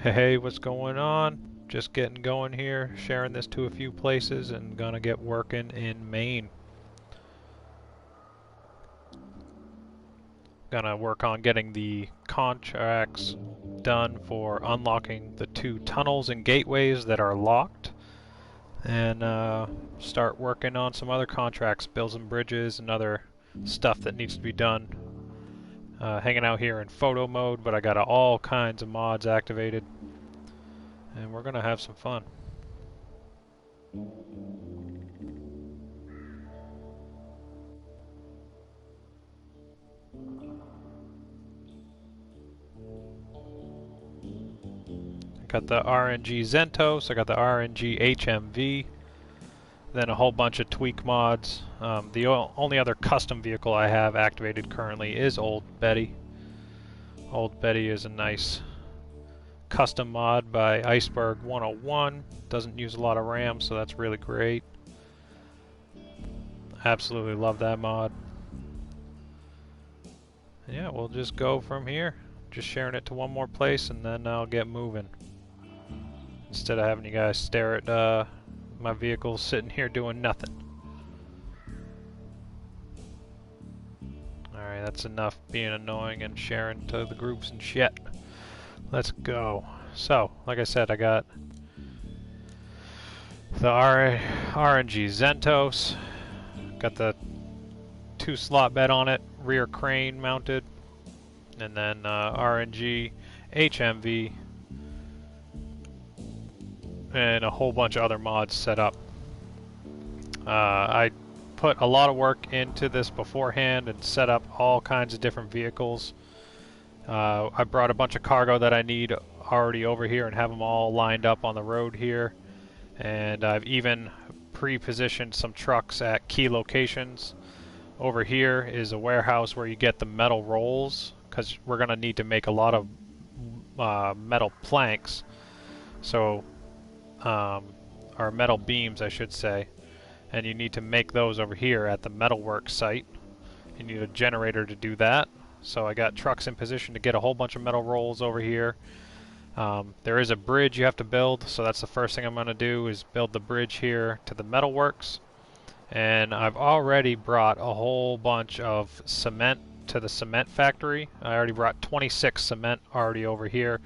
Hey, what's going on? Just getting going here, sharing this to a few places and gonna get working in Maine. Gonna work on getting the contracts done for unlocking the 2 tunnels and gateways that are locked, and start working on some other contracts, build some bridges and other stuff that needs to be done. Hanging out here in photo mode, but I got all kinds of mods activated, and we're gonna have some fun. Got the RNG Zentos, I got the RNG HMV, then a whole bunch of tweak mods. The only other custom vehicle I have activated currently is Old Betty. Old Betty is a nice custom mod by Iceberg 101. Doesn't use a lot of RAM, so that's really great. Absolutely love that mod. Yeah, we'll just go from here. Just sharing it to one more place and then I'll get moving. Instead of having you guys stare at my vehicle sitting here doing nothing. Alright, that's enough being annoying and sharing to the groups and shit. Let's go. So, like I said, I got the RNG Zentos. Got the 2-slot bed on it, rear crane mounted. And then RNG HMV. And a whole bunch of other mods set up. I put a lot of work into this beforehand and set up all kinds of different vehicles. I brought a bunch of cargo that I need already over here and have them all lined up on the road here. And I've even pre-positioned some trucks at key locations. Over here is a warehouse where you get the metal rolls, because we're going to need to make a lot of metal planks. So or metal beams, I should say, and you need to make those over here at the metalwork site. You need a generator to do that, so I got trucks in position to get a whole bunch of metal rolls over here. There is a bridge you have to build, so that's the first thing I'm going to do, is build the bridge here to the metalworks. And I've already brought a whole bunch of cement to the cement factory. I already brought 26 cement already over here,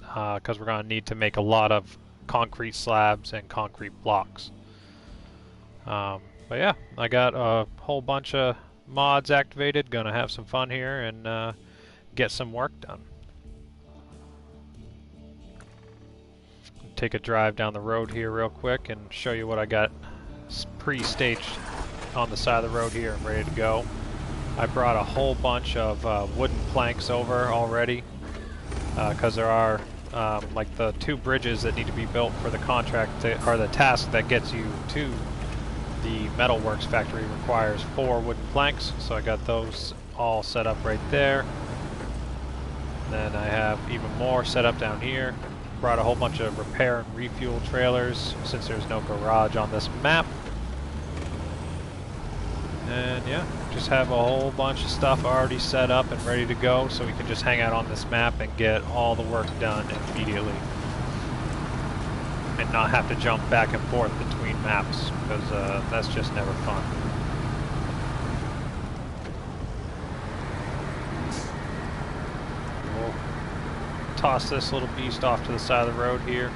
because we're going to need to make a lot of concrete slabs and concrete blocks. But yeah, I got a whole bunch of mods activated. Gonna have some fun here and get some work done. Take a drive down the road here real quick and show you what I got pre-staged on the side of the road here and ready to go. I brought a whole bunch of wooden planks over already, because there are like the 2 bridges that need to be built for the contract, or the task that gets you to the metalworks factory requires 4 wooden planks, so I got those all set up right there. Then I have even more set up down here. Brought a whole bunch of repair and refuel trailers since there's no garage on this map. And yeah, just have a whole bunch of stuff already set up and ready to go, so we can just hang out on this map and get all the work done immediately. And not have to jump back and forth between maps, because that's just never fun. We'll toss this little beast off to the side of the road here,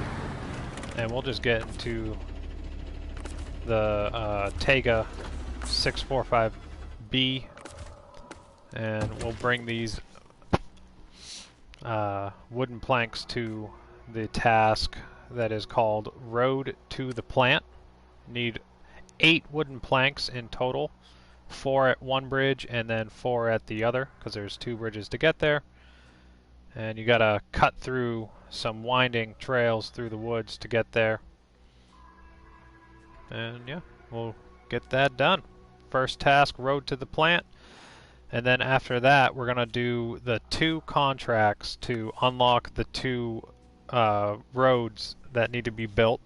and we'll just get into the Tega 645B, and we'll bring these wooden planks to the task that is called Road to the Plant. Need 8 wooden planks in total, 4 at one bridge and then 4 at the other, because there's 2 bridges to get there. And you gotta cut through some winding trails through the woods to get there. And yeah, we'll get that done. First task, Road to the Plant. And then after that, we're gonna do the 2 contracts to unlock the 2 roads that need to be built.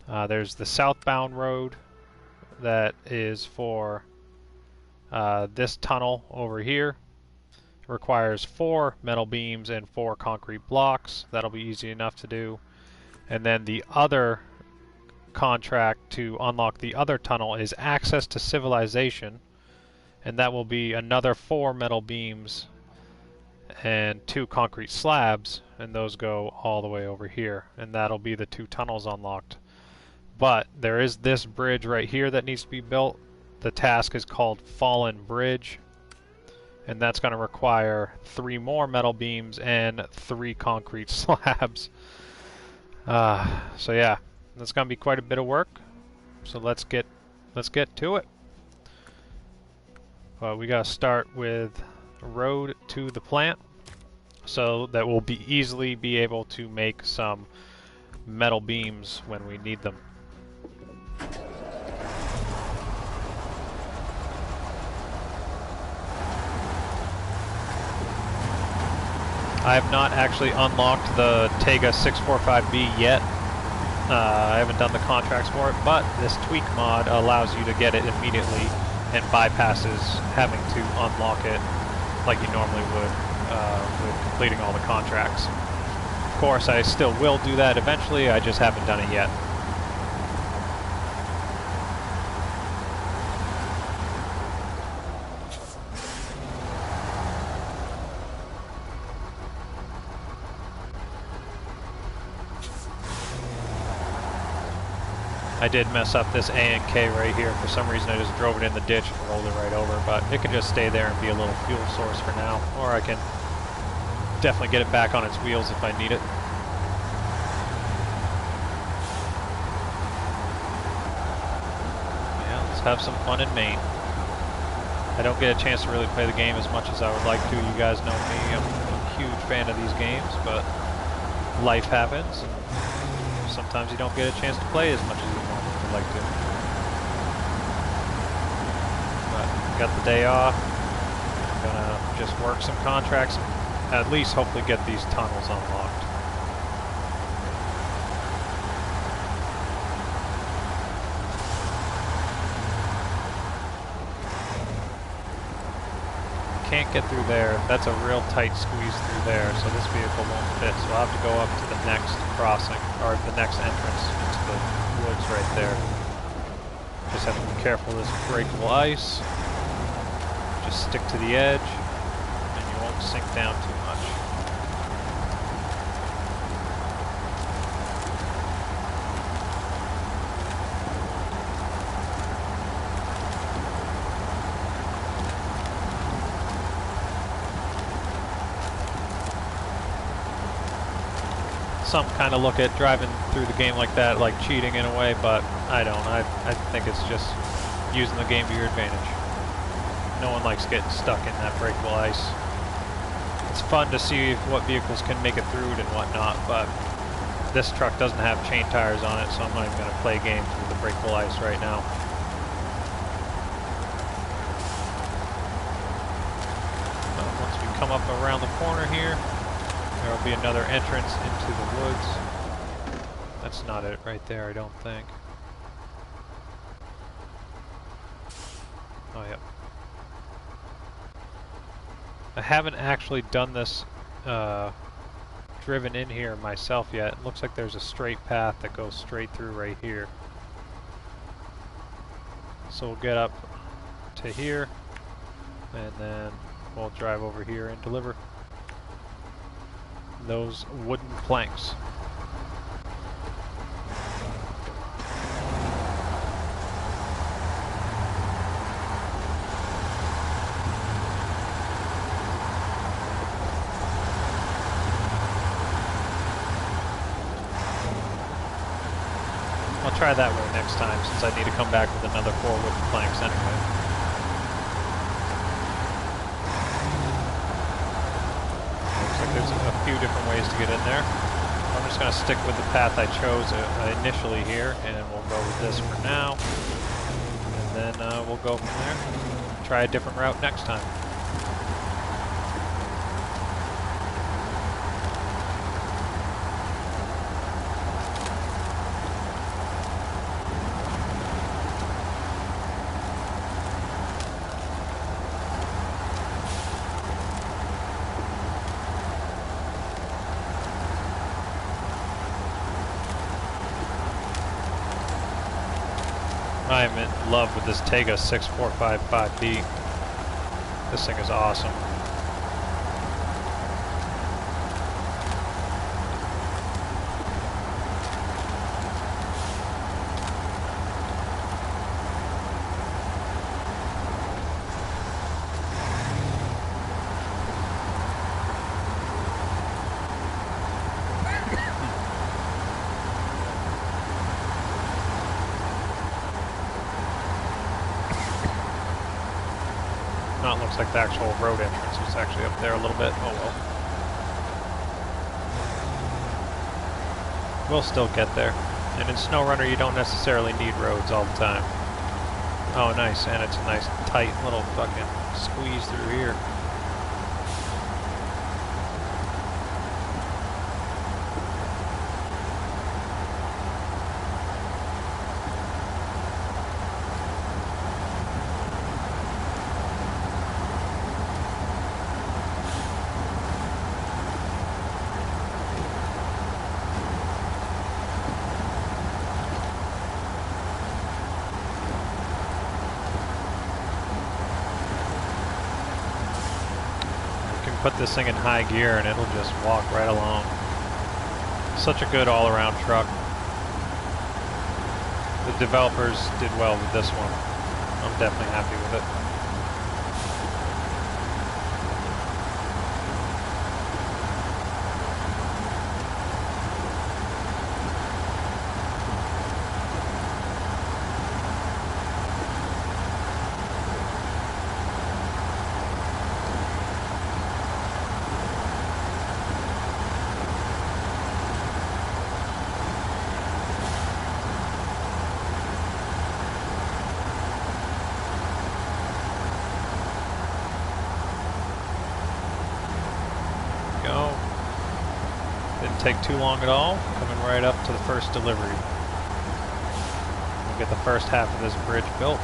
There's the southbound road that is for this tunnel over here. It requires 4 metal beams and 4 concrete blocks. That'll be easy enough to do. And then the other contract to unlock the other tunnel is Access to Civilization, and that will be another 4 metal beams and 2 concrete slabs, and those go all the way over here, and that'll be the 2 tunnels unlocked. But there is this bridge right here that needs to be built. The task is called Fallen Bridge, and that's going to require 3 more metal beams and 3 concrete slabs. So yeah, that's going to be quite a bit of work. So let's get to it. We got to start with Road to the Plant, so that we'll easily be able to make some metal beams when we need them. I have not actually unlocked the Tega 645B yet. I haven't done the contracts for it, but this tweak mod allows you to get it immediately and bypasses having to unlock it like you normally would with completing all the contracts. Of course, I still will do that eventually, I just haven't done it yet. I did mess up this A and K right here. For some reason I just drove it in the ditch and rolled it right over, but it can just stay there and be a little fuel source for now, or I can definitely get it back on its wheels if I need it. Yeah, let's have some fun in Maine. I don't get a chance to really play the game as much as I would like to. You guys know me, I'm a huge fan of these games, but life happens, and sometimes you don't get a chance to play as much as you normally would like to. But got the day off. I'm gonna just work some contracts and at least hopefully get these tunnels unlocked. Can't get through there. That's a real tight squeeze through there, so this vehicle won't fit. So I'll have to go up to the next crossing, or the next entrance into the woods right there. Just have to be careful of this breakable ice. Just stick to the edge, and you won't sink down too much. Some kind of look at driving through the game like that like cheating in a way, but I don't. I think it's just using the game to your advantage. No one likes getting stuck in that breakable ice. It's fun to see what vehicles can make it through it and whatnot, but this truck doesn't have chain tires on it, so I'm not even going to play games with the breakable ice right now. But once we come up around the corner here, there will be another entrance into the woods. That's not it right there, I don't think. Oh, yep. I haven't actually done this, driven in here myself yet. It looks like there's a straight path that goes straight through right here. So we'll get up to here, and then we'll drive over here and deliver those wooden planks. I'll try that way next time, since I need to come back with another 4 wooden planks anyway. Looks like there's a few different ways to get in there. I'm just going to stick with the path I chose initially here, and we'll go with this for now. And then we'll go from there. Try a different route next time. I am in love with this Tega 6455B. This thing is awesome. It looks like the actual road entrance is actually up there a little bit. Oh well. We'll still get there. And in SnowRunner you don't necessarily need roads all the time. Oh nice, and it's a nice tight little fucking squeeze through here. Put this thing in high gear and it'll just walk right along. Such a good all-around truck. The developers did well with this one. I'm definitely happy with it. Didn't take too long at all, coming right up to the first delivery. We'll get the first half of this bridge built.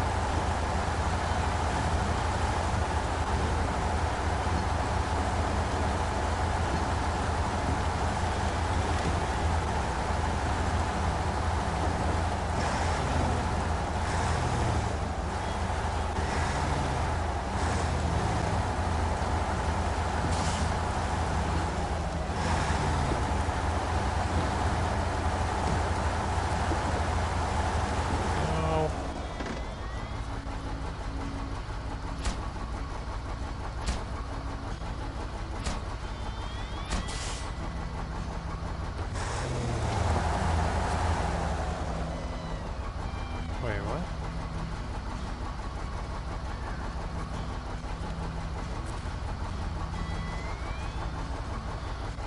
Wait, what?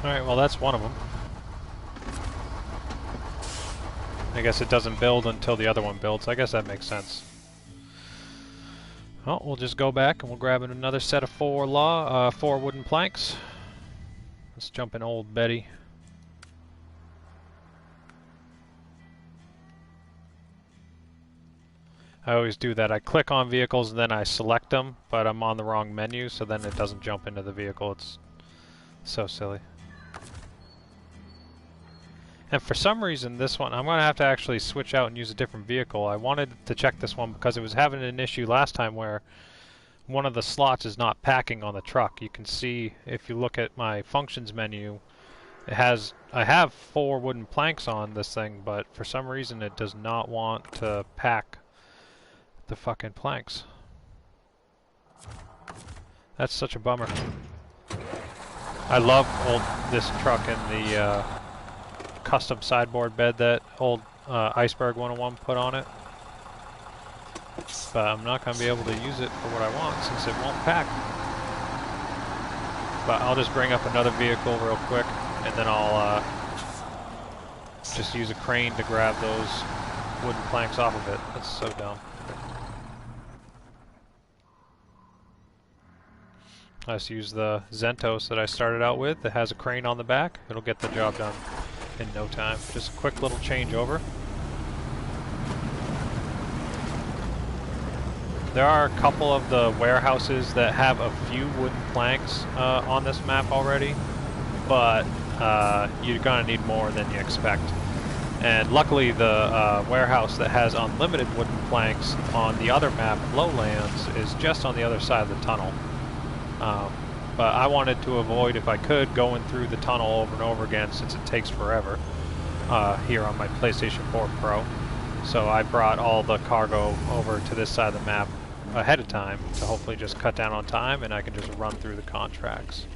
Alright, well that's one of them. I guess it doesn't build until the other one builds. I guess that makes sense. Well, we'll just go back and we'll grab another set of four wooden planks. Let's jump in Old Betty. I always do that. I click on vehicles and then I select them, but I'm on the wrong menu, so then it doesn't jump into the vehicle. It's so silly. And for some reason, this one, I'm going to have to actually switch out and use a different vehicle. I wanted to check this one because it was having an issue last time where one of the slots is not packing on the truck. You can see, if you look at my functions menu, it has, I have 4 wooden planks on this thing, but for some reason it does not want to pack the fucking planks. That's such a bummer. I love this truck and the custom sideboard bed that old Iceberg 101 put on it. But I'm not going to be able to use it for what I want since it won't pack. But I'll just bring up another vehicle real quick and then I'll just use a crane to grab those wooden planks off of it. That's so dumb. I just use the Zentos that I started out with that has a crane on the back. It'll get the job done in no time. Just a quick little changeover. There are a couple of the warehouses that have a few wooden planks on this map already, but you're gonna need more than you expect. And luckily the warehouse that has unlimited wooden planks on the other map, Lowlands, is just on the other side of the tunnel. But I wanted to avoid, if I could, going through the tunnel over and over again since it takes forever here on my PlayStation 4 Pro. So I brought all the cargo over to this side of the map ahead of time to hopefully just cut down on time and I can just run through the contracts.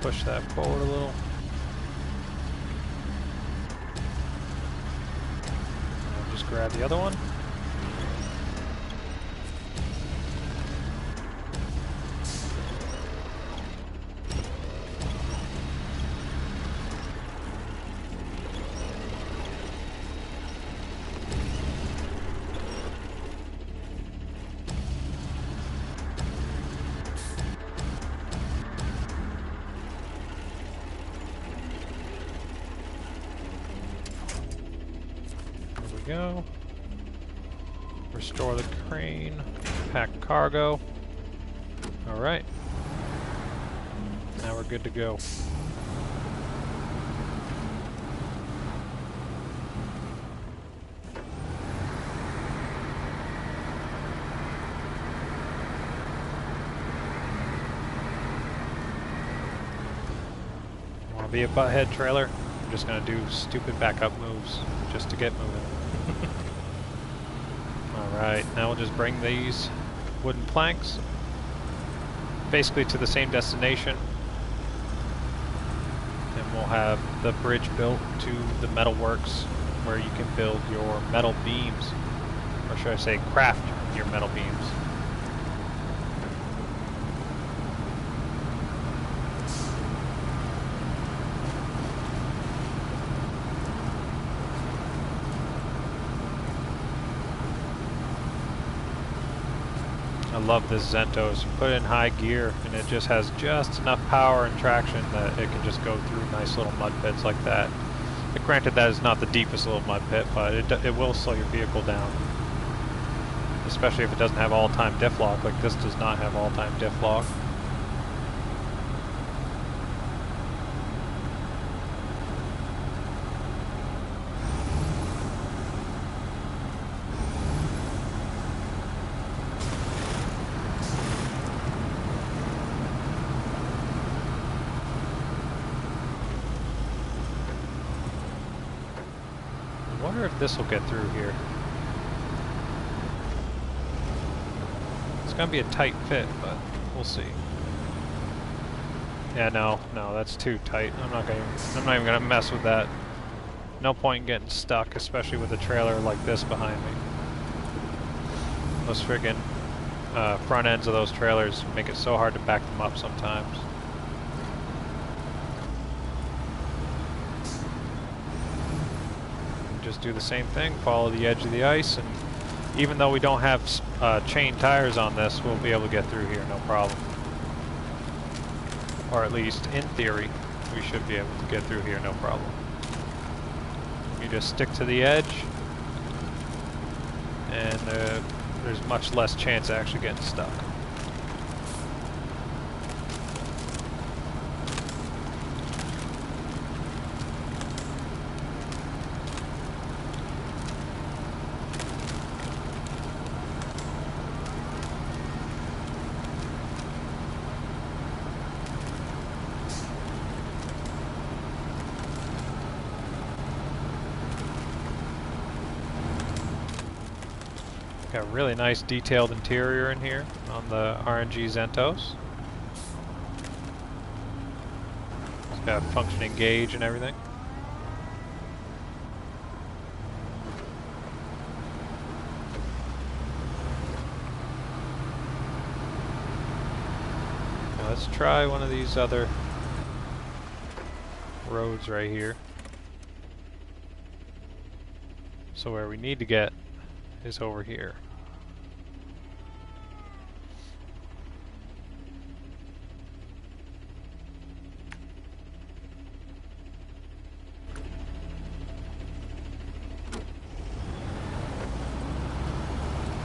Push that forward a little. I'll just grab the other one. Go. Restore the crane. Pack cargo. Alright. Now we're good to go. Wanna be a butthead trailer? I'm just gonna do stupid backup moves just to get moving. Alright, now we'll just bring these wooden planks basically to the same destination and we'll have the bridge built to the metal works where you can build your metal beams, or should I say craft your metal beams. I love this Zentos. You put it in high gear and it just has just enough power and traction that it can just go through nice little mud pits like that. But granted, that is not the deepest little mud pit, but it will slow your vehicle down. Especially if it doesn't have all-time diff lock, like this does not have all-time diff lock. I wonder if this will get through here. It's gonna be a tight fit, but we'll see. Yeah, no, that's too tight. I'm not even gonna mess with that. No point in getting stuck, especially with a trailer like this behind me. Those friggin' front ends of those trailers make it so hard to back them up sometimes. Just do the same thing, follow the edge of the ice, and even though we don't have chain tires on this, we'll be able to get through here, no problem. Or at least, in theory, we should be able to get through here, no problem. You just stick to the edge, and there's much less chance of actually getting stuck. Got a really nice detailed interior in here on the RNG Zentos. It's got a functioning gauge and everything. Now let's try one of these other roads right here. So where we need to get is over here.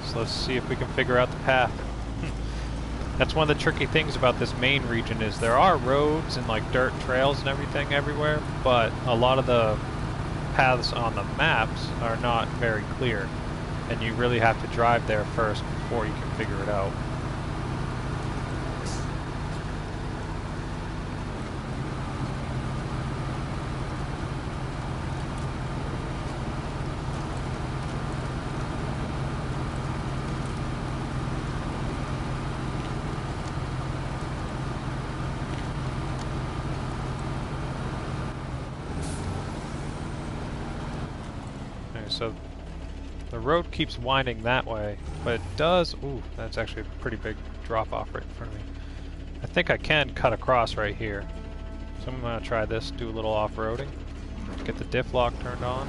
So let's see if we can figure out the path. That's one of the tricky things about this Maine region is there are roads and like dirt trails and everything everywhere, but a lot of the paths on the maps are not very clear. And you really have to drive there first before you can figure it out. Okay, so the road keeps winding that way, but it does... Ooh, that's actually a pretty big drop-off right in front of me. I think I can cut across right here. So I'm going to try this, do a little off-roading. Get the diff lock turned on.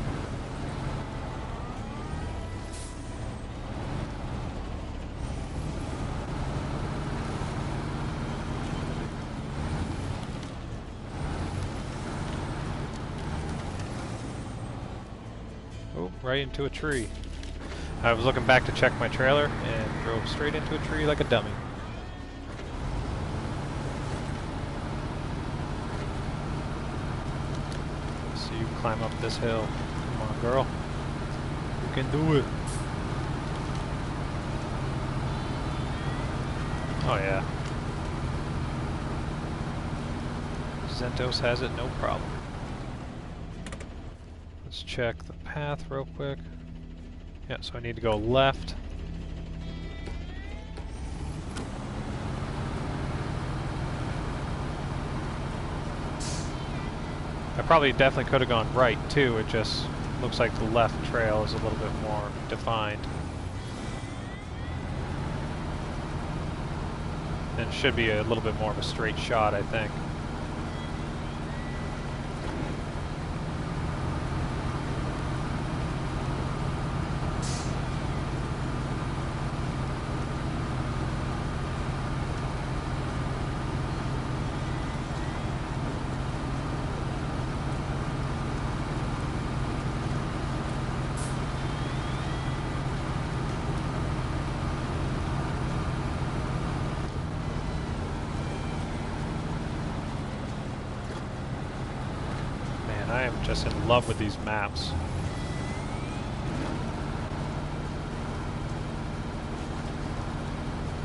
Oh, right into a tree. I was looking back to check my trailer and drove straight into a tree like a dummy. So you climb up this hill. Come on, girl. You can do it. Oh yeah. Zentos has it, no problem. Let's check the path real quick. Yeah, so I need to go left. I probably definitely could have gone right too, it just looks like the left trail is a little bit more defined. And it should be a little bit more of a straight shot, I think. I am just in love with these maps.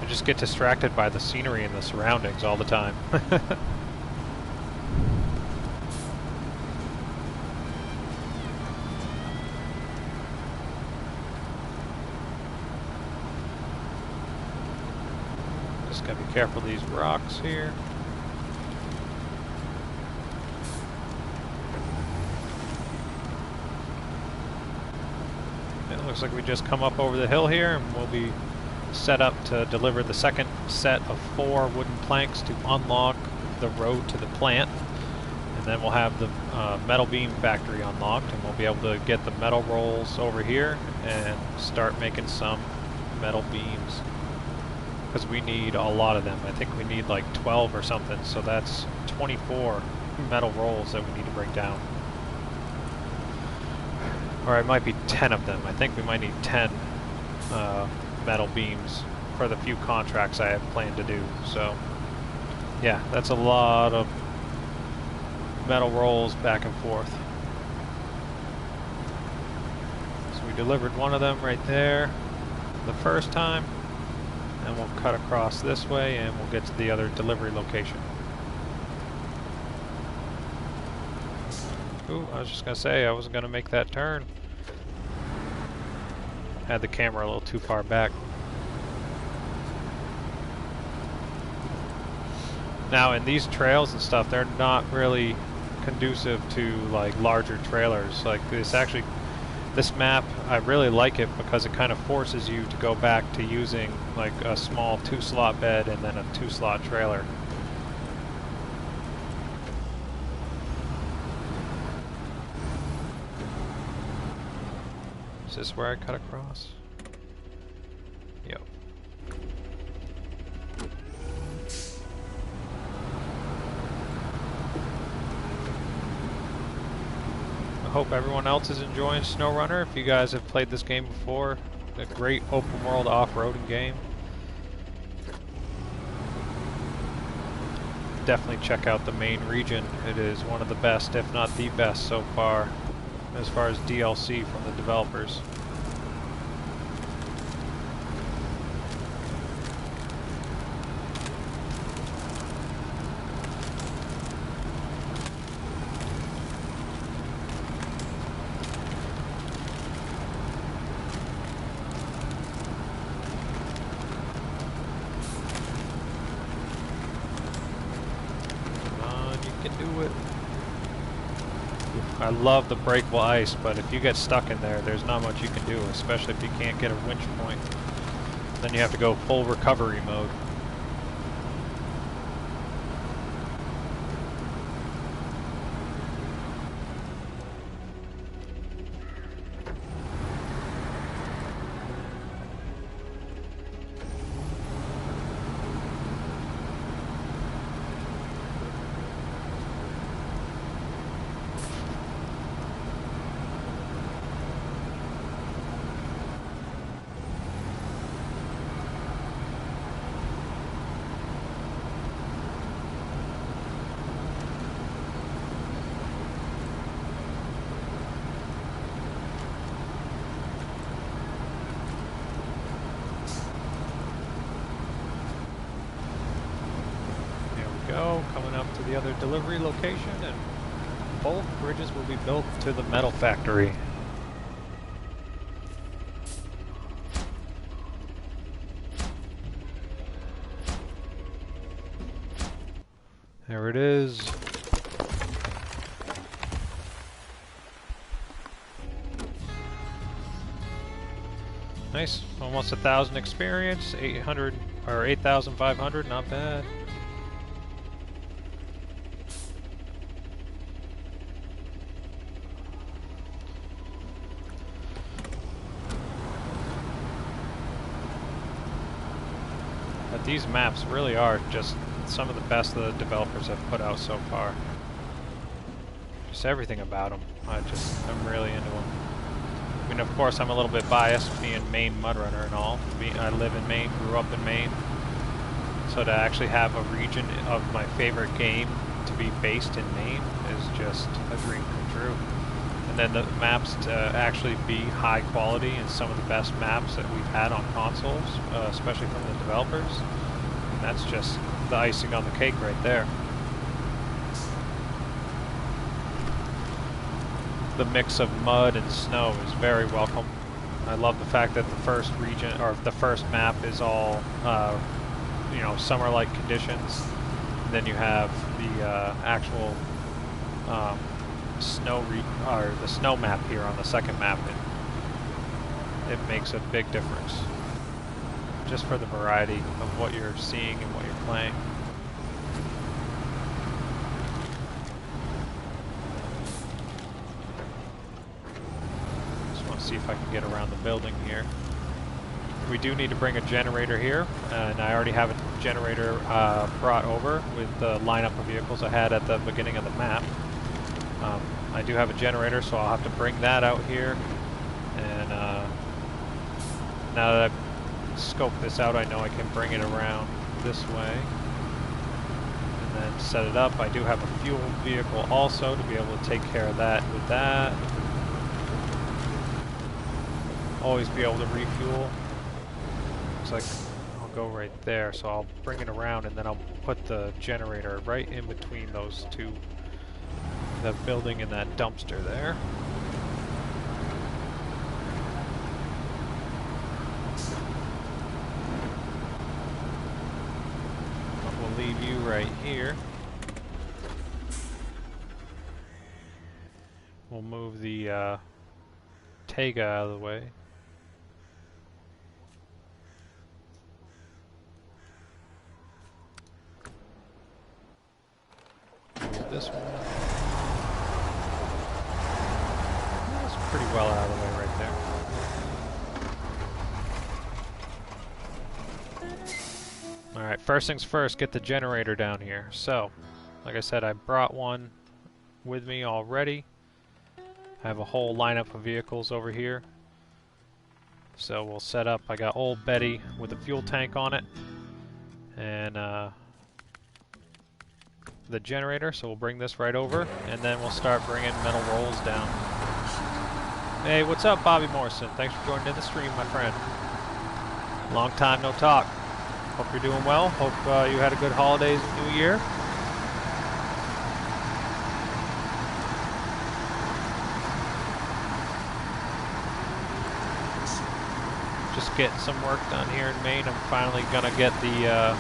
I just get distracted by the scenery and the surroundings all the time. Gotta be careful of these rocks here. It looks like we just come up over the hill here and we'll be set up to deliver the second set of 4 wooden planks to unlock the road to the plant. And then we'll have the metal beam factory unlocked, and we'll be able to get the metal rolls over here and start making some metal beams. Because we need a lot of them. I think we need like 12 or something, so that's 24 metal rolls that we need to break down. Or it might be 10 of them. I think we might need 10 metal beams for the few contracts I have planned to do. So yeah, that's a lot of metal rolls back and forth. So we delivered one of them right there the first time, and we'll cut across this way and we'll get to the other delivery location. Ooh, I was just gonna say I wasn't gonna make that turn. Had the camera a little too far back. Now in these trails and stuff, they're not really conducive to like larger trailers. Like this map, I really like it because it kind of forces you to go back to using like a small 2-slot bed and then a 2-slot trailer. Is this where I cut across? Yep. I hope everyone else is enjoying SnowRunner. If you guys have played this game before, a great open world off-roading game. Definitely check out the Maine region. It is one of the best, if not the best so far as DLC from the developers. I love the breakable ice, but if you get stuck in there, there's not much you can do, especially if you can't get a winch point. Then you have to go full recovery mode. Coming up to the other delivery location, and both bridges will be built to the metal factory. There it is. Nice, almost 1,000 experience, 800 or 8,500, not bad. But these maps really are just some of the best the developers have put out so far. Just everything about them. I'm really into them. I mean, of course, I'm a little bit biased being Maine MudRunner and all. I live in Maine, grew up in Maine. So to actually have a region of my favorite game to be based in Maine is just a dream come true. And then the maps to actually be high quality and some of the best maps that we've had on consoles, especially from the developers. And that's just the icing on the cake right there. The mix of mud and snow is very welcome. I love the fact that the first region, or the first map, is all you know, summer-like conditions. And then you have the actual or the snow map here on the second map, and it makes a big difference just for the variety of what you're seeing and what you're playing. Just want to see if I can get around the building here. We do need to bring a generator here, and I already have a generator brought over with the lineup of vehicles I had at the beginning of the map. I do have a generator, so I'll have to bring that out here. And now that I've scoped this out, I know I can bring it around this way and then set it up. I do have a fuel vehicle also to be able to take care of that with that. Always be able to refuel. Looks like I'll go right there, so I'll bring it around and then I'll put the generator right in between those two. The building and that dumpster there. We'll leave you right here. We'll move the Tega out of the way. Move this one. Pretty well out of the way right there. Alright, first things first, get the generator down here. So, like I said, I brought one with me already. I have a whole lineup of vehicles over here. So we'll set up, I got old Betty with a fuel tank on it. And the generator, so we'll bring this right over. And then we'll start bringing metal rolls down. Hey, what's up, Bobby Morrison? Thanks for joining in the stream, my friend. Long time no talk. Hope you're doing well. Hope you had a good holidays and New Year. Just getting some work done here in Maine. I'm finally gonna get the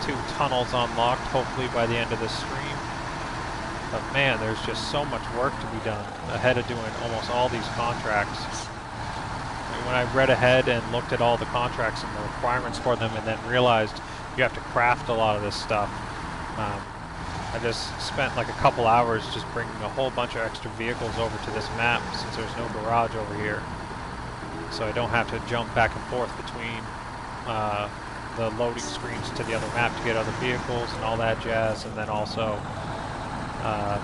2 tunnels unlocked, hopefully by the end of this stream. But man, there's just so much work to be done ahead of doing almost all these contracts. I mean, when I read ahead and looked at all the contracts and the requirements for them and then realized you have to craft a lot of this stuff, I just spent like a couple hours just bringing a whole bunch of extra vehicles over to this map since there's no garage over here. So I don't have to jump back and forth between the loading screens to the other map to get other vehicles and all that jazz, and then also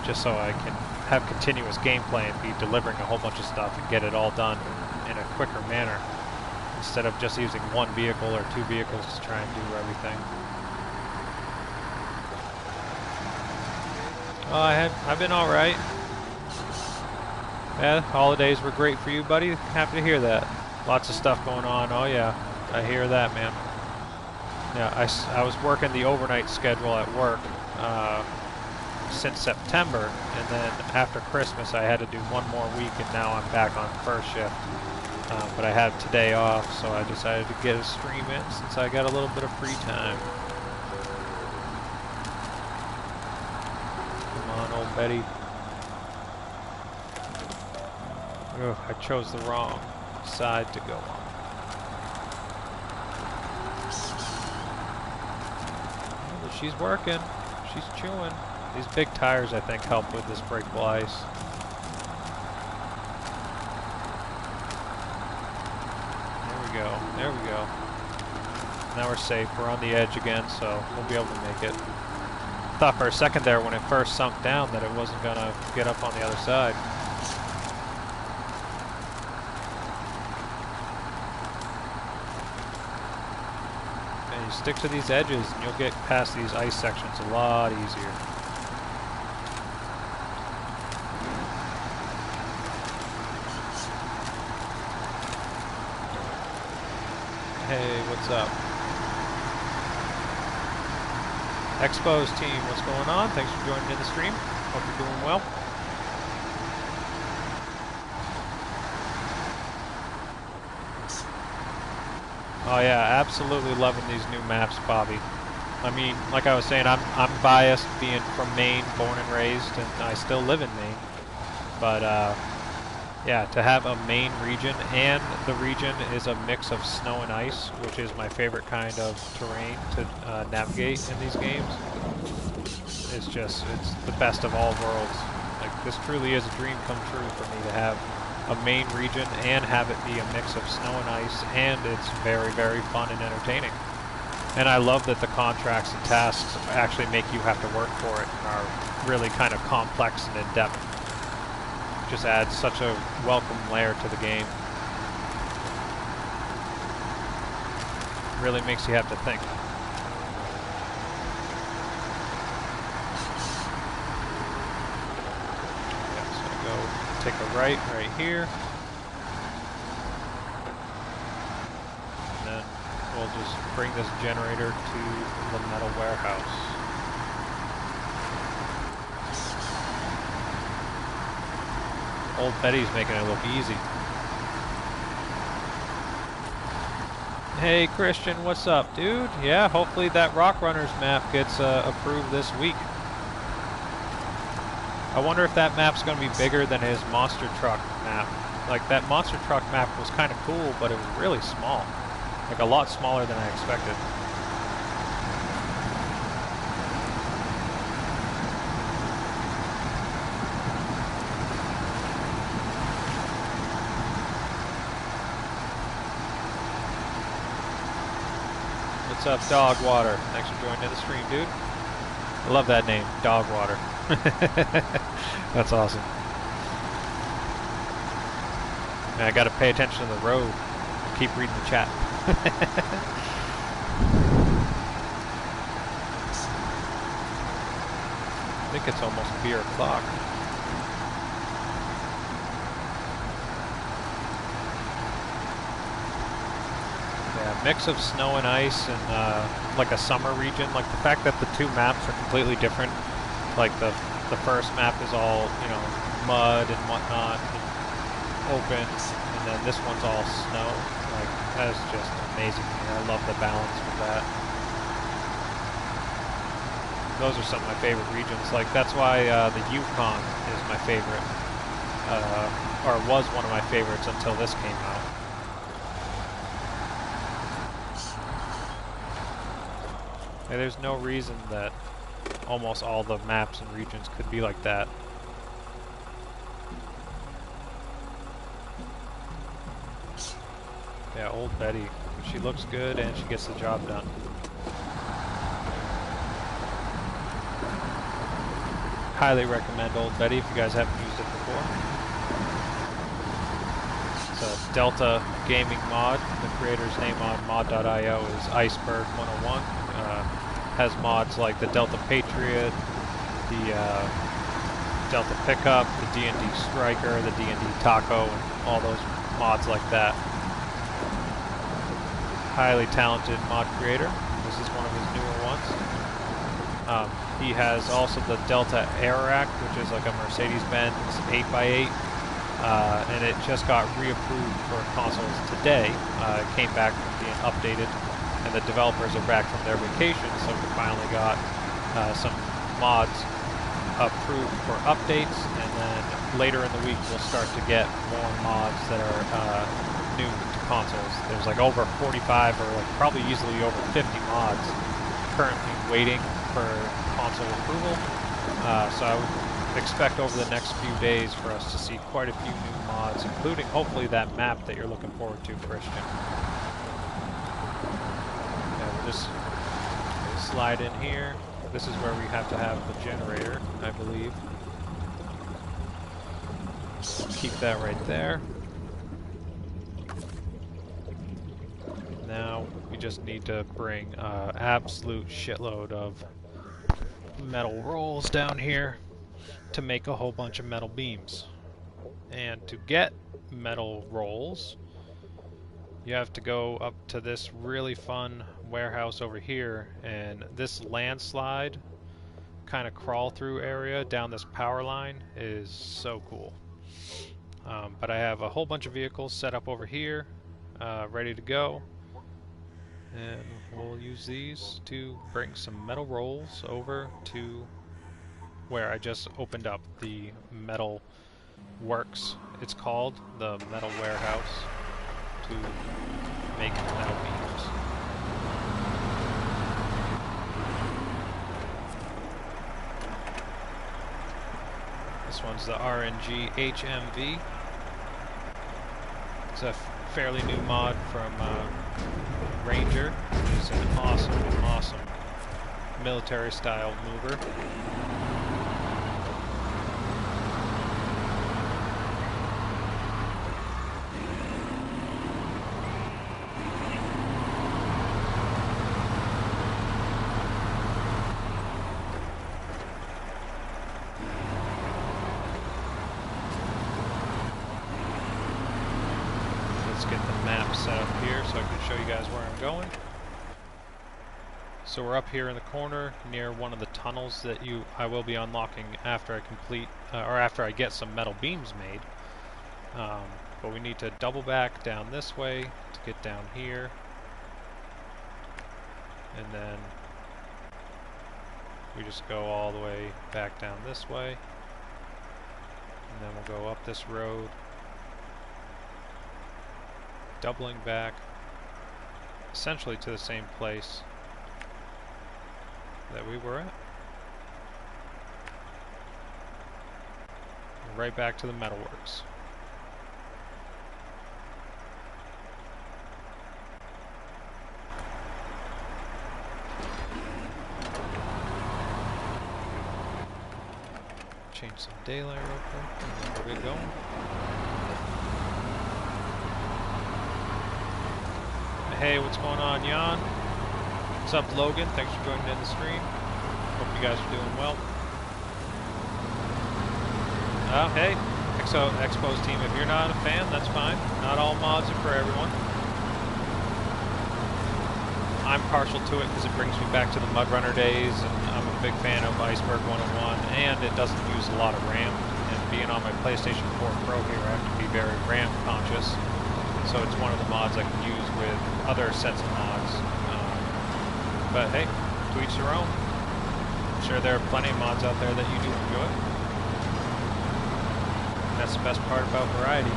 just so I can have continuous gameplay and be delivering a whole bunch of stuff and get it all done in a quicker manner instead of just using one vehicle or 2 vehicles to try and do everything. I've been all right. Yeah, holidays were great for you, buddy. Happy to hear that. Lots of stuff going on. Oh yeah, I hear that, man. Yeah, I was working the overnight schedule at work since September, and then after Christmas I had to do 1 more week, and now I'm back on first shift. But I had today off, so I decided to get a stream in since I got a little bit of free time. Come on, old Betty. Ugh, I chose the wrong side to go on. Oh, she's working. She's chewing. These big tires, I think, help with this breakable ice. There we go. There we go. Now we're safe. We're on the edge again, so we'll be able to make it. Thought for a second there when it first sunk down that it wasn't going to get up on the other side. And you stick to these edges and you'll get past these ice sections a lot easier. Hey, what's up? Expos team, what's going on? Thanks for joining in the stream. Hope you're doing well. Oh yeah, absolutely loving these new maps, Bobby. I mean, like I was saying, I'm biased being from Maine, born and raised, and I still live in Maine. But yeah, to have a Maine region, and the region is a mix of snow and ice, which is my favorite kind of terrain to navigate in these games. It's the best of all worlds. Like, this truly is a dream come true for me to have a Maine region and have it be a mix of snow and ice, and it's very, very fun and entertaining. And I love that the contracts and tasks actually make you have to work for it and are really kind of complex and in-depth. Just adds such a welcome layer to the game. Really makes you have to think. Yeah, so go take a right here. And then we'll just bring this generator to the metal warehouse. Old Betty's making it look easy. Hey Christian, what's up, dude? Yeah, hopefully that RockRunners map gets approved this week. I wonder if that map's going to be bigger than his monster truck map. Like, that monster truck map was kind of cool, but it was really small. Like, a lot smaller than I expected. What's up, Dogwater? Thanks for joining the stream, dude. I love that name, Dogwater. That's awesome. Man, I gotta pay attention to the road. Keep reading the chat. I think it's almost beer o'clock. Yeah, mix of snow and ice and like a summer region. Like the fact that the two maps are completely different. Like the first map is all, you know, mud and whatnot, and open, and then this one's all snow. Like, that is just amazing to me. I love the balance with that. Those are some of my favorite regions. Like, that's why the Yukon is my favorite, or was one of my favorites until this came out. Like, there's no reason that almost all the maps and regions could be like that. Yeah, old Betty. She looks good and she gets the job done. Highly recommend Old Betty if you guys haven't used it before. It's a Delta gaming mod. The creator's name on mod.io is Iceberg101. Has mods like the Delta Patriot, the Delta Pickup, the D&D Striker, the D&D Taco, and all those mods like that. Highly talented mod creator. This is one of his newer ones. He has also the Delta Airac, which is like a Mercedes-Benz 8x8, and it just got reapproved for consoles today. It came back from being updated, and the developers are back from their vacation, so we finally got some mods approved for updates, and then later in the week we'll start to get more mods that are new to consoles. There's like over 45, or like probably easily over 50 mods currently waiting for console approval. So I would expect over the next few days for us to see quite a few new mods, including hopefully that map that you're looking forward to, Christian. Just slide in here. This is where we have to have the generator, I believe. Keep that right there. Now we just need to bring absolute shitload of metal rolls down here to make a whole bunch of metal beams. And to get metal rolls, you have to go up to this really fun warehouse over here, and this landslide kind of crawl through area down this power line is so cool. But I have a whole bunch of vehicles set up over here, ready to go. And we'll use these to bring some metal rolls over to where I just opened up the metal works. It's called the metal warehouse to make metal beams. This one's the RNG HMV. It's a fairly new mod from Ranger. It's an awesome, awesome military-style mover. Get the map set up here so I can show you guys where I'm going. So we're up here in the corner near one of the tunnels that I will be unlocking after I complete or after I get some metal beams made. But we need to double back down this way to get down here, and then we just go all the way back down this way, and then we'll go up this road, doubling back essentially to the same place that we were at. Right back to the metalworks. Change some daylight real quick and then we'll get going. Hey, what's going on, Jan? What's up, Logan? Thanks for joining in the stream. Hope you guys are doing well. Hey, Expos team, if you're not a fan, that's fine. Not all mods are for everyone. I'm partial to it because it brings me back to the MudRunner days, and I'm a big fan of Iceberg 101, and it doesn't use a lot of RAM. And being on my PlayStation 4 Pro here, I have to be very RAM conscious. So it's one of the mods I can use with other sets of mods. But hey, to each their own. I'm sure there are plenty of mods out there that you do enjoy. And that's the best part about variety.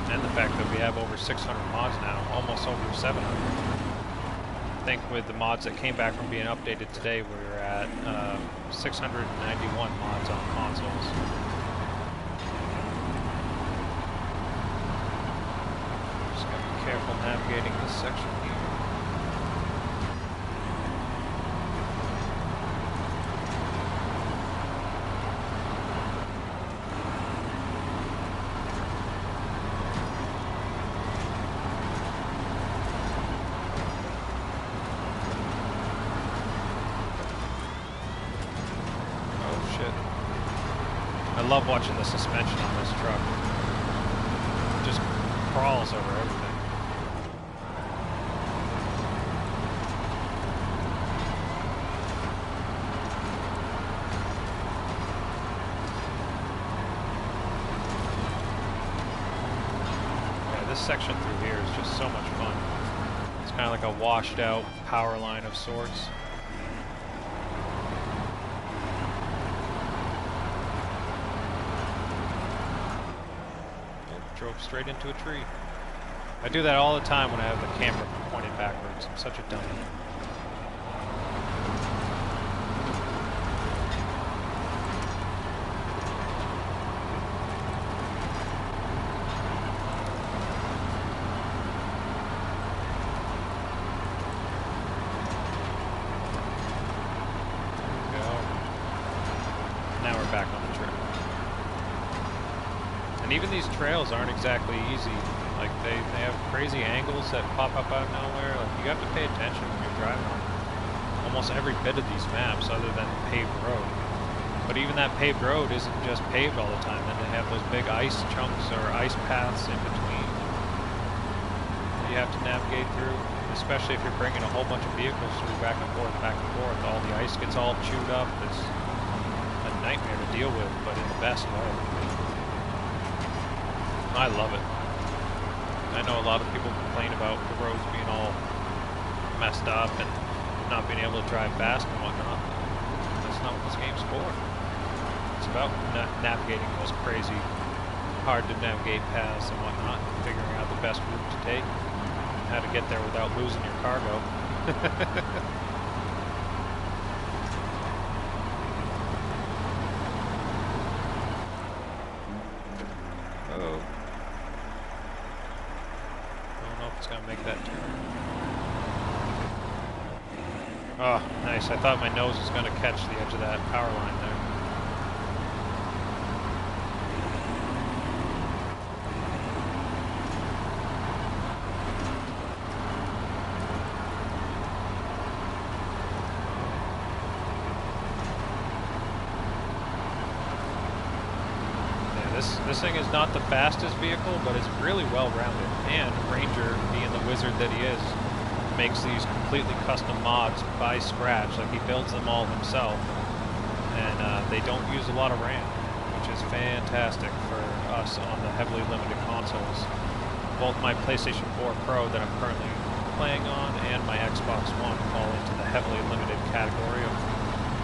And the fact that we have over 600 mods now, almost over 700. I think with the mods that came back from being updated today, we're at 691 mods on consoles. Careful navigating this section here. Oh shit. I love watching the suspension on this truck. It just crawls over everything. Section through here is just so much fun. It's kind of like a washed out power line of sorts. Oh, drove straight into a tree. I do that all the time when I have the camera pointed backwards. I'm such a dummy. Even these trails aren't exactly easy. Like they have crazy angles that pop up out of nowhere. Like you have to pay attention when you're driving on almost every bit of these maps other than paved road. But even that paved road isn't just paved all the time. Then they have those big ice chunks or ice paths in between that you have to navigate through. Especially if you're bringing a whole bunch of vehicles through back and forth, all the ice gets all chewed up. It's a nightmare to deal with, but in the best way. I love it. I know a lot of people complain about the roads being all messed up and not being able to drive fast and whatnot. That's not what this game's for. It's about navigating those crazy, hard to navigate paths and whatnot, and figuring out the best route to take, how to get there without losing your cargo. Oh. I don't know if it's gonna make that turn. Oh, nice. I thought my nose was gonna catch the edge of that power line there. This thing is not the fastest vehicle, but it's really well-rounded. And Ranger, being the wizard that he is, makes these completely custom mods by scratch. Like, he builds them all himself. And they don't use a lot of RAM, which is fantastic for us on the heavily limited consoles. Both my PlayStation 4 Pro that I'm currently playing on and my Xbox One fall into the heavily limited category of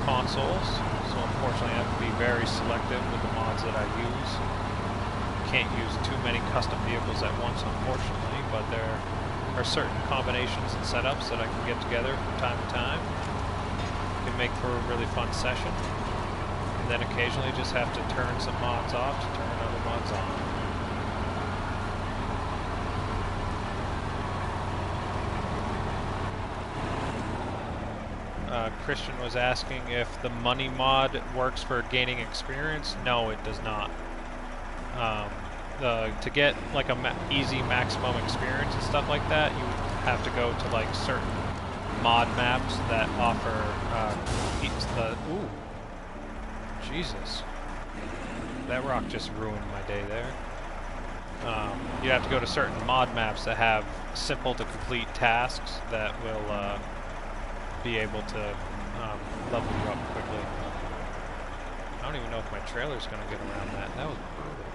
consoles. So unfortunately I have to be very selective with the mods that I use. Can't use too many custom vehicles at once, unfortunately, but there are certain combinations and setups that I can get together from time to time. Can make for a really fun session. And then occasionally just have to turn some mods off to turn other mods on. Christian was asking if the money mod works for gaining experience. No, it does not. To get like a easy maximum experience and stuff like that, you have to go to like certain mod maps that offer ooh, Jesus, that rock just ruined my day there. You have to go to certain mod maps that have simple to complete tasks that will be able to level you up quickly. I don't even know if my trailer's going to get around that. That was brutal.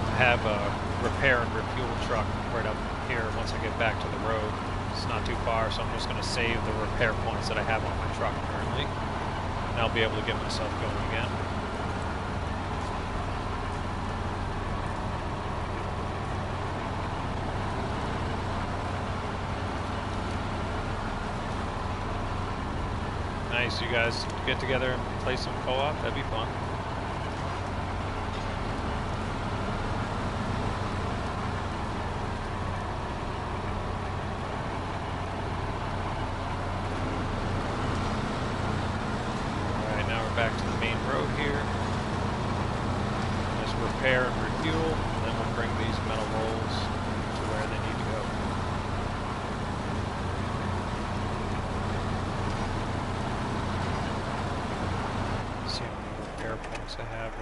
I have a repair and refuel truck right up here once I get back to the road. It's not too far, so I'm just going to save the repair points that I have on my truck currently, and I'll be able to get myself going again. Nice, you guys get together and play some co-op, that'd be fun. Back to the main road here. Let's repair and refuel, and then we'll bring these metal rolls to where they need to go. Let's see how many repair points I have in.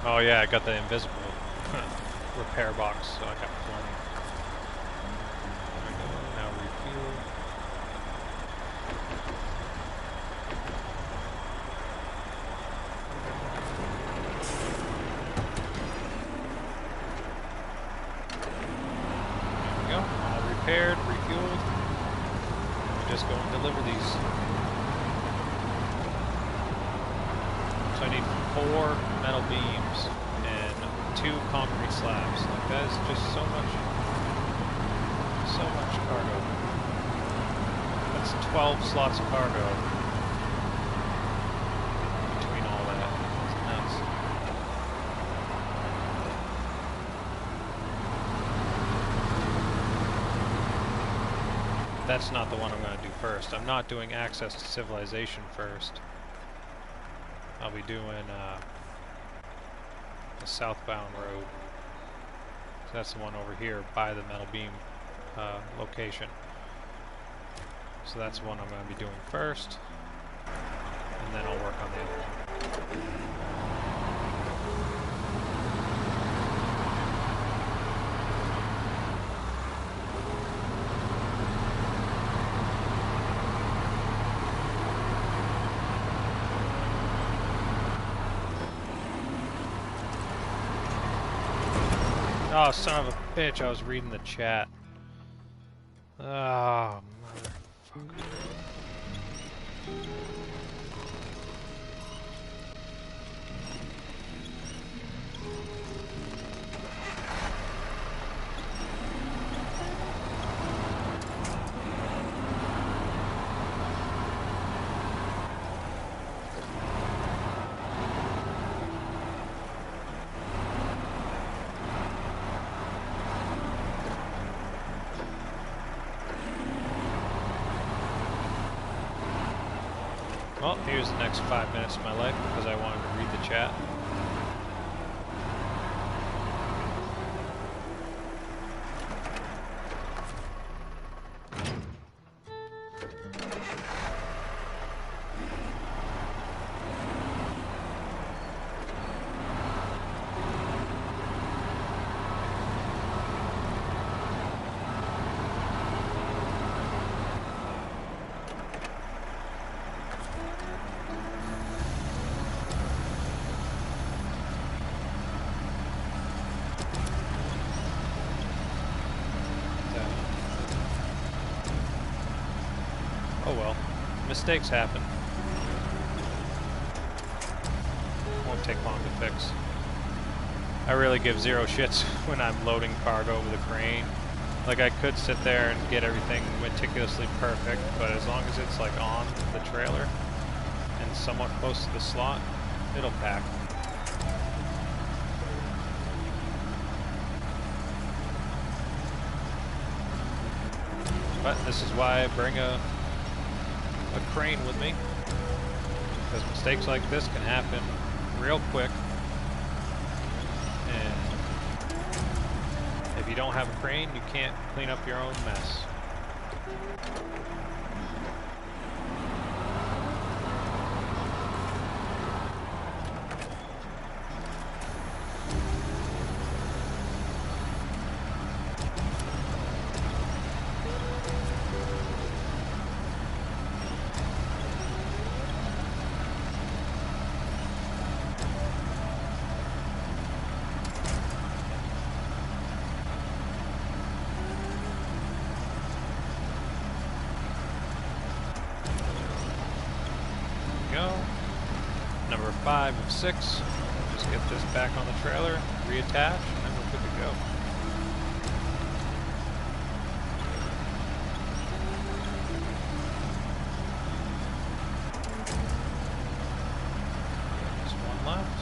Oh yeah, I got the invisible repair box, so I got plenty. Repaired, refueled. We just go and deliver these. So I need 4 metal beams and 2 concrete slabs. Like that is just so much cargo. That's 12 slots of cargo between all that. It's nuts. That's not the one I'm going to do first. I'm not doing Access to Civilization first. I'll be doing the southbound road. So that's the one over here by the metal beam location. So that's the one I'm going to be doing first. and then I'll work on the other one. Oh, son of a bitch, I was reading the chat. Oh, motherfucker. Well, here's the next 5 minutes of my life because I wanted to read the chat. Oh well, mistakes happen. Won't take long to fix. I really give zero shits when I'm loading cargo with a crane. Like, I could sit there and get everything meticulously perfect, but as long as it's like on the trailer and somewhat close to the slot, it'll pack. But this is why I bring a crane with me, because mistakes like this can happen real quick, and if you don't have a crane, you can't clean up your own mess. Go. Number 5 of 6. Just get this back on the trailer, reattach, and then we're good to go. Just one left.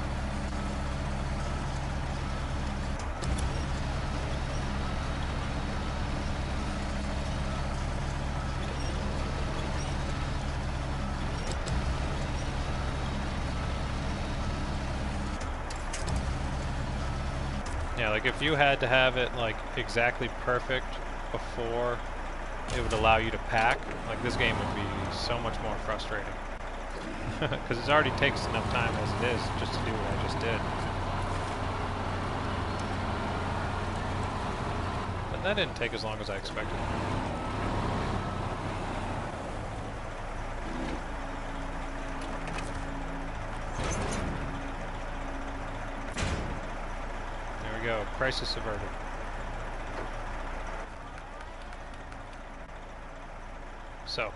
Yeah, like if you had to have it like exactly perfect before it would allow you to pack, like this game would be so much more frustrating. Because it already takes enough time as it is just to do what I just did. But that didn't take as long as I expected. Go. Crisis averted. So,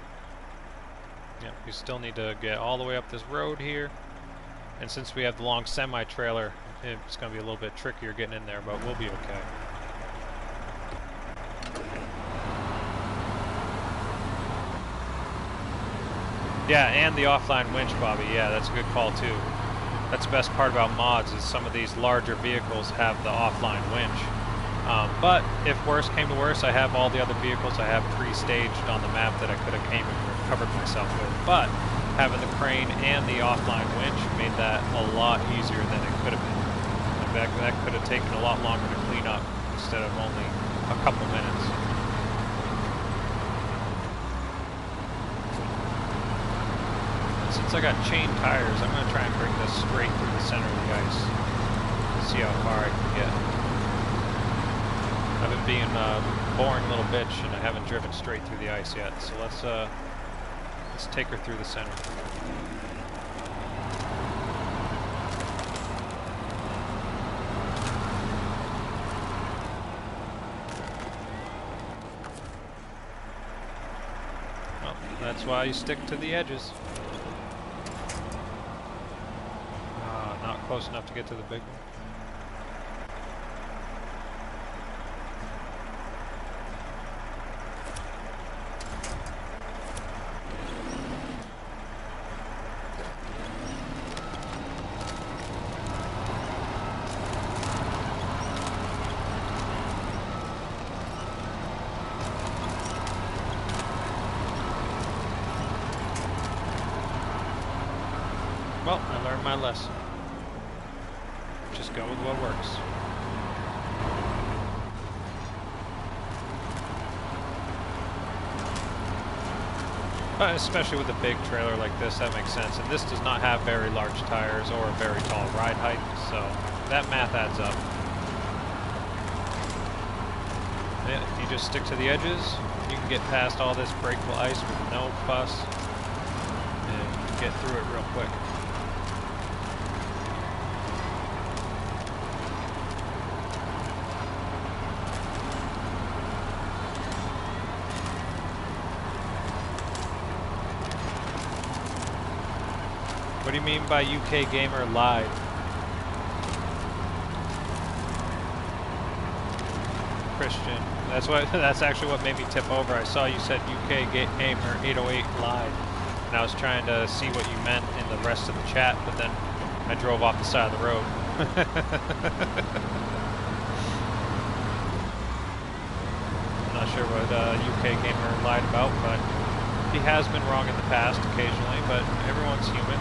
yeah, we still need to get all the way up this road here, and since we have the long semi-trailer, it's going to be a little bit trickier getting in there, but we'll be okay. Yeah, and the offline winch, Bobby. Yeah, that's a good call too. That's the best part about mods, is some of these larger vehicles have the offline winch. But if worse came to worse, I have all the other vehicles I have pre-staged on the map that I could have came and covered myself with. But having the crane and the offline winch made that a lot easier than it could have been. In fact, that could have taken a lot longer to clean up instead of only a couple minutes. Since I got chain tires, I'm going to try and bring this straight through the center of the ice. See how far I can get. I've been being a boring little bitch and I haven't driven straight through the ice yet, so let's take her through the center. Well, that's why you stick to the edges. Not close enough to get to the big one. Well, I learned my lesson. Just go with what works. Especially with a big trailer like this, that makes sense. And this does not have very large tires or a very tall ride height, so that math adds up. And if you just stick to the edges, you can get past all this breakable ice with no fuss and get through it real quick. What do you mean by UK Gamer lied? Christian. That's actually what made me tip over. I saw you said UK Gamer 808 lied. And I was trying to see what you meant in the rest of the chat, but then I drove off the side of the road. I'm not sure what UK Gamer lied about, but he has been wrong in the past occasionally, but everyone's human.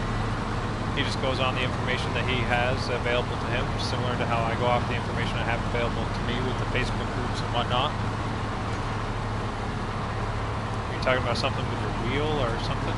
He just goes on the information that he has available to him, similar to how I go off the information I have available to me with the Facebook groups and whatnot. Are you talking about something with your wheel or something?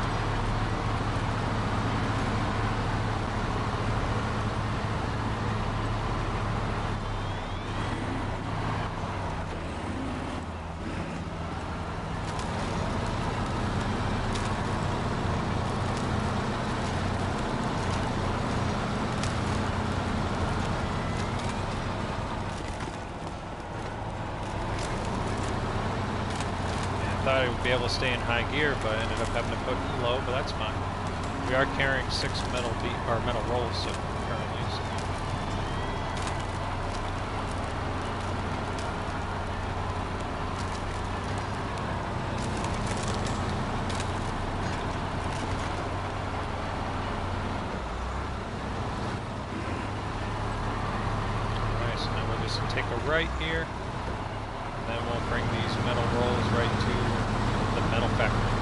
I thought I would be able to stay in high gear, but I ended up having to put it in low, but that's fine. We are carrying 6 metal rolls currently. So. Alright, so now we'll just take a right here. Then we'll bring these metal rolls right to the metal factory.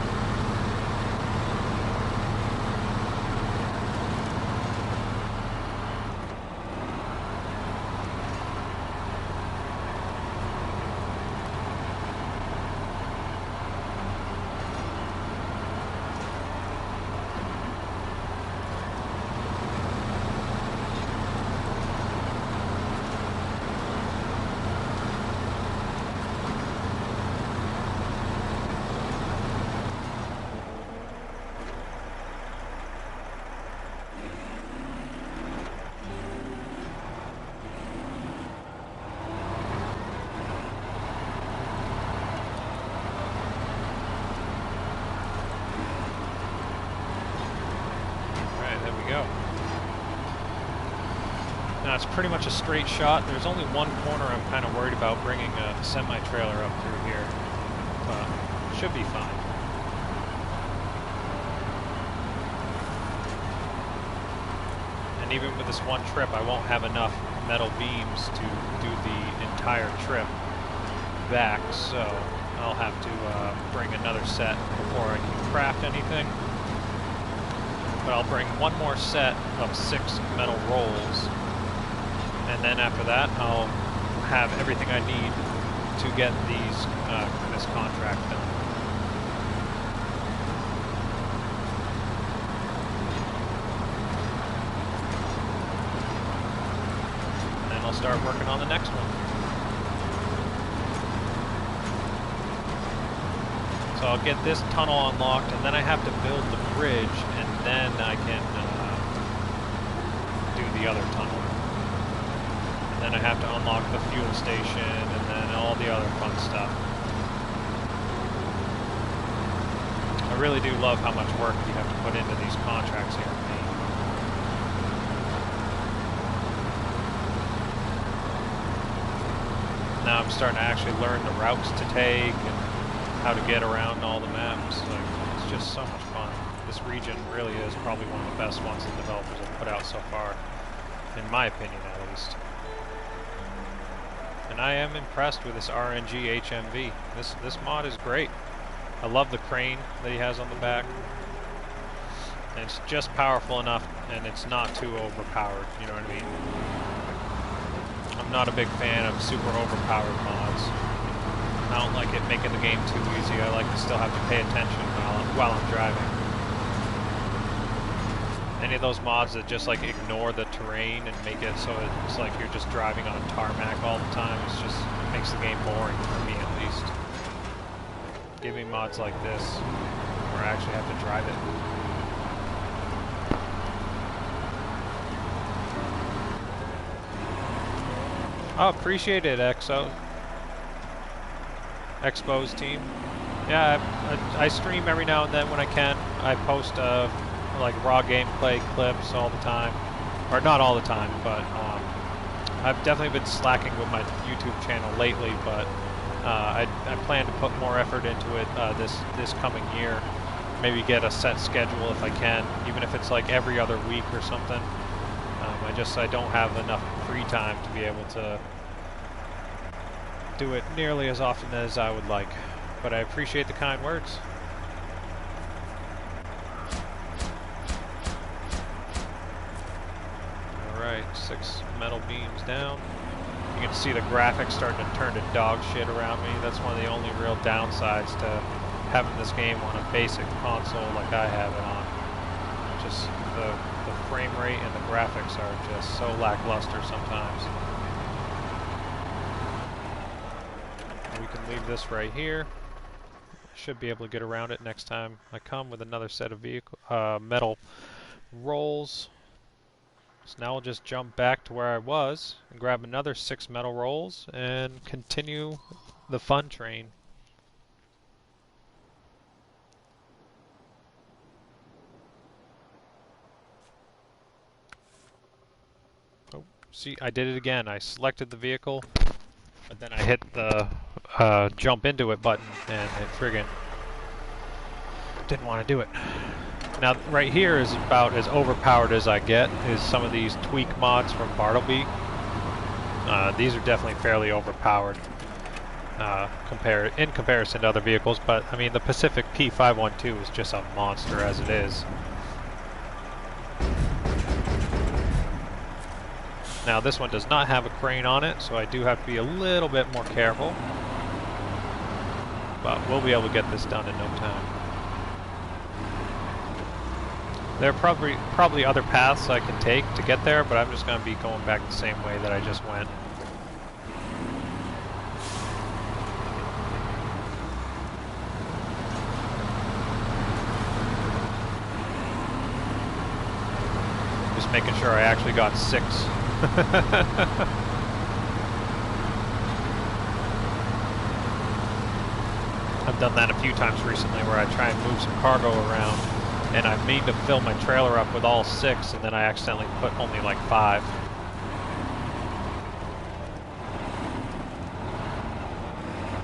Now it's pretty much a straight shot. There's only one corner I'm kind of worried about bringing a semi-trailer up through here. Should be fine. And even with this one trip, I won't have enough metal beams to do the entire trip back, so I'll have to bring another set before I can craft anything. But I'll bring one more set of 6 metal rolls. And then after that, I'll have everything I need to get this contract done. start working on the next one. So I'll get this tunnel unlocked, and then I have to build the bridge, and then I can do the other tunnel. And then I have to unlock the fuel station, and then all the other fun stuff. I really do love how much work you have to put into these contracts here in Maine. Now I'm starting to actually learn the routes to take and how to get around all the maps. Like, it's just so much fun. This region really is probably one of the best ones that developers have put out so far, in my opinion at least. And I am impressed with this RNG HMV. This mod is great. I love the crane that he has on the back. And it's just powerful enough, and it's not too overpowered, you know what I mean? I'm not a big fan of super overpowered mods. I don't like it making the game too easy. I like to still have to pay attention while I'm driving. Any of those mods that just like ignore the terrain and make it so it's like you're just driving on tarmac all the time, it makes the game boring for me at least. Give me mods like this where I actually have to drive it. Oh, appreciate it, Expo's team. Yeah, I stream every now and then when I can. I post like raw gameplay clips all the time, or not all the time, but I've definitely been slacking with my YouTube channel lately. But I plan to put more effort into it this coming year. Maybe get a set schedule if I can, even if it's like every other week or something. I don't have enough free time to be able to do it nearly as often as I would like. But I appreciate the kind words. Alright, 6 metal beams down. You can see the graphics starting to turn to dog shit around me. That's one of the only real downsides to having this game on a basic console like I have it on. Just the frame rate and the graphics are just so lackluster sometimes. We can leave this right here. Should be able to get around it next time I come with another set of metal rolls. So now we'll just jump back to where I was and grab another 6 metal rolls and continue the fun train. Oh, see, I did it again. I selected the vehicle, but then I hit the jump into it button, and it friggin' didn't want to do it. Now, right here is about as overpowered as I get, is some of these tweak mods from Bartleby. These are definitely fairly overpowered in comparison to other vehicles, but I mean, the Pacific P512 is just a monster as it is. Now, this one does not have a crane on it, so I do have to be a little bit more careful. But we'll be able to get this done in no time. There are probably other paths I can take to get there, but I'm just going to be going back the same way that I just went. Just making sure I actually got 6. I've done that a few times recently where I try and move some cargo around, and I mean to fill my trailer up with all 6, and then I accidentally put only like 5.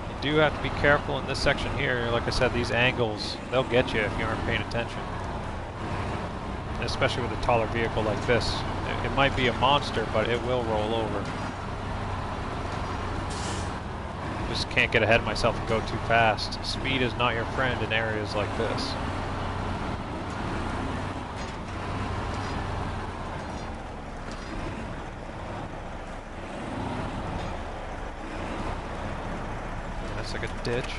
You do have to be careful in this section here. Like I said, these angles, they'll get you if you aren't paying attention. And especially with a taller vehicle like this. It might be a monster, but it will roll over. Just can't get ahead of myself and go too fast. Speed is not your friend in areas like this. That's like a ditch.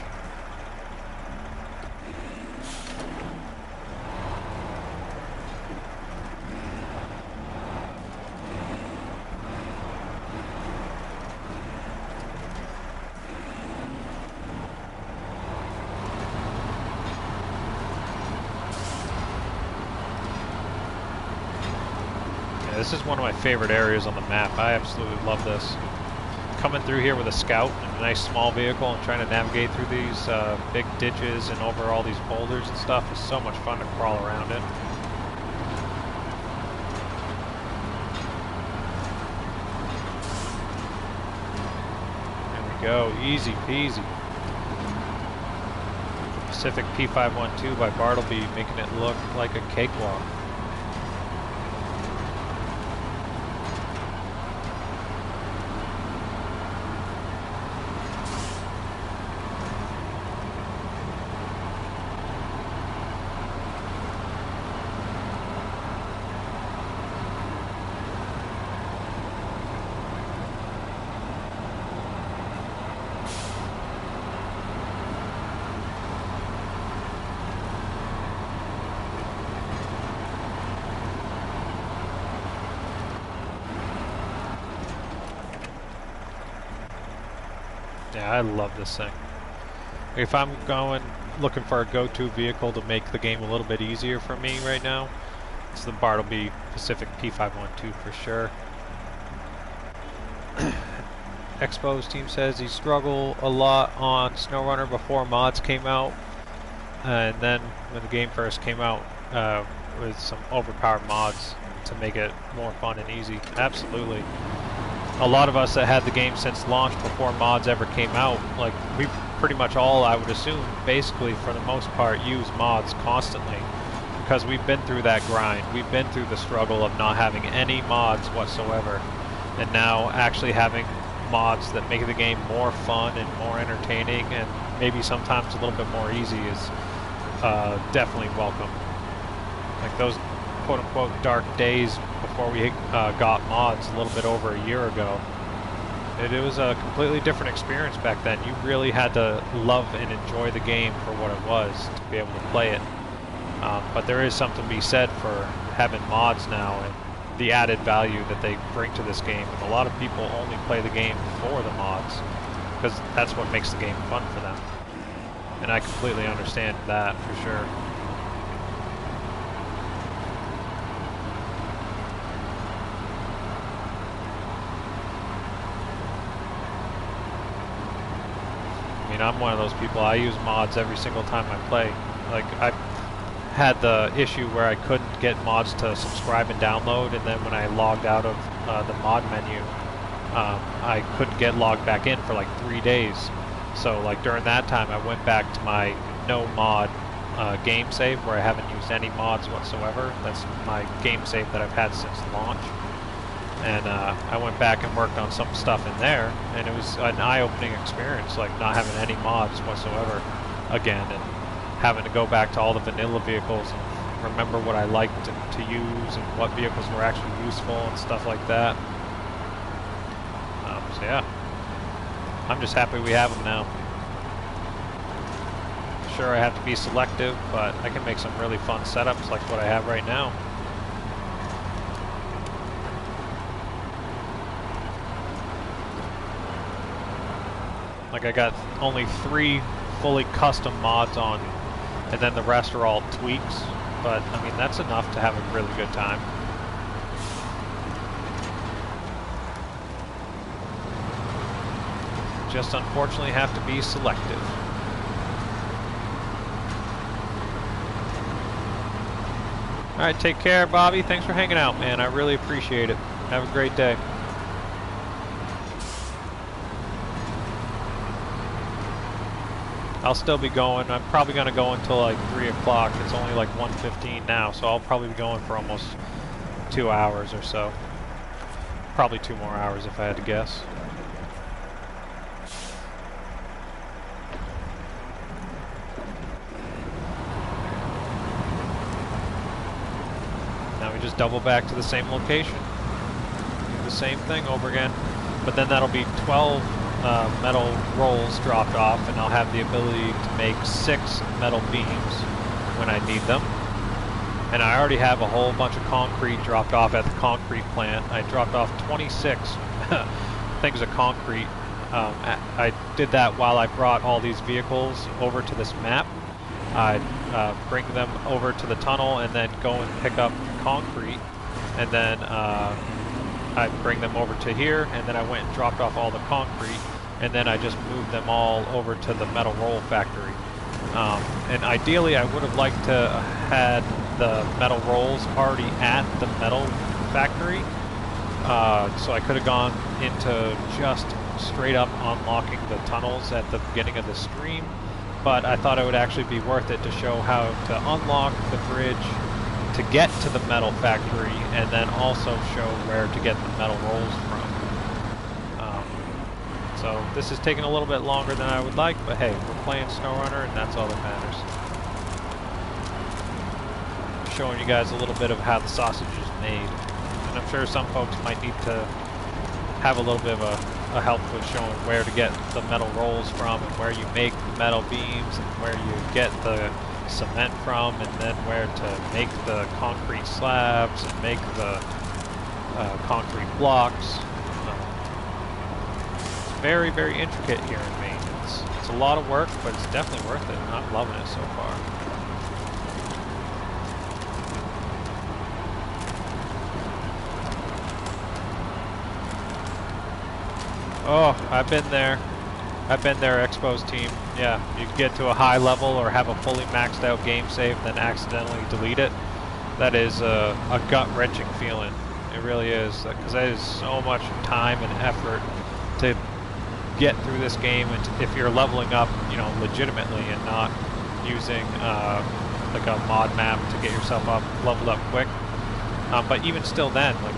this is one of my favorite areas on the map. I absolutely love this. Coming through here with a scout and a nice small vehicle and trying to navigate through these big ditches and over all these boulders and stuff is so much fun to crawl around it. There we go, easy peasy. Pacific P512 by Bartleby, making it look like a cakewalk. Yeah, I love this thing. If I'm looking for a go-to vehicle to make the game a little bit easier for me right now, it's the Bartleby Pacific P512 for sure. Expo's team says he struggled a lot on SnowRunner before mods came out, and then when the game first came out with some overpowered mods to make it more fun and easy. Absolutely. A lot of us that had the game since launch before mods ever came out, like we pretty much all, I would assume, basically for the most part use mods constantly because we've been through that grind. We've been through the struggle of not having any mods whatsoever, and now actually having mods that make the game more fun and more entertaining and maybe sometimes a little bit more easy is definitely welcome. Like those quote-unquote dark days before we got mods a little bit over a year ago. It was a completely different experience back then. You really had to love and enjoy the game for what it was to be able to play it. But there is something to be said for having mods now and the added value that they bring to this game. And a lot of people only play the game for the mods because that's what makes the game fun for them. And I completely understand that for sure. I mean, I'm one of those people, I use mods every single time I play. Like, I had the issue where I couldn't get mods to subscribe and download, and then when I logged out of the mod menu, I couldn't get logged back in for like 3 days. So like during that time I went back to my no mod game save where I haven't used any mods whatsoever. That's my game save that I've had since launch. And I went back and worked on some stuff in there, and it was an eye-opening experience, like not having any mods whatsoever again, and having to go back to all the vanilla vehicles and remember what I liked to use and what vehicles were actually useful and stuff like that. So yeah, I'm just happy we have them now. Sure, I have to be selective, but I can make some really fun setups like what I have right now. Like I got only 3 fully custom mods on, and then the rest are all tweaks, but I mean that's enough to have a really good time. Just unfortunately have to be selective. Alright, take care, Bobby. Thanks for hanging out, man. I really appreciate it. Have a great day. I'll still be going. I'm probably going to go until like 3 o'clock. It's only like 1:15 now, so I'll probably be going for almost 2 hours or so. Probably 2 more hours if I had to guess. Now we just double back to the same location. Do the same thing over again. But then that'll be 12 metal rolls dropped off, and I'll have the ability to make 6 metal beams when I need them. And I already have a whole bunch of concrete dropped off at the concrete plant. I dropped off 26 things of concrete. I did that while I brought all these vehicles over to this map. I'd bring them over to the tunnel and then go and pick up concrete and then I bring them over to here, and then I went and dropped off all the concrete, and then I just moved them all over to the metal roll factory. And ideally I would have liked to had the metal rolls already at the metal factory, so I could have gone into just straight up unlocking the tunnels at the beginning of the stream, but I thought it would actually be worth it to show how to unlock the bridge to get to the metal factory, and then also show where to get the metal rolls from. So this is taking a little bit longer than I would like, but hey, we're playing SnowRunner, and that's all that matters. Showing you guys a little bit of how the sausage is made, and I'm sure some folks might need to have a little bit of a help with showing where to get the metal rolls from, and where you make the metal beams, and where you get the cement from, and then where to make the concrete slabs and make the concrete blocks. It's very, very intricate here in Maine. It's a lot of work, but it's definitely worth it, and I'm loving it so far. Oh, I've been there. I've been there, Expo's team. Yeah, you get to a high level or have a fully maxed out game save, then accidentally delete it. That is a gut-wrenching feeling. It really is, because that is so much time and effort to get through this game, and if you're leveling up, you know, legitimately and not using like a mod map to get yourself leveled up quick. But even still, then, like,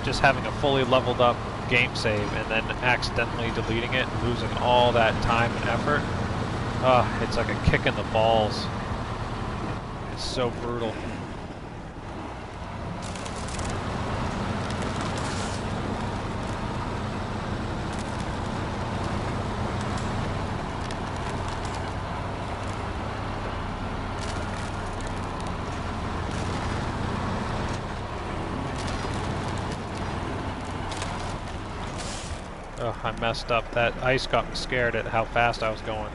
just having a fully leveled up game save and then accidentally deleting it, losing all that time and effort, it's like a kick in the balls. It's so brutal. Oh, I messed up. That ice got me scared at how fast I was going.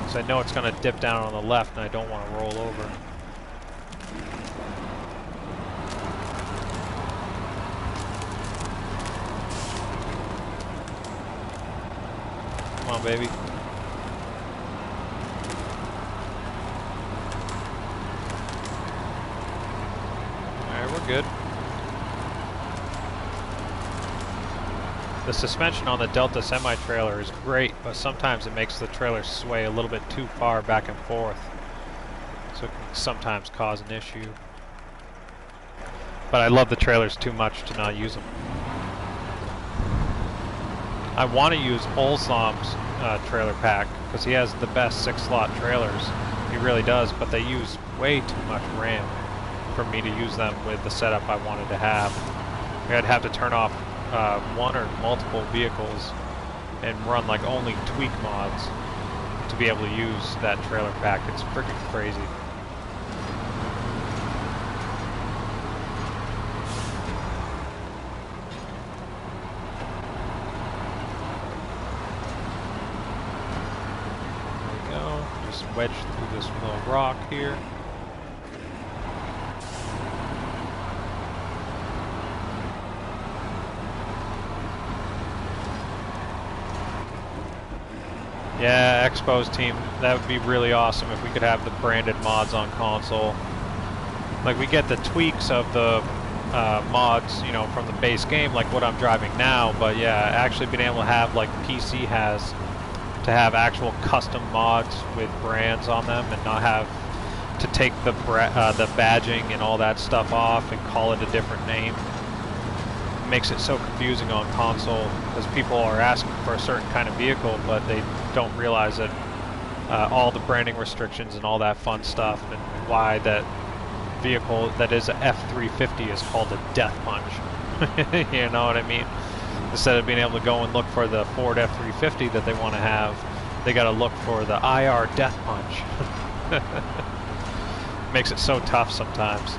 So I know it's going to dip down on the left, and I don't want to roll over. Come on, baby. Alright, we're good. The suspension on the Delta semi-trailer is great, but sometimes it makes the trailer sway a little bit too far back and forth, so it can sometimes cause an issue. But I love the trailers too much to not use them. I want to use Olsam's trailer pack, because he has the best 6-slot trailers. He really does, but they use way too much RAM for me to use them with the setup I wanted to have. I'd have to turn off one or multiple vehicles and run like only tweak mods to be able to use that trailer pack. It's freaking crazy. There we go. Just wedge through this little rock here. Yeah, Expo's team, that would be really awesome if we could have the branded mods on console. Like, we get the tweaks of the mods, you know, from the base game, like what I'm driving now, but yeah, actually being able to have, like PC has, to have actual custom mods with brands on them and not have to take the badging and all that stuff off and call it a different name. Makes it so confusing on console, because people are asking for a certain kind of vehicle, but they don't realize that all the branding restrictions and all that fun stuff, and why that vehicle that is a F350 is called a death punch. You know what I mean? Instead of being able to go and look for the Ford F350 that they want to have, they got to look for the IR death punch. Makes it so tough sometimes.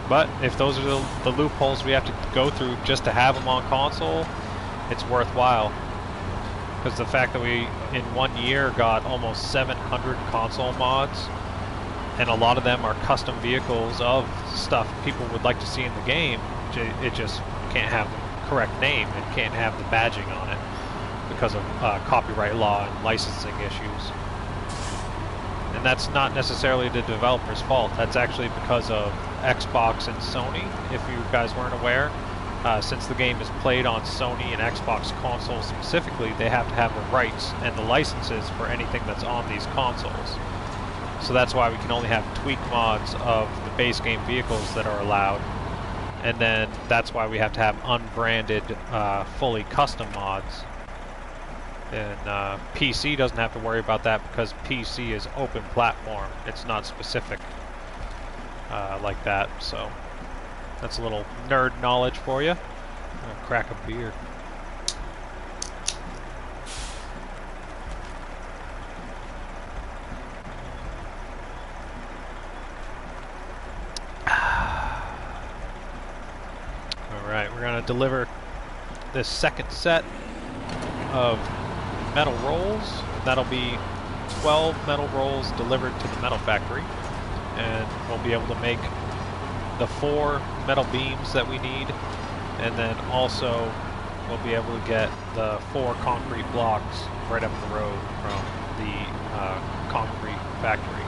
But if those are the loopholes we have to go through just to have them on console, it's worthwhile. Because the fact that we, in 1 year, got almost 700 console mods and a lot of them are custom vehicles of stuff people would like to see in the game. It just can't have the correct name and can't have the badging on it because of copyright law and licensing issues. And that's not necessarily the developer's fault. That's actually because of Xbox and Sony, if you guys weren't aware. Since the game is played on Sony and Xbox consoles specifically, they have to have the rights and the licenses for anything that's on these consoles. So that's why we can only have tweak mods of the base game vehicles that are allowed. And then that's why we have to have unbranded, fully custom mods. And PC doesn't have to worry about that because PC is open platform. It's not specific like that. So that's a little nerd knowledge for you. I'm gonna crack a beer. Alright, we're gonna deliver this second set of metal rolls. That'll be 12 metal rolls delivered to the metal factory, and we'll be able to make the 4 metal beams that we need, and then also we'll be able to get the 4 concrete blocks right up the road from the concrete factory.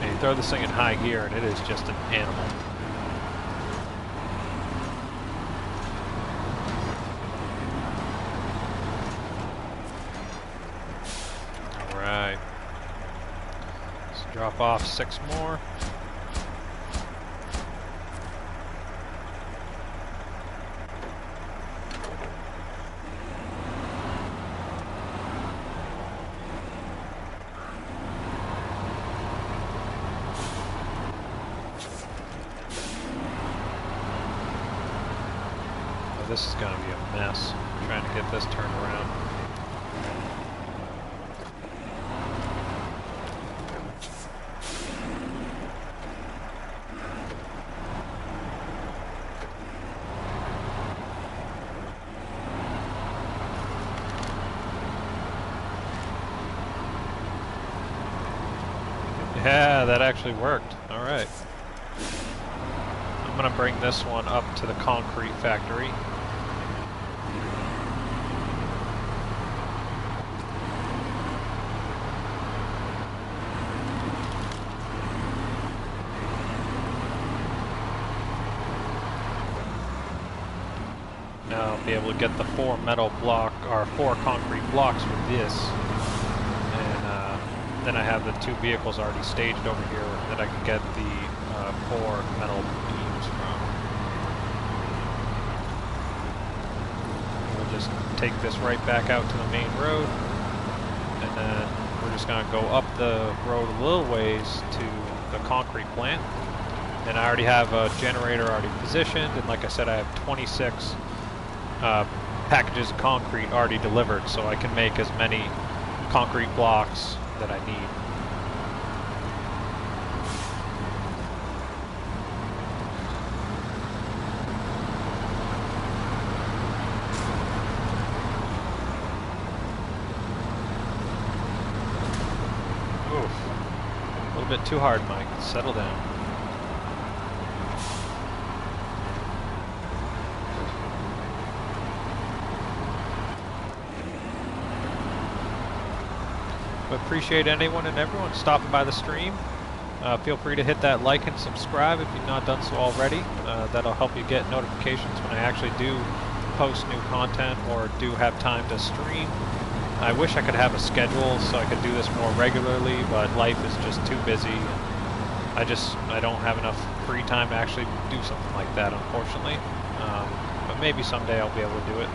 And you throw this thing in high gear and it is just an animal. Drop off 6 more. Oh, this is going to be a mess. I'm trying to get this turned around. Yeah, that actually worked. Alright. I'm gonna bring this one up to the concrete factory. Now I'll be able to get the 4 metal block, or 4 concrete blocks with this. Then I have the 2 vehicles already staged over here that I can get the 4 metal beams from. We'll just take this right back out to the main road, and then we're just going to go up the road a little ways to the concrete plant. And I already have a generator already positioned, and like I said, I have 26 packages of concrete already delivered, so I can make as many concrete blocks that I need. Oof. A little bit too hard, Mike. Settle down. Appreciate anyone and everyone stopping by the stream. Feel free to hit that like and subscribe if you've not done so already. That'll help you get notifications when I actually do post new content or do have time to stream. I wish I could have a schedule so I could do this more regularly, but life is just too busy. I don't have enough free time to actually do something like that, unfortunately. But maybe someday I'll be able to do it.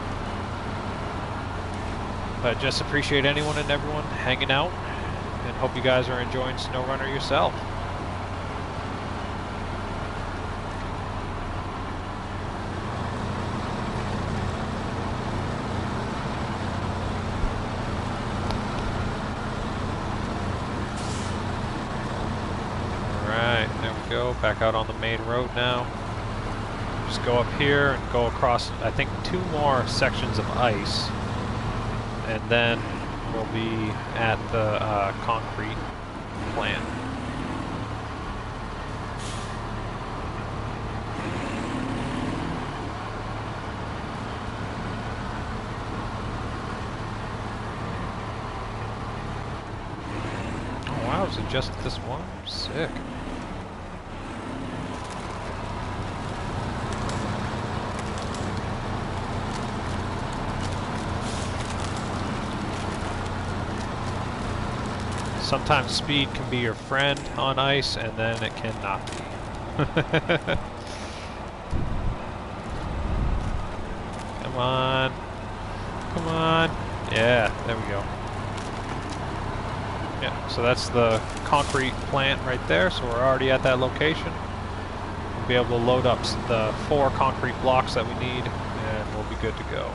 But just appreciate anyone and everyone hanging out, and hope you guys are enjoying SnowRunner yourself. Alright, there we go, back out on the main road now. Just go up here and go across, I think, 2 more sections of ice. and then we'll be at the concrete plant. Oh wow, is it just this one? Sick. Sometimes speed can be your friend on ice, and then it cannot be. Come on. Come on. Yeah, there we go. Yeah, so that's the concrete plant right there, so we're already at that location. We'll be able to load up the 4 concrete blocks that we need, and we'll be good to go.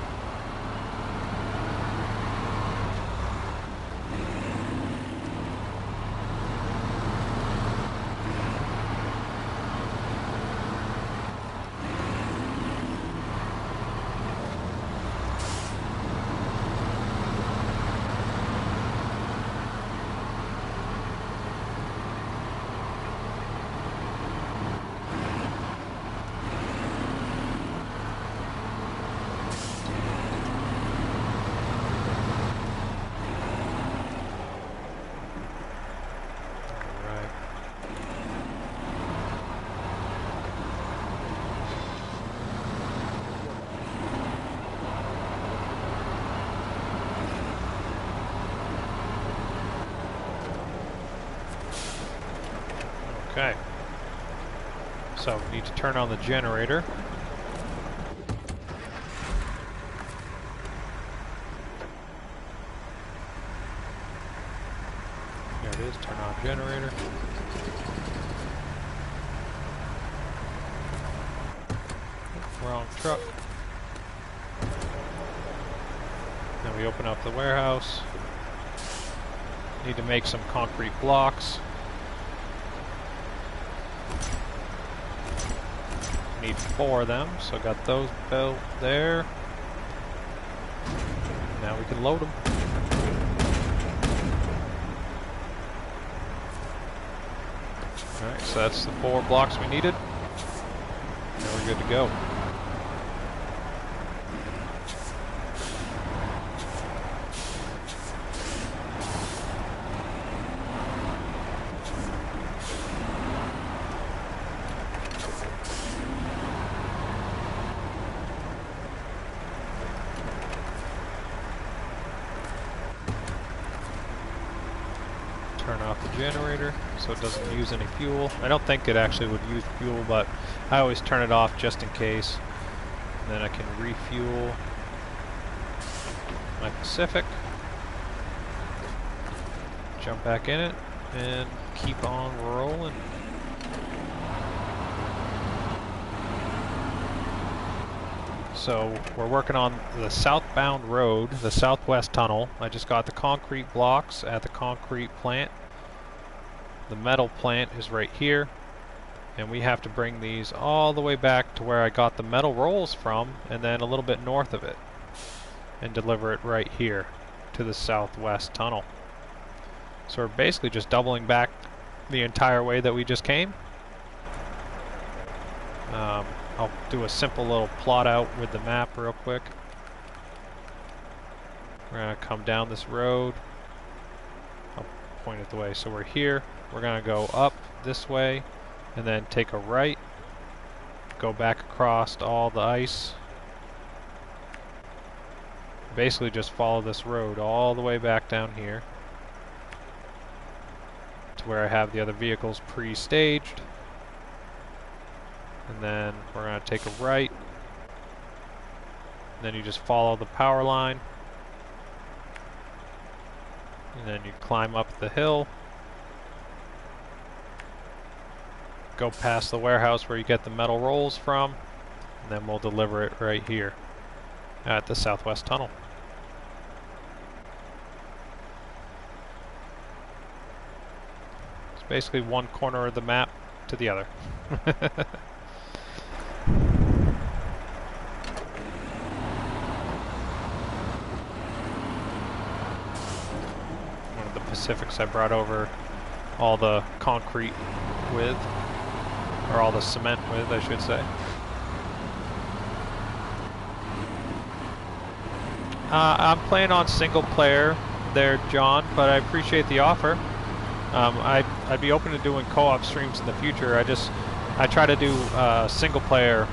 Okay, so we need to turn on the generator. There it is, turn on generator. Wrong truck. Then we open up the warehouse. Need to make some concrete blocks. Need 4 of them, so got those built there. Now we can load them. Alright, so that's the 4 blocks we needed. Now we're good to go. Turn off the generator so it doesn't use any fuel. I don't think it actually would use fuel, but I always turn it off just in case. And then I can refuel my Pacific. Jump back in it and keep on rolling. So we're working on the southbound road, the southwest tunnel. I just got the concrete blocks at the concrete plant. The metal plant is right here, and we have to bring these all the way back to where I got the metal rolls from, and then a little bit north of it, and deliver it right here to the southwest tunnel. So we're basically just doubling back the entire way that we just came. I'll do a simple little plot out with the map real quick. We're going to come down this road. I'll point it the way. So we're here. We're going to go up this way and then take a right. Go back across all the ice. Basically just follow this road all the way back down here to where I have the other vehicles pre-staged. And then we're going to take a right. And then you just follow the power line. And then you climb up the hill. Go past the warehouse where you get the metal rolls from. And then we'll deliver it right here at the southwest tunnel. It's basically one corner of the map to the other. Pacifics I brought over all the concrete with, or all the cement with, I should say. I'm playing on single player there, John, but I appreciate the offer. I'd be open to doing co-op streams in the future. I try to do single player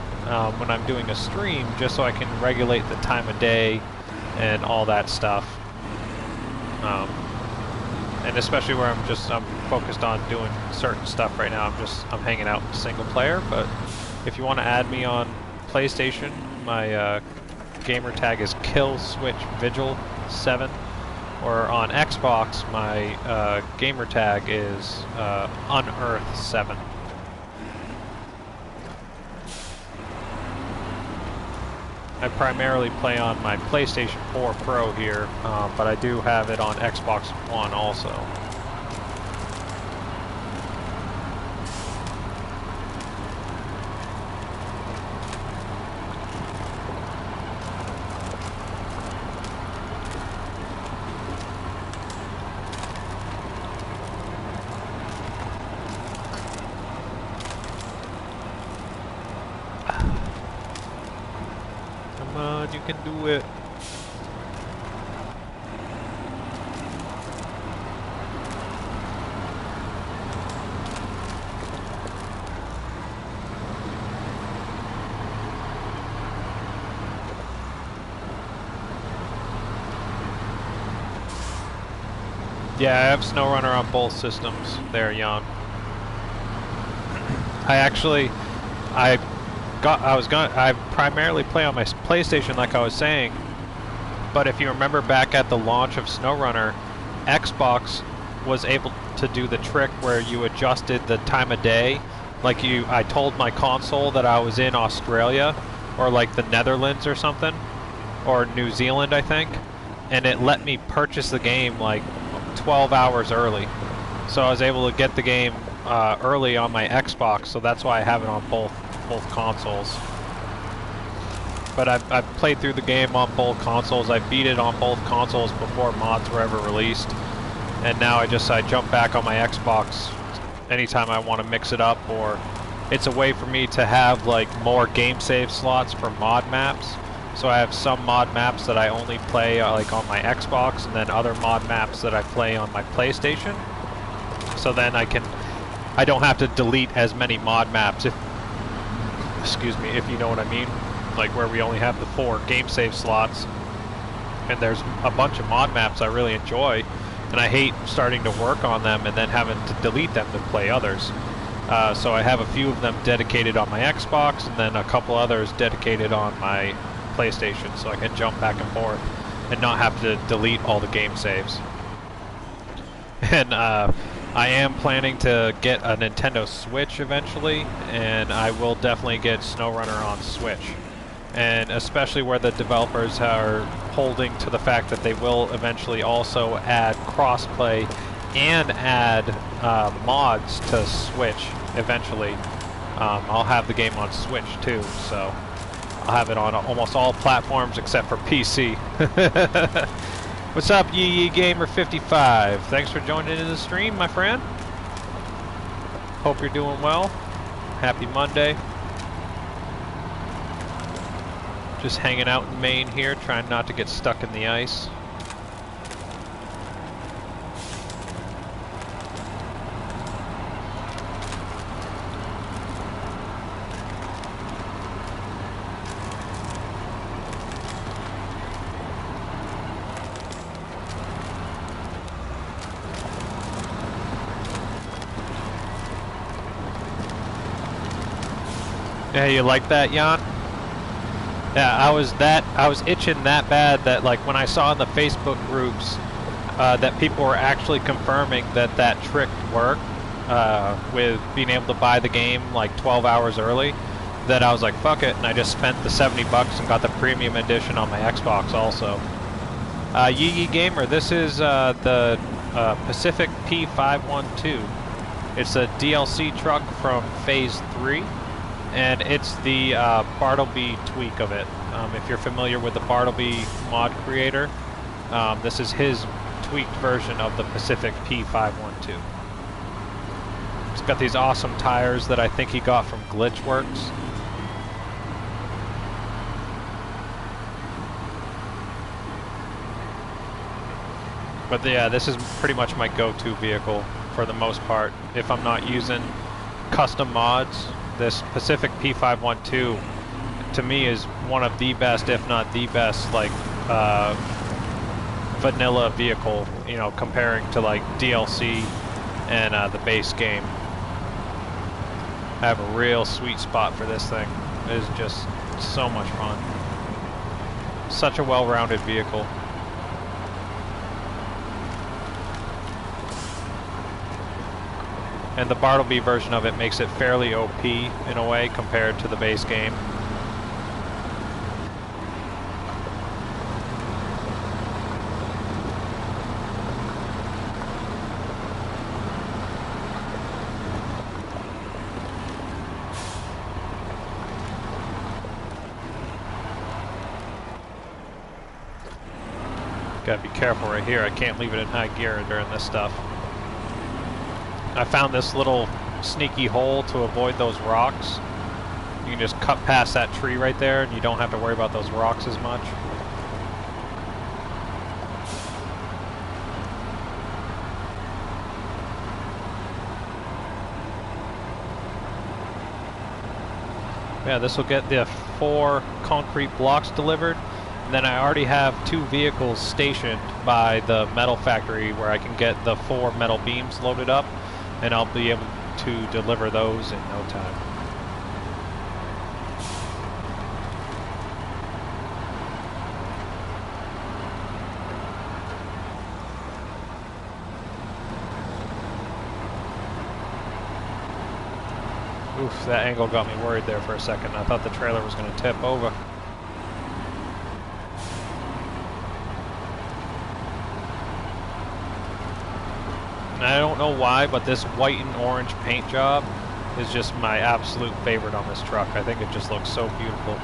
when I'm doing a stream, just so I can regulate the time of day and all that stuff. And especially where I'm focused on doing certain stuff right now. I'm hanging out single player. But if you want to add me on PlayStation, my gamer tag is KillSwitchVigil7, or on Xbox, my gamer tag is Unearth7. I primarily play on my PlayStation 4 Pro here, but I do have it on Xbox One also. You can do it. Yeah, I have SnowRunner on both systems there, Jan. I primarily play on my PlayStation, like I was saying, but if you remember back at the launch of SnowRunner, Xbox was able to do the trick where you adjusted the time of day. Like I told my console that I was in Australia, or like the Netherlands or something, or New Zealand, I think, and it let me purchase the game like 12 hours early. So I was able to get the game early on my Xbox, so that's why I have it on both consoles. But I've played through the game on both consoles. I beat it on both consoles before mods were ever released, and now I jump back on my Xbox anytime I want to mix it up, or it's a way for me to have like more game save slots for mod maps. So I have some mod maps that I only play like on my Xbox, and then other mod maps that I play on my PlayStation. So then I don't have to delete as many mod maps, if you know what I mean. Like where we only have the 4 game save slots, and there's a bunch of mod maps I really enjoy, and I hate starting to work on them and then having to delete them to play others. So I have a few of them dedicated on my Xbox, and then a couple others dedicated on my PlayStation, so I can jump back and forth and not have to delete all the game saves. And I am planning to get a Nintendo Switch eventually, and I will definitely get SnowRunner on Switch. And especially where the developers are holding to the fact that they will eventually also add crossplay and add mods to Switch eventually. I'll have the game on Switch too, so I'll have it on almost all platforms except for PC. What's up, Yee Gamer 55? Thanks for joining in the stream, my friend. Hope you're doing well. Happy Monday. Just hanging out in Maine here, trying not to get stuck in the ice. Yeah, you like that, Jan? Yeah, I was itching that bad that like when I saw in the Facebook groups that people were actually confirming that trick worked with being able to buy the game like 12 hours early, that I was like, fuck it, and I just spent the $70 and got the premium edition on my Xbox also. Yee Gamer, this is the Pacific P512. It's a DLC truck from Phase 3. And it's the Bartleby tweak of it. If you're familiar with the Bartleby mod creator, this is his tweaked version of the Pacific P512. It's got these awesome tires that I think he got from Glitchworks. But yeah, this is pretty much my go-to vehicle for the most part. If I'm not using custom mods, this Pacific P512 to me is one of the best, if not the best, like vanilla vehicle, you know, comparing to like DLC and the base game. I have a real sweet spot for this thing. It is just so much fun. Such a well-rounded vehicle. And the Bartleby version of it makes it fairly OP in a way compared to the base game. Gotta be careful right here. I can't leave it in high gear during this stuff. I found this little sneaky hole to avoid those rocks. You can just cut past that tree right there and you don't have to worry about those rocks as much. Yeah, this will get the 4 concrete blocks delivered. And then I already have 2 vehicles stationed by the metal factory where I can get the 4 metal beams loaded up. And I'll be able to deliver those in no time. Oof, that angle got me worried there for a second. I thought the trailer was going to tip over. And I don't know why, but this white and orange paint job is just my absolute favorite on this truck. I think it just looks so beautiful.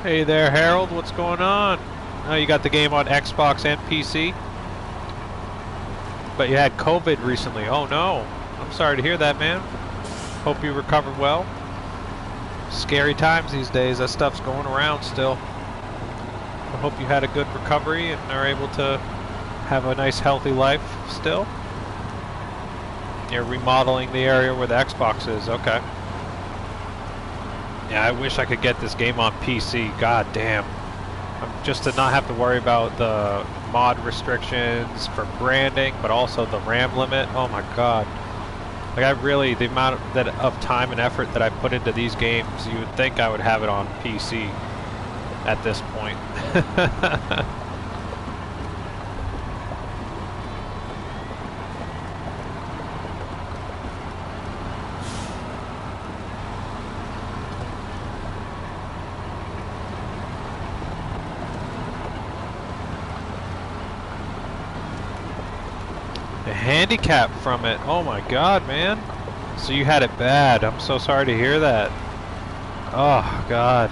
Hey there, Harold, what's going on? Oh, you got the game on Xbox and PC? But you had COVID recently. Oh no. I'm sorry to hear that, man. Hope you recovered well. Scary times these days. That stuff's going around still. I hope you had a good recovery and are able to have a nice healthy life still. You're remodeling the area where the Xbox is. Okay. Yeah, I wish I could get this game on PC. God damn. Just to not have to worry about the mod restrictions for branding, but also the RAM limit. Oh my god. Like, I really, the amount of time and effort that I put into these games, you would think I would have it on PC at this point. Handicap from it. Oh my god, man. So you had it bad. I'm so sorry to hear that. Oh god.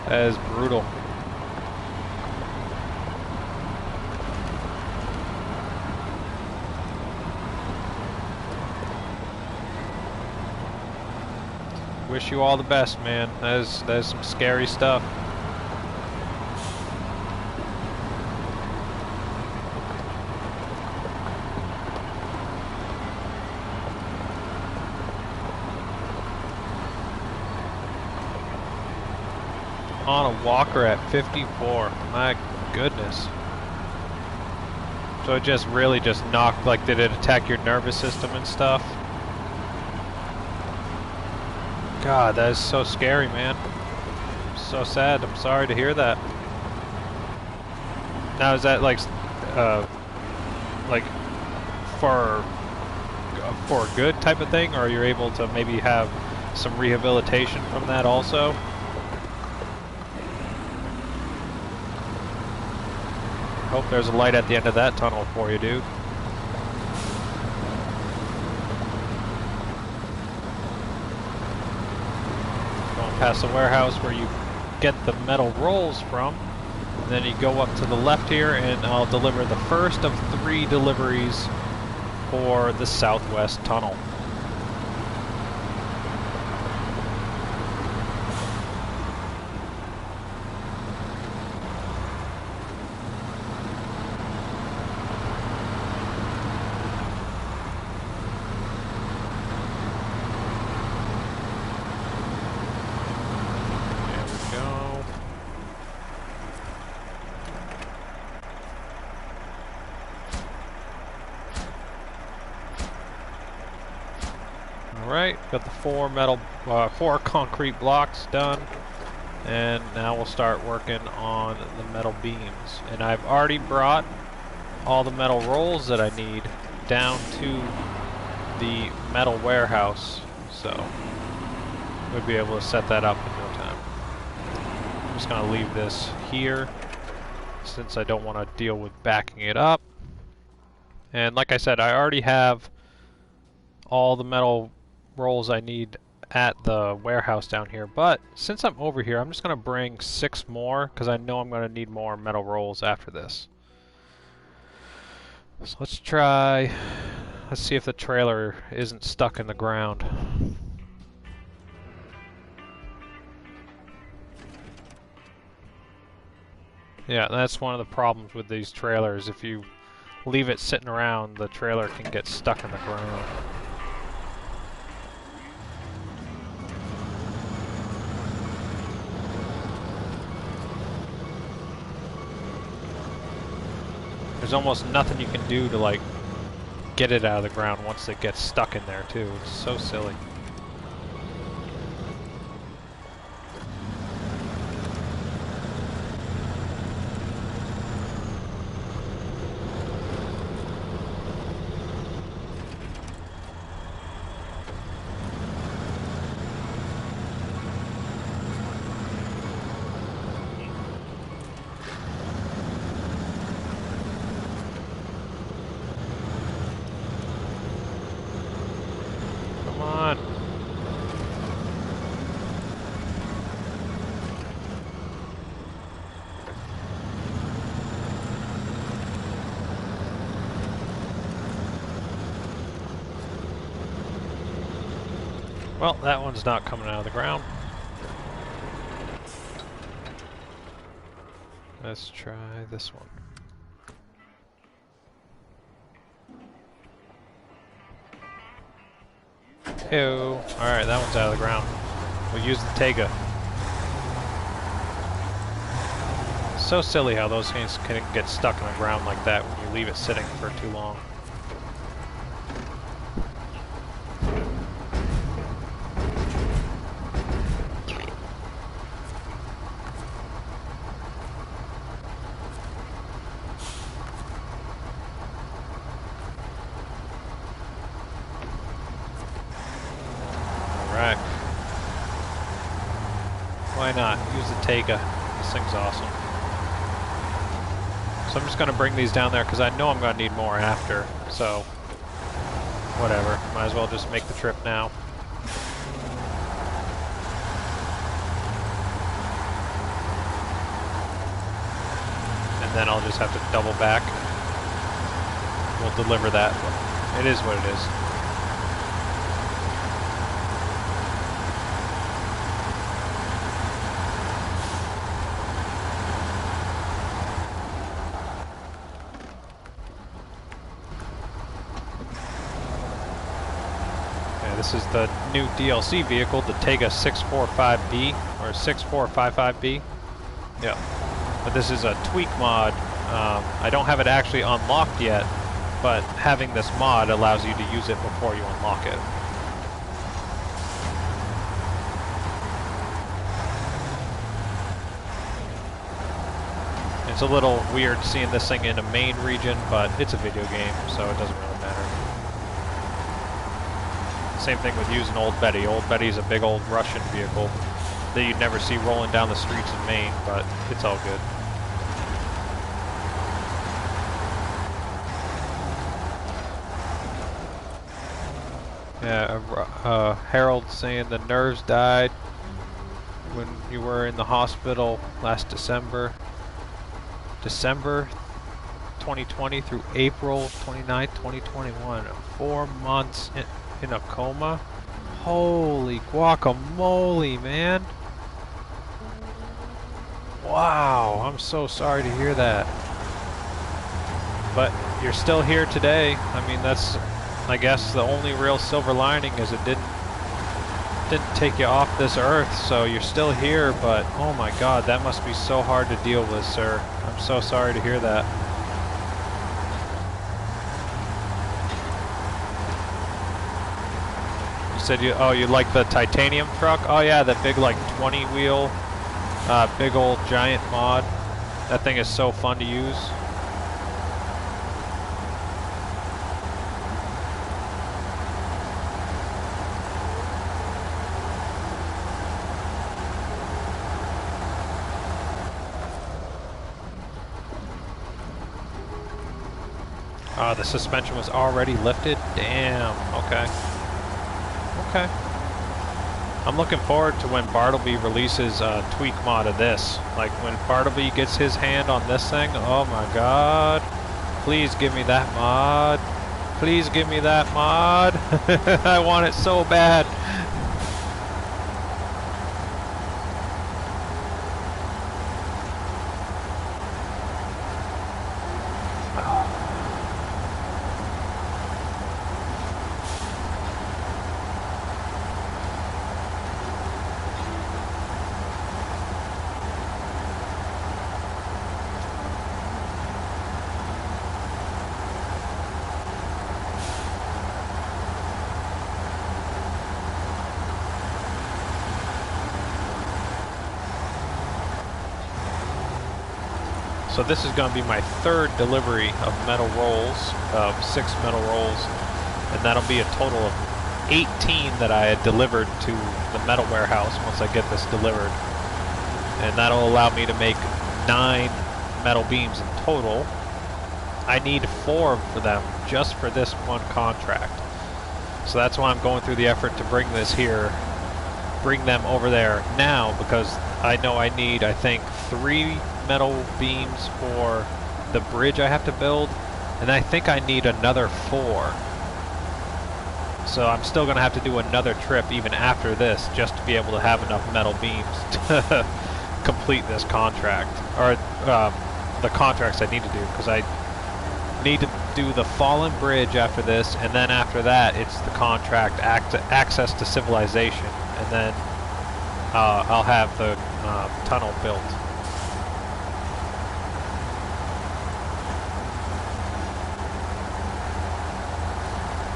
That is brutal. Wish you all the best, man. That is some scary stuff. on a walker at 54. My goodness. So it just really just knocked, like, did it attack your nervous system and stuff? God, that is so scary, man. So sad. I'm sorry to hear that. Now, is that like for a good type of thing, or you're able to maybe have some rehabilitation from that also? Hope there's a light at the end of that tunnel for you, dude. Going past the warehouse where you get the metal rolls from. And then you go up to the left here, and I'll deliver the first of 3 deliveries for the southwest tunnel. Alright, got the 4 concrete blocks done, and now we'll start working on the metal beams. And I've already brought all the metal rolls that I need down to the metal warehouse, so we'll be able to set that up in no time. I'm just going to leave this here since I don't want to deal with backing it up. And like I said, I already have all the metal rolls I need at the warehouse down here, but since I'm over here, I'm just going to bring 6 more because I know I'm going to need more metal rolls after this. So let's see if the trailer isn't stuck in the ground. Yeah, that's one of the problems with these trailers. If you leave it sitting around, the trailer can get stuck in the ground. There's almost nothing you can do to, like, get it out of the ground once it gets stuck in there, too. It's so silly. Well, that one's not coming out of the ground. Let's try this one. Ew. Alright, that one's out of the ground. We'll use the Tega. So silly how those things can get stuck in the ground like that when you leave it sitting for too long. Alright. Why not? Use the Tega. This thing's awesome. So I'm just going to bring these down there because I know I'm going to need more after. So, whatever. Might as well just make the trip now. And then I'll just have to double back. We'll deliver that. It is what it is. This is the new DLC vehicle, the Tega 645B, or 6455B. Yeah. But this is a tweak mod. I don't have it actually unlocked yet, but having this mod allows you to use it before you unlock it. It's a little weird seeing this thing in a Maine region, but it's a video game, so it doesn't really matter. Same thing with using Old Betty. Old Betty's a big old Russian vehicle that you'd never see rolling down the streets in Maine, but it's all good. Yeah, Harold saying the nerves died when you were in the hospital last December. December 2020 through April 29th, 2021. 4 months in a coma. Holy guacamole, man. Wow, I'm so sorry to hear that. But you're still here today. I mean, that's, I guess, the only real silver lining is it didn't take you off this earth, so you're still here, but oh my god, that must be so hard to deal with, sir. I'm so sorry to hear that. You said you like the titanium truck? Oh yeah, that big like 20 wheel, big old giant mod. That thing is so fun to use. The suspension was already lifted? Damn, okay. Okay. I'm looking forward to when Bartleby releases a tweak mod of this. Like, when Bartleby gets his hand on this thing, oh my god. Please give me that mod. Please give me that mod. I want it so bad. So this is going to be my third delivery of metal rolls, of 6 metal rolls, and that'll be a total of 18 that I had delivered to the metal warehouse once I get this delivered. And that'll allow me to make 9 metal beams in total. I need 4 for them just for this one contract. So that's why I'm going through the effort to bring this here, bring them over there now, because I know I need, I think, 3 metal beams for the bridge I have to build, and I think I need another 4. So I'm still going to have to do another trip even after this just to be able to have enough metal beams to complete this contract, or the contracts I need to do, because I need to do the Fallen Bridge after this, and then after that it's the contract access to civilization, and then I'll have the tunnel built.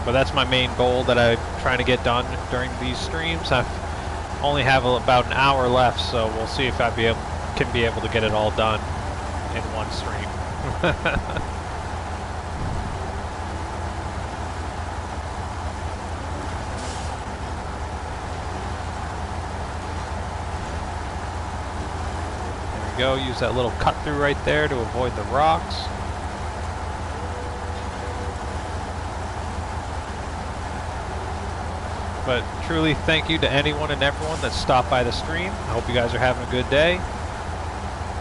But that's my main goal that I'm trying to get done during these streams. I only have about an hour left, so we'll see if I can be able to get it all done in one stream. There we go. Use that little cut through right there to avoid the rocks. But truly, thank you to anyone and everyone that stopped by the stream. I hope you guys are having a good day.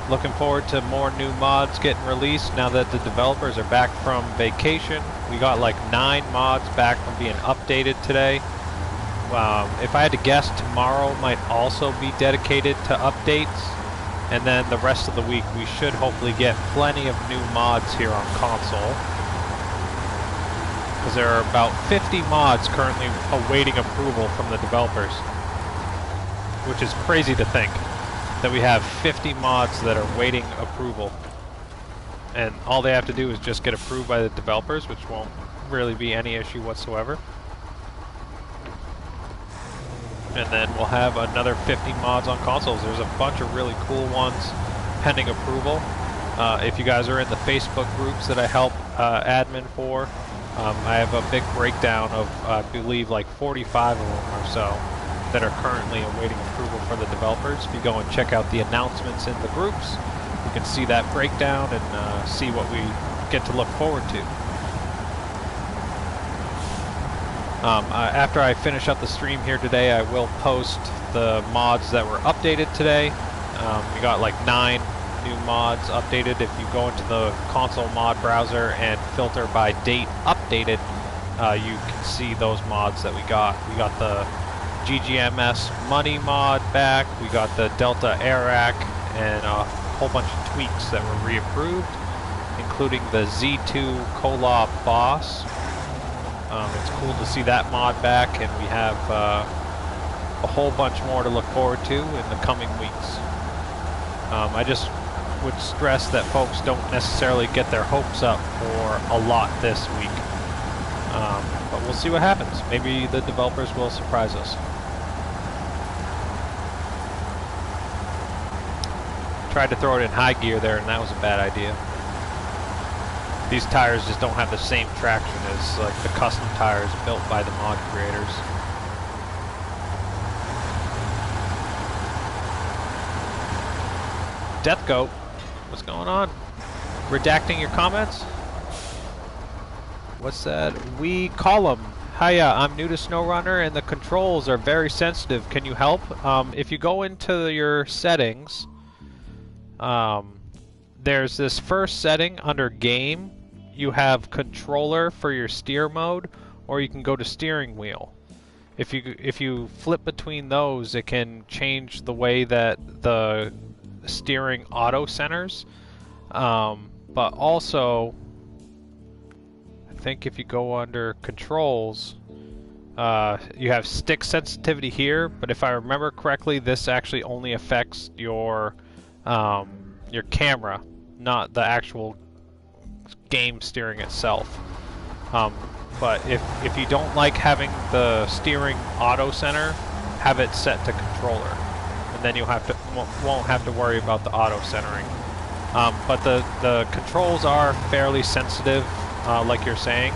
Looking forward to more new mods getting released now that the developers are back from vacation. We got like 9 mods back from being updated today. If I had to guess, tomorrow might also be dedicated to updates. And then the rest of the week, we should hopefully get plenty of new mods here on console. Because there are about 50 mods currently awaiting approval from the developers, which is crazy to think. that we have 50 mods that are waiting approval. And all they have to do is just get approved by the developers, which won't really be any issue whatsoever. And then we'll have another 50 mods on consoles. There's a bunch of really cool ones pending approval. If you guys are in the Facebook groups that I help admin for, I have a big breakdown of, I believe, like 45 of them or so that are currently awaiting approval for the developers. If you go and check out the announcements in the groups, you can see that breakdown and see what we get to look forward to. After I finish up the stream here today, I will post the mods that were updated today. We got like 9 new mods updated. If you go into the console mod browser and filter by date updated, you can see those mods that we got. We got the GGMS Money mod back, we got the Delta Airac, and a whole bunch of tweaks that were reapproved, including the Z2 Kolob boss. It's cool to see that mod back, and we have a whole bunch more to look forward to in the coming weeks. I just would stress that folks don't necessarily get their hopes up for a lot this week. But we'll see what happens. Maybe the developers will surprise us. Tried to throw it in high gear there, and that was a bad idea. These tires just don't have the same traction as like the custom tires built by the mod creators. Death Goat, what's going on? Redacting your comments? What's that? We call them. Hiya, I'm new to SnowRunner and the controls are very sensitive. Can you help? If you go into your settings, there's this first setting under game. You have controller for your steer mode, or you can go to steering wheel. If you flip between those, it can change the way that the steering auto centers. But also, I think if you go under controls, you have stick sensitivity here. But if I remember correctly, this actually only affects your camera, not the actual game steering itself. But if you don't like having the steering auto center, have it set to controller, and then won't have to worry about the auto centering. But the controls are fairly sensitive, like you're saying.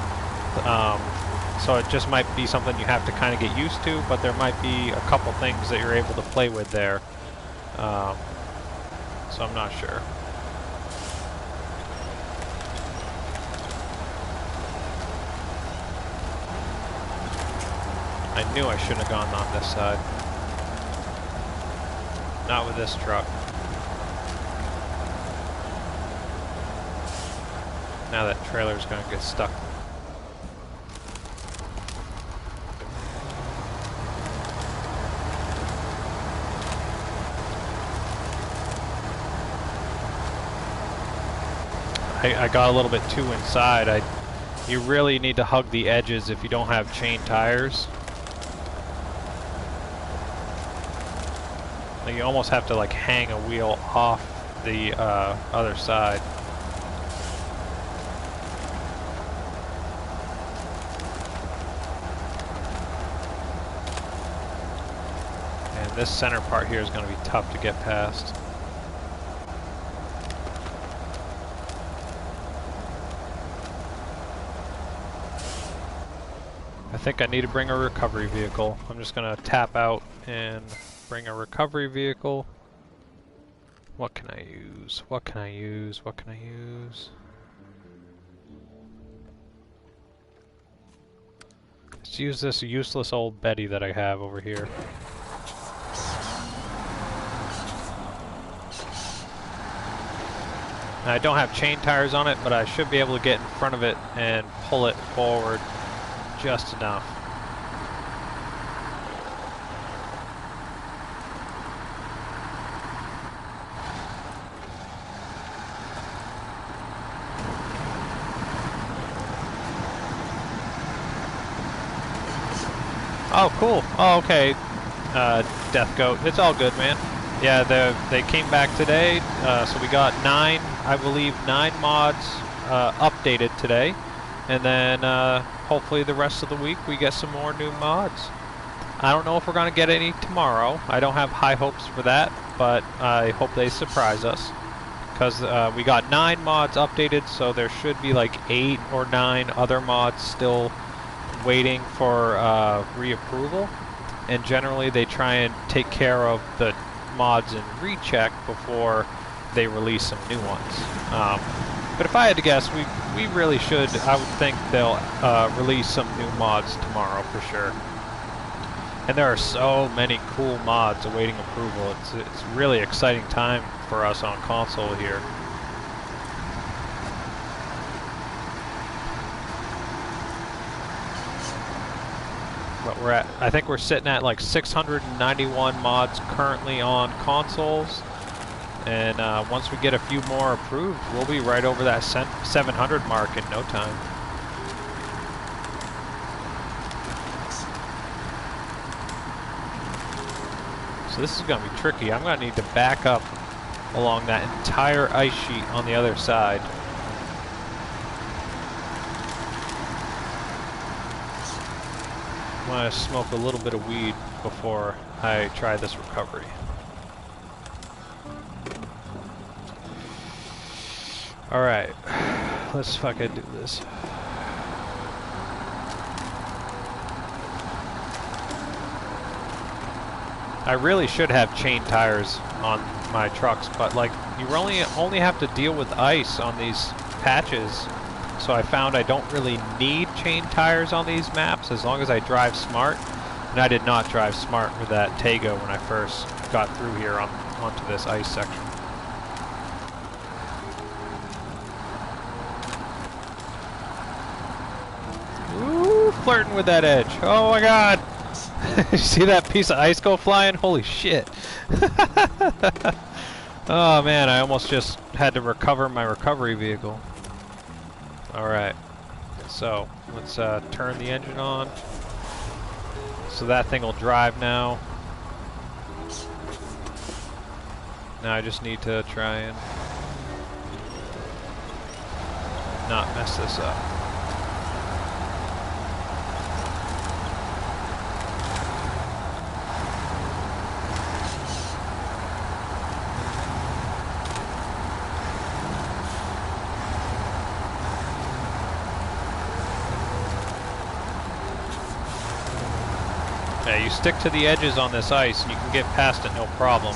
So it just might be something you have to kind of get used to, but there might be a couple things that you're able to play with there. So I'm not sure. I knew I shouldn't have gone on this side. Not with this truck. Now that trailer's gonna get stuck. I got a little bit too inside. You really need to hug the edges if you don't have chain tires. You almost have to like hang a wheel off the other side. And this center part here is going to be tough to get past. I think I need to bring a recovery vehicle. I'm just going to tap out and bring a recovery vehicle. What can I use? What can I use? What can I use? Let's use this useless old Betty that I have over here. Now, I don't have chain tires on it, but I should be able to get in front of it and pull it forward just enough. Oh, cool. Oh, okay. Death Goat. It's all good, man. Yeah, they came back today, so we got 9, I believe 9 mods updated today, and then hopefully the rest of the week we get some more new mods. I don't know if we're going to get any tomorrow. I don't have high hopes for that, but I hope they surprise us, because we got 9 mods updated, so there should be like 8 or 9 other mods still waiting for reapproval, and generally they try and take care of the mods in recheck before they release some new ones. But if I had to guess, we really should. I would think they'll release some new mods tomorrow for sure. And there are so many cool mods awaiting approval. It's a really exciting time for us on console here. But I think we're sitting at like 691 mods currently on consoles, and once we get a few more approved, we'll be right over that 700 mark in no time. So this is going to be tricky. I'm going to need to back up along that entire ice sheet on the other side. I want to smoke a little bit of weed before I try this recovery. Alright, let's fucking do this. I really should have chain tires on my trucks, but like you only have to deal with ice on these patches. So I found I don't really need chain tires on these maps as long as I drive smart. And I did not drive smart with that Tego when I first got through here onto this ice section. Ooh, flirting with that edge. Oh my god! You see that piece of ice go flying? Holy shit. Oh man, I almost just had to recover my recovery vehicle. Alright, so let's turn the engine on. So that thing will drive now. Now I just need to try and not mess this up. Yeah, you stick to the edges on this ice and you can get past it no problem.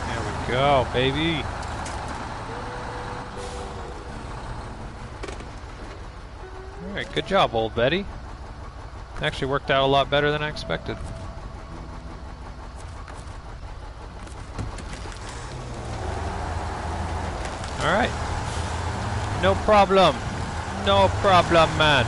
There we go, baby. Alright, good job, old Betty. Actually worked out a lot better than I expected. Alright. No problem. No problem, man.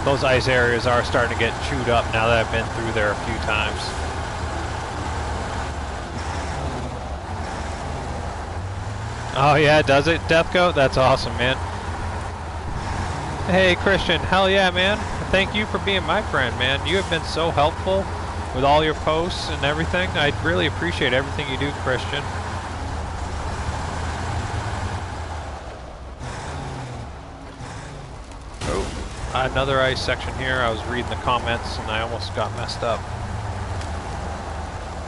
Those ice areas are starting to get chewed up now that I've been through there a few times. Oh yeah, does it, Deathcoat? That's awesome, man. Hey Christian, hell yeah, man. Thank you for being my friend, man. You have been so helpful with all your posts and everything. I really appreciate everything you do, Christian. Oh, another ice section here. I was reading the comments and I almost got messed up.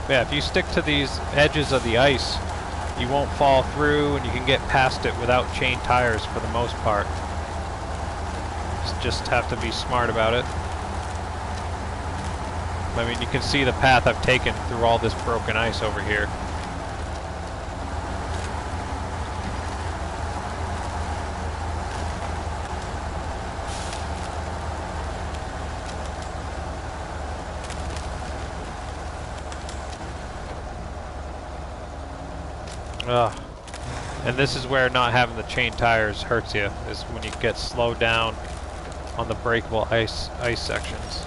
Yeah, if you stick to these edges of the ice, you won't fall through and you can get past it without chain tires for the most part. Just have to be smart about it. I mean, you can see the path I've taken through all this broken ice over here. Ugh. And this is where not having the chain tires hurts you, is when you get slowed down on the breakable ice sections.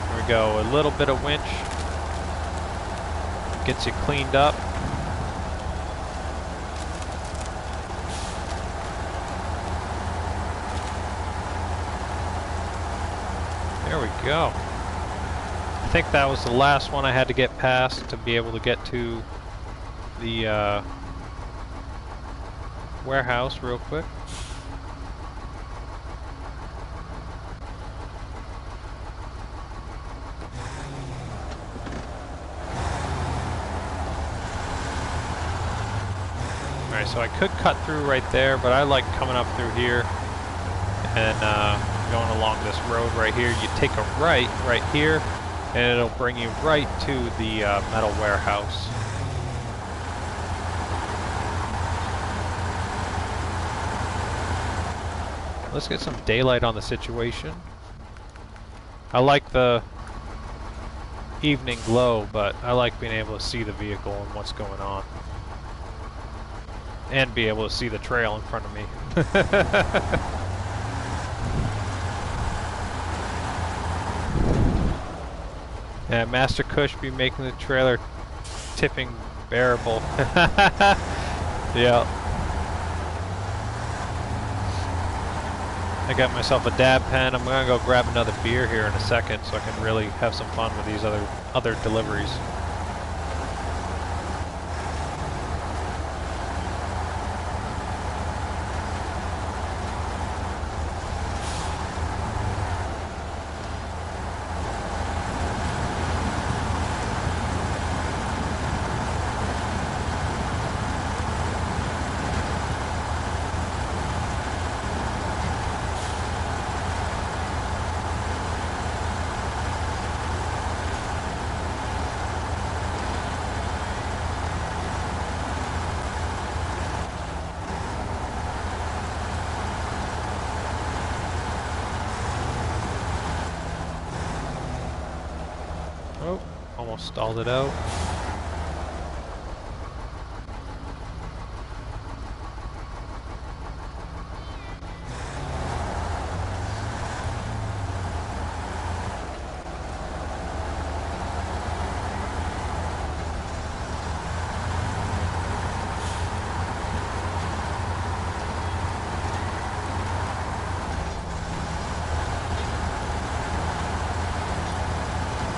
There we go, a little bit of winch gets you cleaned up. There we go. I think that was the last one I had to get past to be able to get to the warehouse real quick. Alright, so I could cut through right there, but I like coming up through here and going along this road right here. You take a right here, and it'll bring you right to the metal warehouse. Let's get some daylight on the situation. I like the evening glow, but I like being able to see the vehicle and what's going on. And be able to see the trail in front of me. Yeah, Master Cush be making the trailer tipping bearable. Yeah. I got myself a dab pen. I'm gonna go grab another beer here in a second so I can really have some fun with these other deliveries. Oh, almost stalled it out.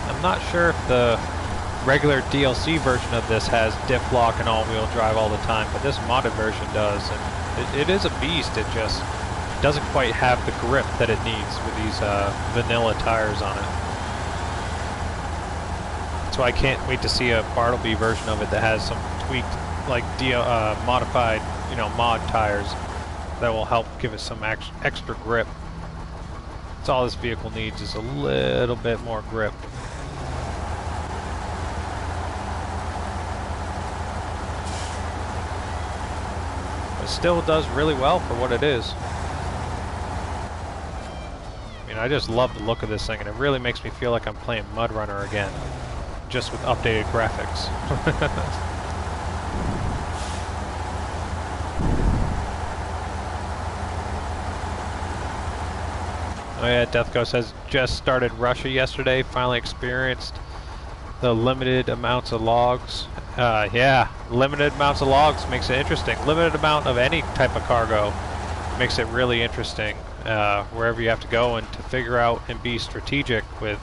I'm not sure if the regular DLC version of this has diff lock and all-wheel drive all the time, but this modded version does, and it is a beast. It just doesn't quite have the grip that it needs with these vanilla tires on it. So I can't wait to see a Bartleby version of it that has some tweaked, like modified, mod tires that will help give it some extra grip. That's all this vehicle needs, is a little bit more grip. Still does really well for what it is. I mean, I just love the look of this thing, and it really makes me feel like I'm playing MudRunner again, just with updated graphics. Oh yeah, Death Ghost has just started Russia yesterday, finally experienced the limited amounts of logs. Yeah, limited amounts of logs makes it interesting. Limited amount of any type of cargo makes it really interesting wherever you have to go, and to figure out and be strategic with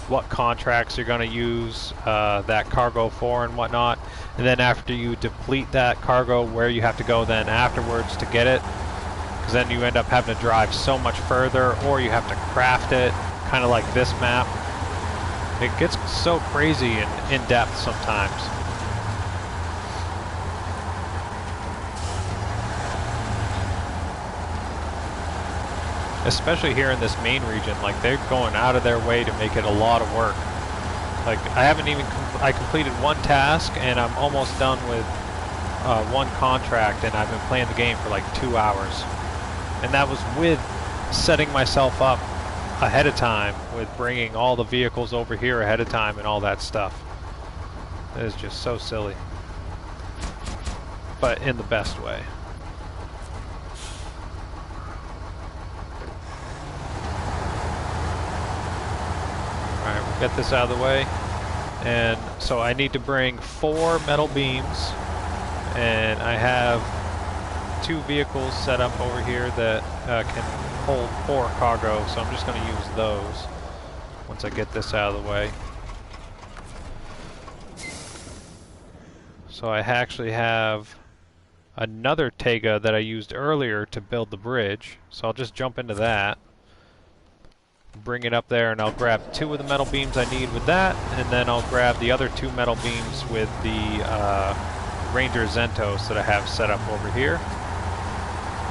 what contracts you're going to use that cargo for and whatnot. And then after you deplete that cargo, where you have to go then afterwards to get it. Because then you end up having to drive so much further, or you have to craft it, kind of like this map. It gets so crazy and in-depth sometimes. Especially here in this Maine region, like they're going out of their way to make it a lot of work. Like I haven't even, I completed one task and I'm almost done with one contract, and I've been playing the game for like 2 hours. And that was with setting myself up ahead of time, with bringing all the vehicles over here ahead of time and all that stuff. It is just so silly. But in the best way. Alright, we'll get this out of the way. And so I need to bring 4 metal beams. And I have 2 vehicles set up over here that can hold 4 cargo. So I'm just going to use those once I get this out of the way. So I actually have another Tega that I used earlier to build the bridge. So I'll just jump into that, bring it up there, and I'll grab 2 of the metal beams I need with that, and then I'll grab the other 2 metal beams with the Ranger Zentos that I have set up over here.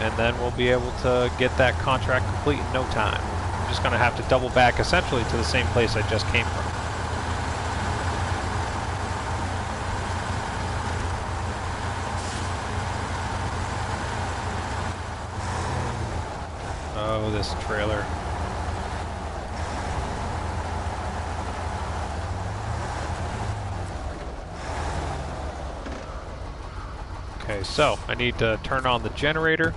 And then we'll be able to get that contract complete in no time. I'm just going to have to double back essentially to the same place I just came from. Oh, this trailer. Okay, so I need to turn on the generator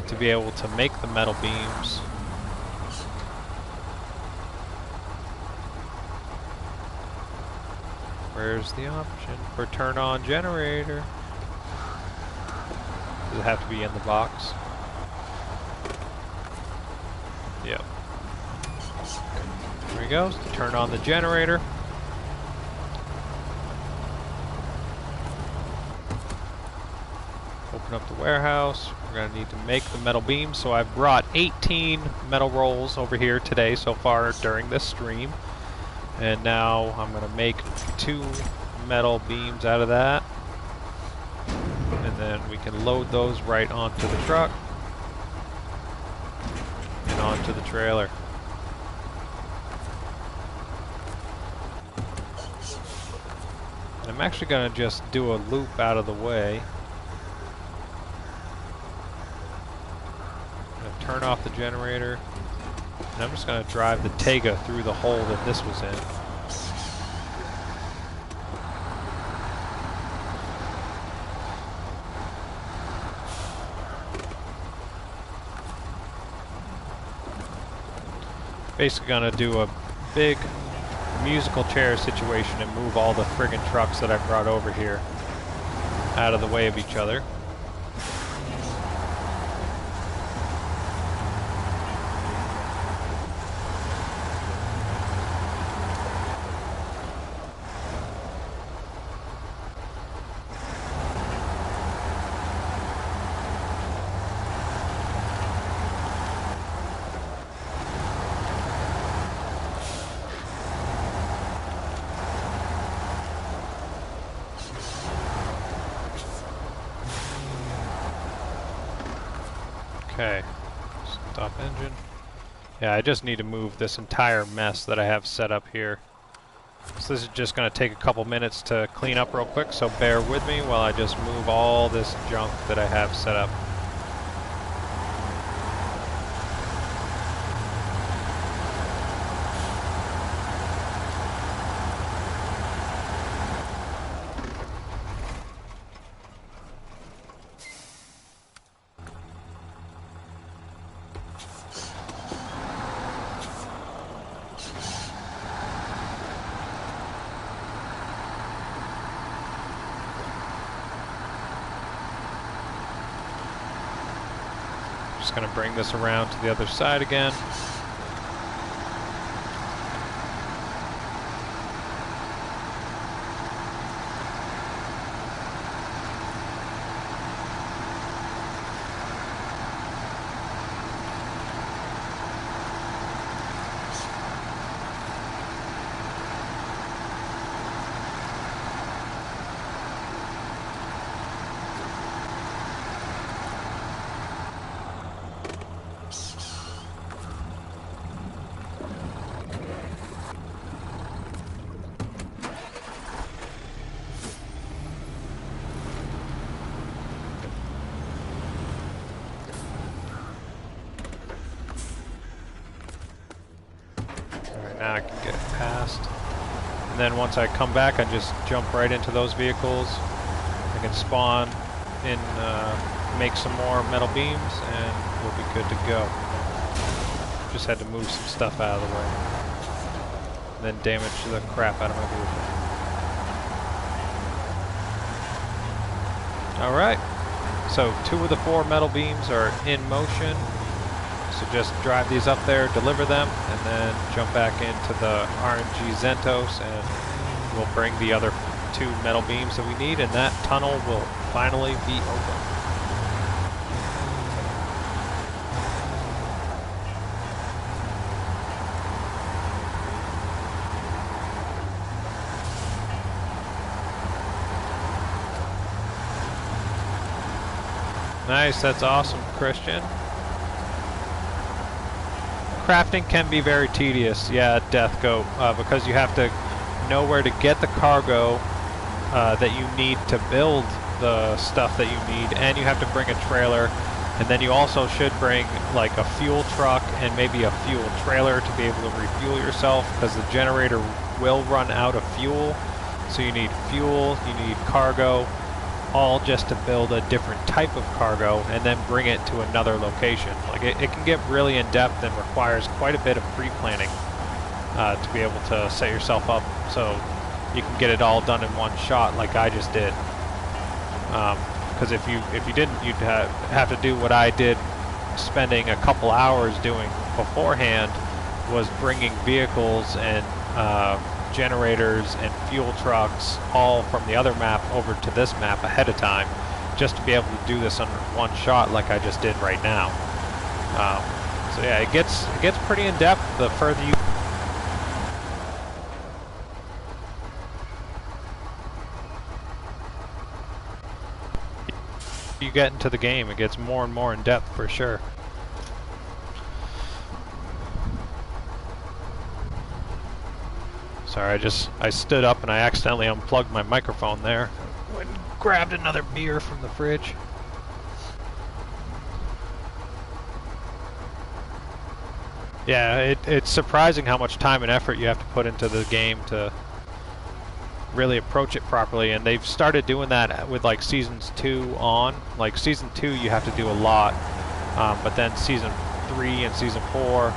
to be able to make the metal beams. Where's the option for turn on generator? Does it have to be in the box? Yep. There we go. So turn on the generator. Open up the warehouse. We're going to need to make the metal beams. So I've brought 18 metal rolls over here today so far during this stream. And now I'm going to make 2 metal beams out of that. And then we can load those right onto the truck. And onto the trailer. And I'm actually going to just do a loop out of the way. I'm going to turn off the generator. And I'm just going to drive the Tega through the hole that this was in. Basically going to do a big musical chair situation and move all the friggin' trucks that I brought over here out of the way of each other. Okay, stop engine. Yeah, I just need to move this entire mess that I have set up here. So this is just going to take a couple minutes to clean up real quick, so bear with me while I just move all this junk that I have set up. Just going to bring this around to the other side again. Now I can get it past. And then once I come back, I just jump right into those vehicles. I can spawn in, make some more metal beams, and we'll be good to go. Just had to move some stuff out of the way. And then damage the crap out of my vehicle. Alright, so 2 of the 4 metal beams are in motion. So just drive these up there, deliver them, and then jump back into the RNG Zentos, and we'll bring the other 2 metal beams that we need, and that tunnel will finally be open. Nice, that's awesome, Christian. Crafting can be very tedious, yeah, Death Goat, because you have to know where to get the cargo that you need to build the stuff that you need, and you have to bring a trailer, and then you also should bring like a fuel truck and maybe a fuel trailer to be able to refuel yourself, because the generator will run out of fuel. So you need fuel, you need cargo, all just to build a different type of cargo and then bring it to another location. Like it can get really in depth and requires quite a bit of pre-planning to be able to set yourself up so you can get it all done in one shot like I just did. Because if you didn't, you'd have to do what I did, spending a couple hours doing beforehand, was bringing vehicles and generators and fuel trucks all from the other map over to this map ahead of time, just to be able to do this under one shot like I just did right now. So yeah, it gets pretty in depth the further you get into the game. It gets more and more in depth for sure. Sorry, I stood up and I accidentally unplugged my microphone there. Went and grabbed another beer from the fridge. Yeah, it's surprising how much time and effort you have to put into the game to really approach it properly, and they've started doing that with like seasons 2 on. Like season 2 you have to do a lot, but then season 3 and season 4,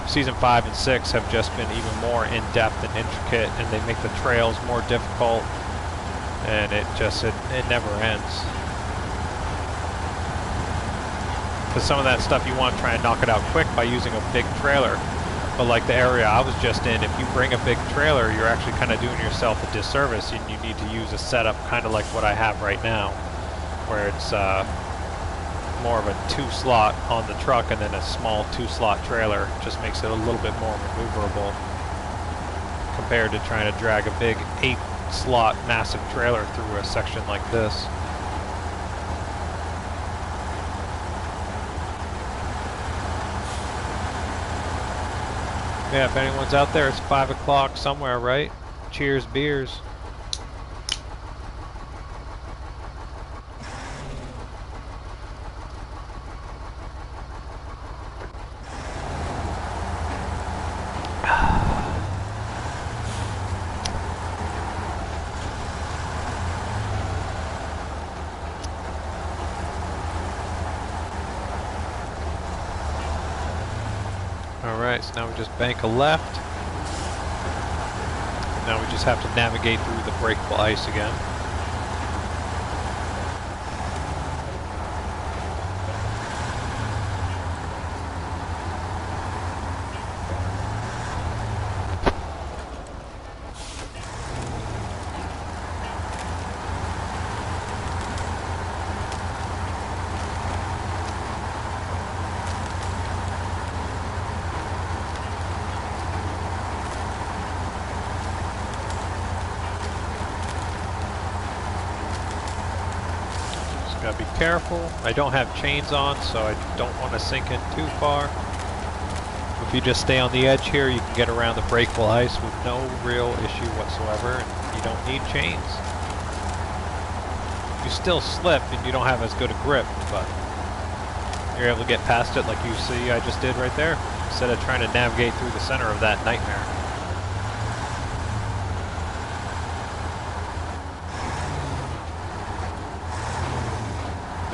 season 5 and 6 have just been even more in-depth and intricate, and they make the trails more difficult, and it never ends. Because some of that stuff you want to try and knock it out quick by using a big trailer, but like the area I was just in, if you bring a big trailer, you're actually kind of doing yourself a disservice, and you need to use a setup kind of like what I have right now, where it's more of a 2-slot on the truck and then a small 2-slot trailer. Just makes it a little bit more maneuverable compared to trying to drag a big 8-slot massive trailer through a section like this. Yeah, if anyone's out there, it's 5 o'clock somewhere, right? Cheers, beers. Alright, so now we just bank a left. Now we just have to navigate through the breakable ice again. Gotta be careful. I don't have chains on, so I don't want to sink in too far. If you just stay on the edge here, you can get around the breakable ice with no real issue whatsoever, and you don't need chains. You still slip and you don't have as good a grip, but you're able to get past it like you see I just did right there, instead of trying to navigate through the center of that nightmare.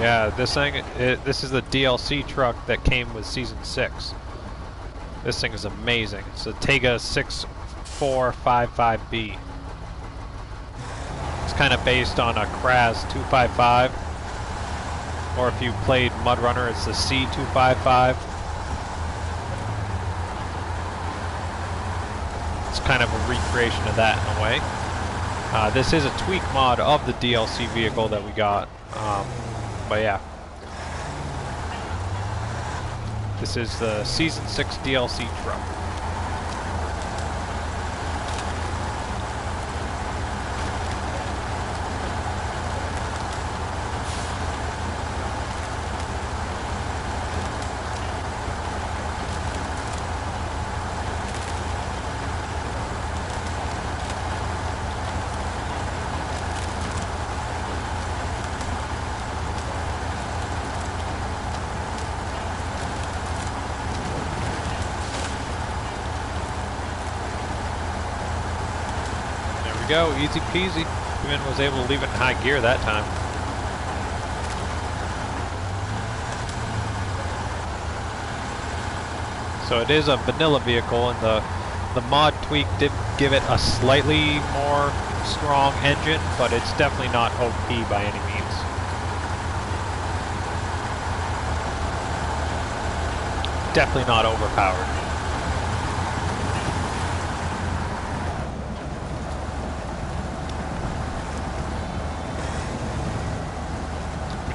Yeah, this thing, this is the DLC truck that came with Season 6. This thing is amazing. It's a Tega 6455B. It's kind of based on a Kraz 255. Or if you played MudRunner, it's the C255. It's kind of a recreation of that in a way. This is a tweak mod of the DLC vehicle that we got. But yeah. This is the Season 6 DLC truck. Go, easy peasy. Even was able to leave it in high gear that time. So it is a vanilla vehicle, and the mod tweak did give it a slightly more strong engine, but it's definitely not OP by any means. Definitely not overpowered.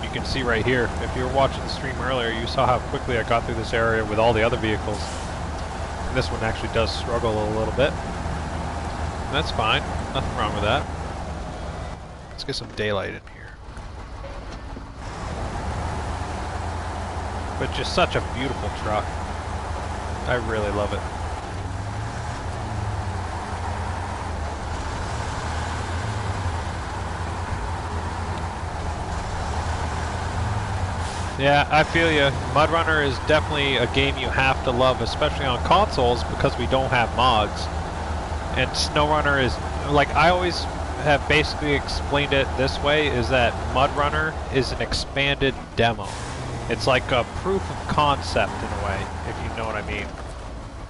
You can see right here, if you were watching the stream earlier, you saw how quickly I got through this area with all the other vehicles. And this one actually does struggle a little bit. And that's fine, nothing wrong with that. Let's get some daylight in here. But just such a beautiful truck. I really love it. Yeah, I feel you. MudRunner is definitely a game you have to love, especially on consoles, because we don't have mods. And SnowRunner is, like, I always have basically explained it this way, is that MudRunner is an expanded demo. It's like a proof of concept in a way, if you know what I mean.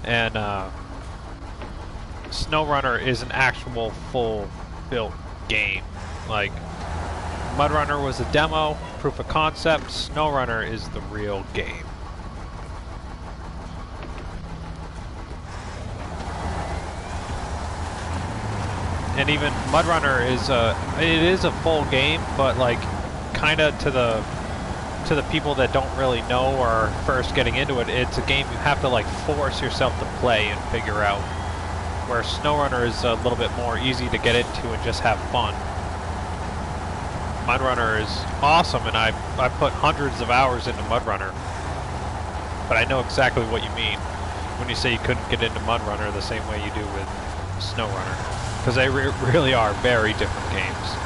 And SnowRunner is an actual full-built game. Like, MudRunner was a demo, proof of concept. SnowRunner is the real game. And even MudRunner is it is a full game, but like kind of to the people that don't really know or are first getting into it, it's a game you have to like force yourself to play and figure out. Where SnowRunner is a little bit more easy to get into and just have fun. MudRunner is awesome, and I put hundreds of hours into MudRunner. But I know exactly what you mean when you say you couldn't get into MudRunner the same way you do with SnowRunner. Because they really are very different games.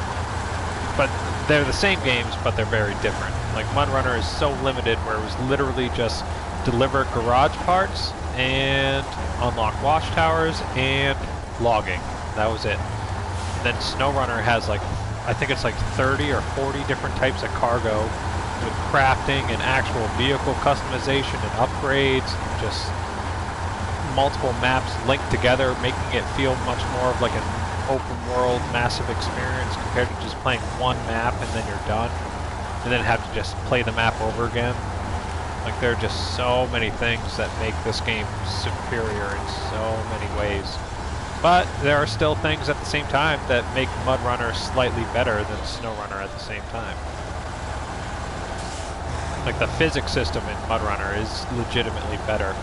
But they're the same games, but they're very different. Like, MudRunner is so limited where it was literally just deliver garage parts and unlock watchtowers and logging. That was it. And then SnowRunner has like, I think it's like 30 or 40 different types of cargo with crafting and actual vehicle customization and upgrades and just multiple maps linked together, making it feel much more of like an open world massive experience compared to just playing one map and then you're done and then have to just play the map over again. Like, there are just so many things that make this game superior in so many ways. But there are still things at the same time that make MudRunner slightly better than SnowRunner at the same time. Like, the physics system in MudRunner is legitimately better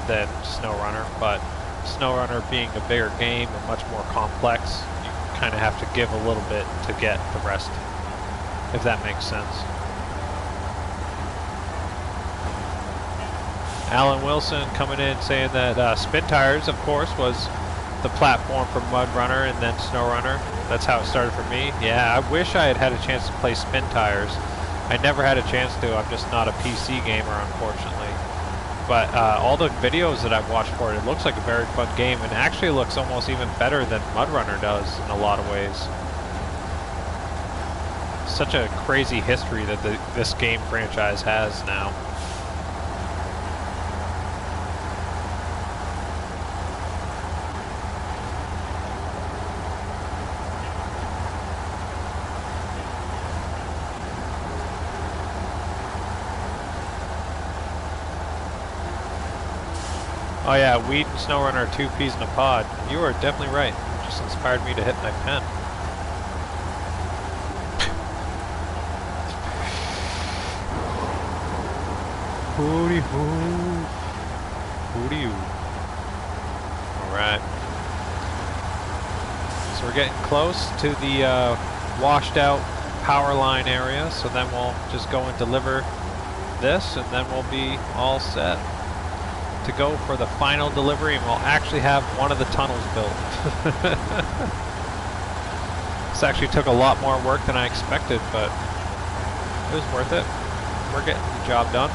than SnowRunner, but SnowRunner being a bigger game and much more complex, you kind of have to give a little bit to get the rest, if that makes sense. Alan Wilson coming in saying that Spin Tires, of course, was the platform for MudRunner and then SnowRunner. That's how it started for me. Yeah, I wish I had had a chance to play Spin Tires. I never had a chance to. I'm just not a PC gamer, unfortunately. But all the videos that I've watched for it, it looks like a very fun game, and actually looks almost even better than MudRunner does in a lot of ways. such a crazy history that this game franchise has now. Oh yeah, weed and SnowRunner are 2 peas in a pod. You are definitely right. You just inspired me to hit my pen. Hooty hoo. Hooty hoo. Alright. So we're getting close to the washed out power line area, so then we'll just go and deliver this, and then we'll be all set to go for the final delivery, and we'll actually have one of the tunnels built. This actually took a lot more work than I expected, but it was worth it. We're getting the job done.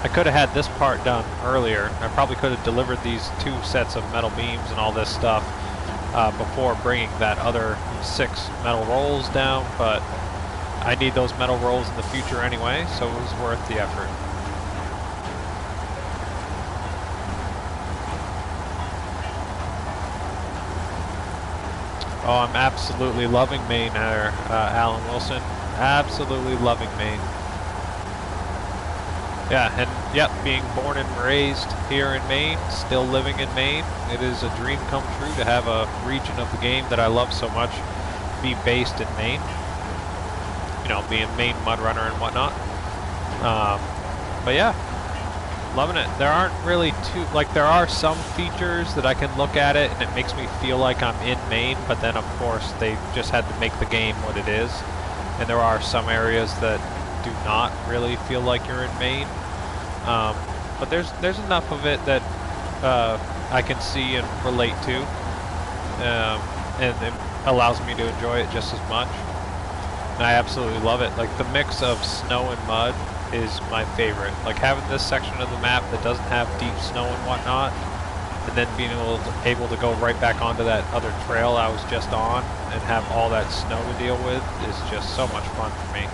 I could have had this part done earlier. I probably could have delivered these 2 sets of metal beams and all this stuff before bringing that other 6 metal rolls down, but I need those metal rolls in the future anyway, so it was worth the effort. Oh, I'm absolutely loving Maine there, Alan Wilson. Absolutely loving Maine. Yeah, and yep, being born and raised here in Maine, still living in Maine, it is a dream come true to have a region of the game that I love so much be based in Maine. You know, being Maine MudRunner and whatnot. But yeah, loving it. There aren't really there are some features that I can look at it and it makes me feel like I'm in Maine, but then of course they just had to make the game what it is. And there are some areas that do not really feel like you're in Maine. But there's enough of it that I can see and relate to. And it allows me to enjoy it just as much. And I absolutely love it. Like the mix of snow and mud is my favorite. Like having this section of the map that doesn't have deep snow and whatnot, and then being able to go right back onto that other trail I was just on and have all that snow to deal with is just so much fun for me.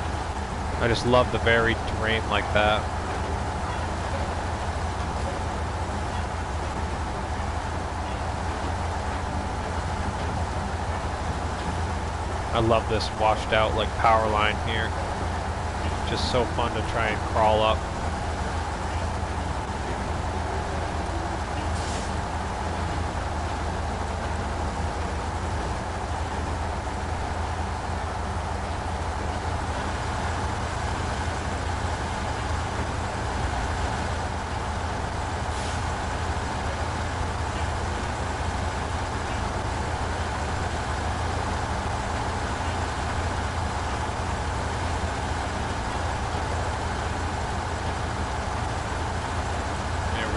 I just love the varied terrain like that. I love this washed out like power line here. Just so fun to try and crawl up.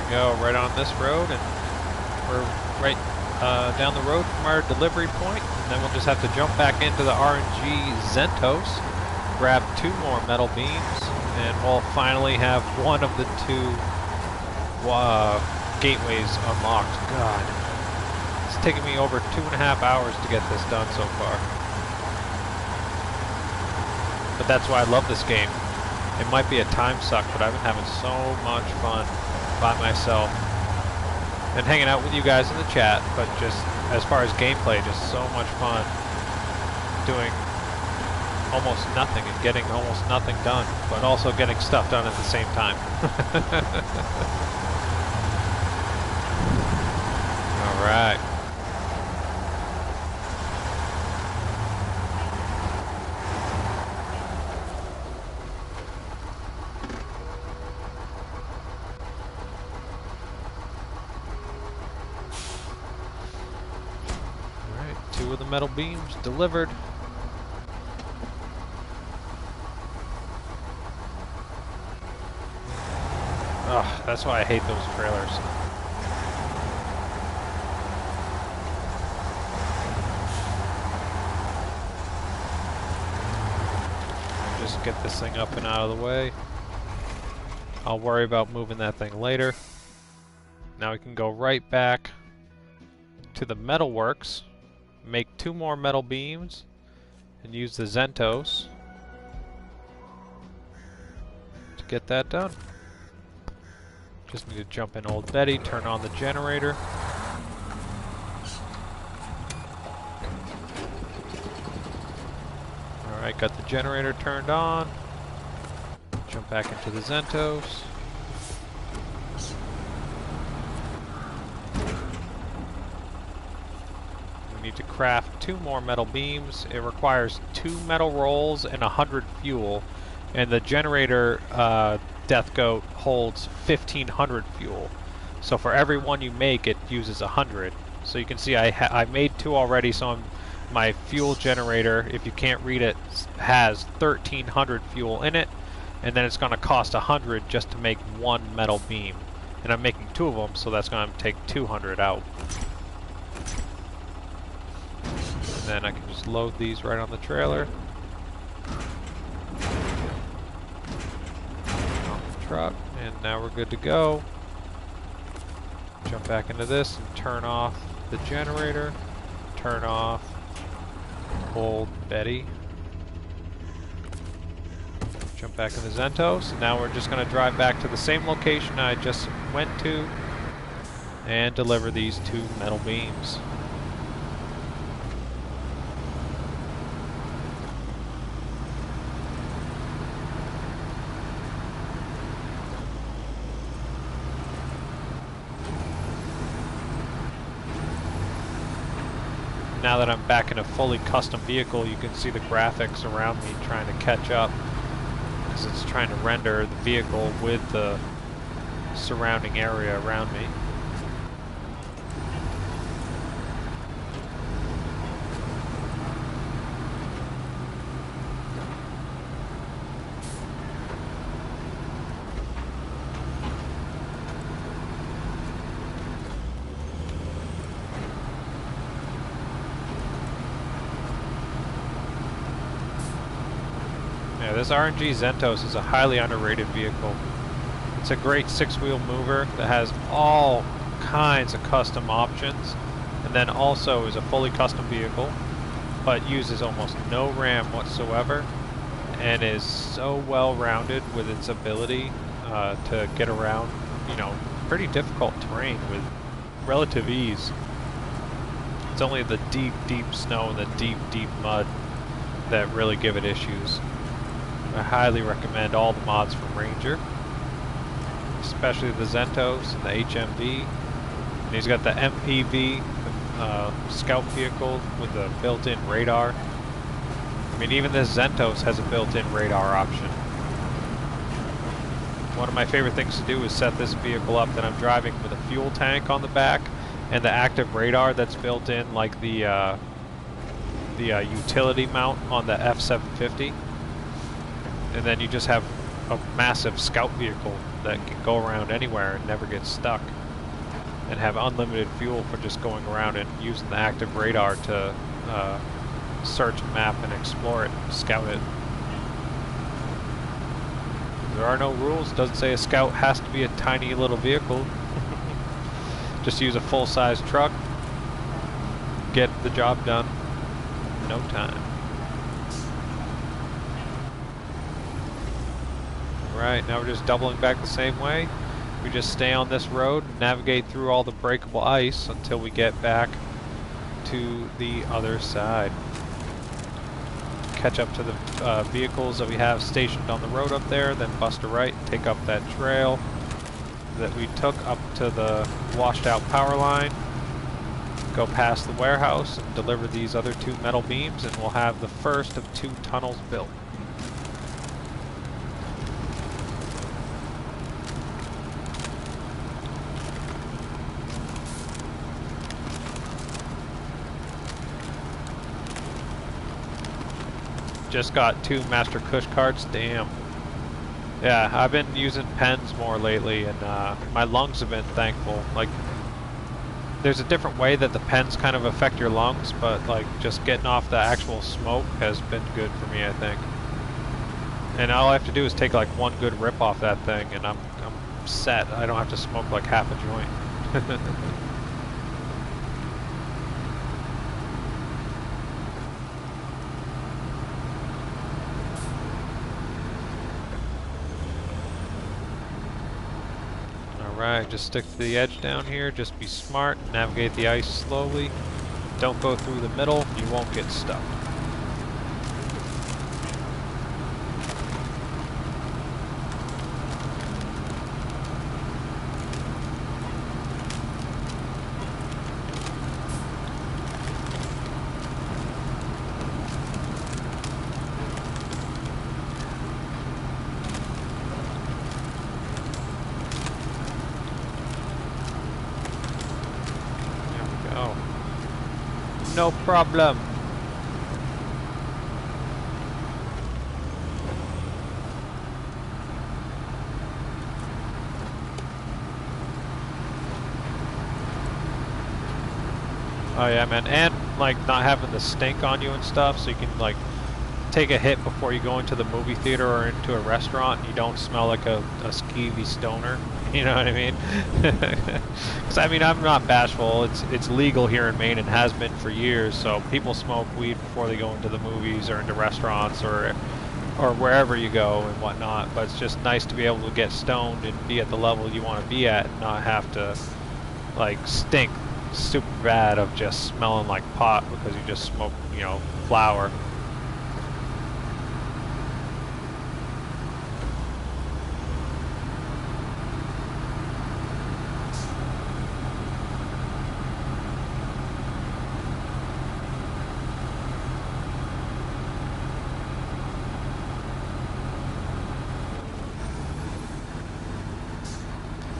Go right on this road, and we're right down the road from our delivery point, and then we'll just have to jump back into the RNG Zentos, grab 2 more metal beams, and we'll finally have one of the 2 gateways unlocked. God, it's taken me over 2.5 hours to get this done so far. But that's why I love this game. It might be a time suck, but I've been having so much fun by myself and hanging out with you guys in the chat, but just as far as gameplay, just so much fun doing almost nothing and getting almost nothing done, but also getting stuff done at the same time. All right. Two of the metal beams delivered. Ugh, that's why I hate those trailers. Just get this thing up and out of the way. I'll worry about moving that thing later. Now we can go right back to the metalworks. Make 2 more metal beams, and use the Zentos to get that done. Just need to jump in Old Betty, turn on the generator. Alright, got the generator turned on. Jump back into the Zentos. We need to craft 2 more metal beams. It requires 2 metal rolls and 100 fuel. And the generator Death Goat holds 1,500 fuel. So for every one you make, it uses 100. So you can see I made 2 already, so my fuel generator, if you can't read it, has 1,300 fuel in it. And then it's going to cost 100 just to make 1 metal beam. And I'm making 2 of them, so that's going to take 200 out. And then I can just load these right on the trailer. On the truck, and now we're good to go. Jump back into this and turn off the generator. Turn off Old Betty. Jump back in the Zentos, and now we're just going to drive back to the same location I just went to and deliver these 2 metal beams. Now that I'm back in a fully custom vehicle, you can see the graphics around me trying to catch up. It's trying to render the vehicle with the surrounding area around me. Yeah, this RNG Zentos is a highly underrated vehicle. It's a great 6-wheel mover that has all kinds of custom options, and then also is a fully custom vehicle, but uses almost no RAM whatsoever, and is so well rounded with its ability to get around, you know, pretty difficult terrain with relative ease. It's only the deep, deep snow and the deep, deep mud that really give it issues. I highly recommend all the mods from Ranger, especially the Zentos and the HMV. And he's got the MPV scout vehicle with a built-in radar. I mean, even this Zentos has a built-in radar option. One of my favorite things to do is set this vehicle up that I'm driving with a fuel tank on the back and the active radar that's built in, like the utility mount on the F750. And then you just have a massive scout vehicle that can go around anywhere and never get stuck, and have unlimited fuel for just going around and using the active radar to search, map, and explore it, and scout it. There are no rules. It doesn't say a scout has to be a tiny little vehicle. Just use a full-size truck, get the job done in no time. Right, now we're just doubling back the same way. We just stay on this road and navigate through all the breakable ice until we get back to the other side. Catch up to the vehicles that we have stationed on the road up there, then bust a right, take up that trail that we took up to the washed out power line, go past the warehouse and deliver these other 2 metal beams, and we'll have the first of 2 tunnels built. Just got 2 Master Cush carts, damn. Yeah, I've been using pens more lately, and my lungs have been thankful. Like, there's a different way that the pens kind of affect your lungs, but like just getting off the actual smoke has been good for me, I think. And all I have to do is take like 1 good rip off that thing, and I'm set. I don't have to smoke like half a joint. Alright, just stick to the edge down here. Just be smart. Navigate the ice slowly. Don't go through the middle. You won't get stuck. No problem. Oh yeah, man, and like not having the stink on you and stuff, so you can like take a hit before you go into the movie theater or into a restaurant and you don't smell like a skeevy stoner. You know what I mean? Because I mean, I'm not bashful. It's legal here in Maine and has been for years. So people smoke weed before they go into the movies or into restaurants or wherever you go and whatnot. But it's just nice to be able to get stoned and be at the level you want to be at, and not have to like stink super bad of just smelling like pot because you just smoked, you know, flower.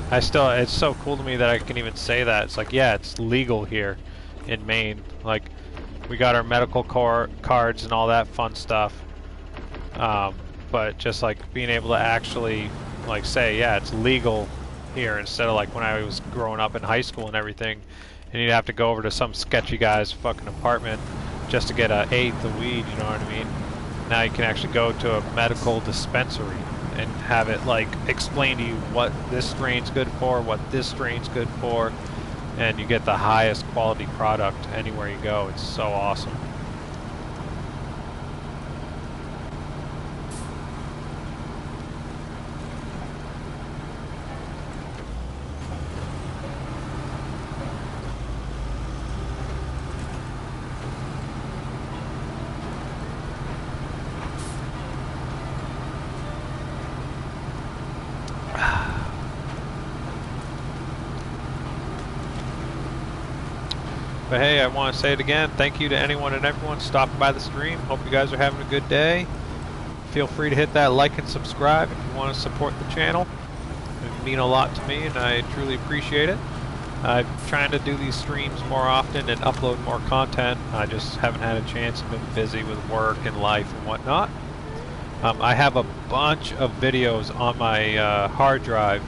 It's so cool to me that I can even say that. It's like, yeah, it's legal here in Maine. Like, we got our medical cards and all that fun stuff. But just like being able to actually like say, yeah, it's legal here, instead of like when I was growing up in high school and everything, and you'd have to go over to some sketchy guy's fucking apartment just to get an eighth of weed, you know what I mean? Now you can actually go to a medical dispensary and have it like explain to you what this strain's good for, what this strain's good for, and you get the highest quality product anywhere you go. It's so awesome. But hey, I want to say it again, thank you to anyone and everyone stopping by the stream. Hope you guys are having a good day. Feel free to hit that like and subscribe if you want to support the channel. It would mean a lot to me and I truly appreciate it. I'm trying to do these streams more often and upload more content. I just haven't had a chance. I've been busy with work and life and whatnot. I have a bunch of videos on my hard drive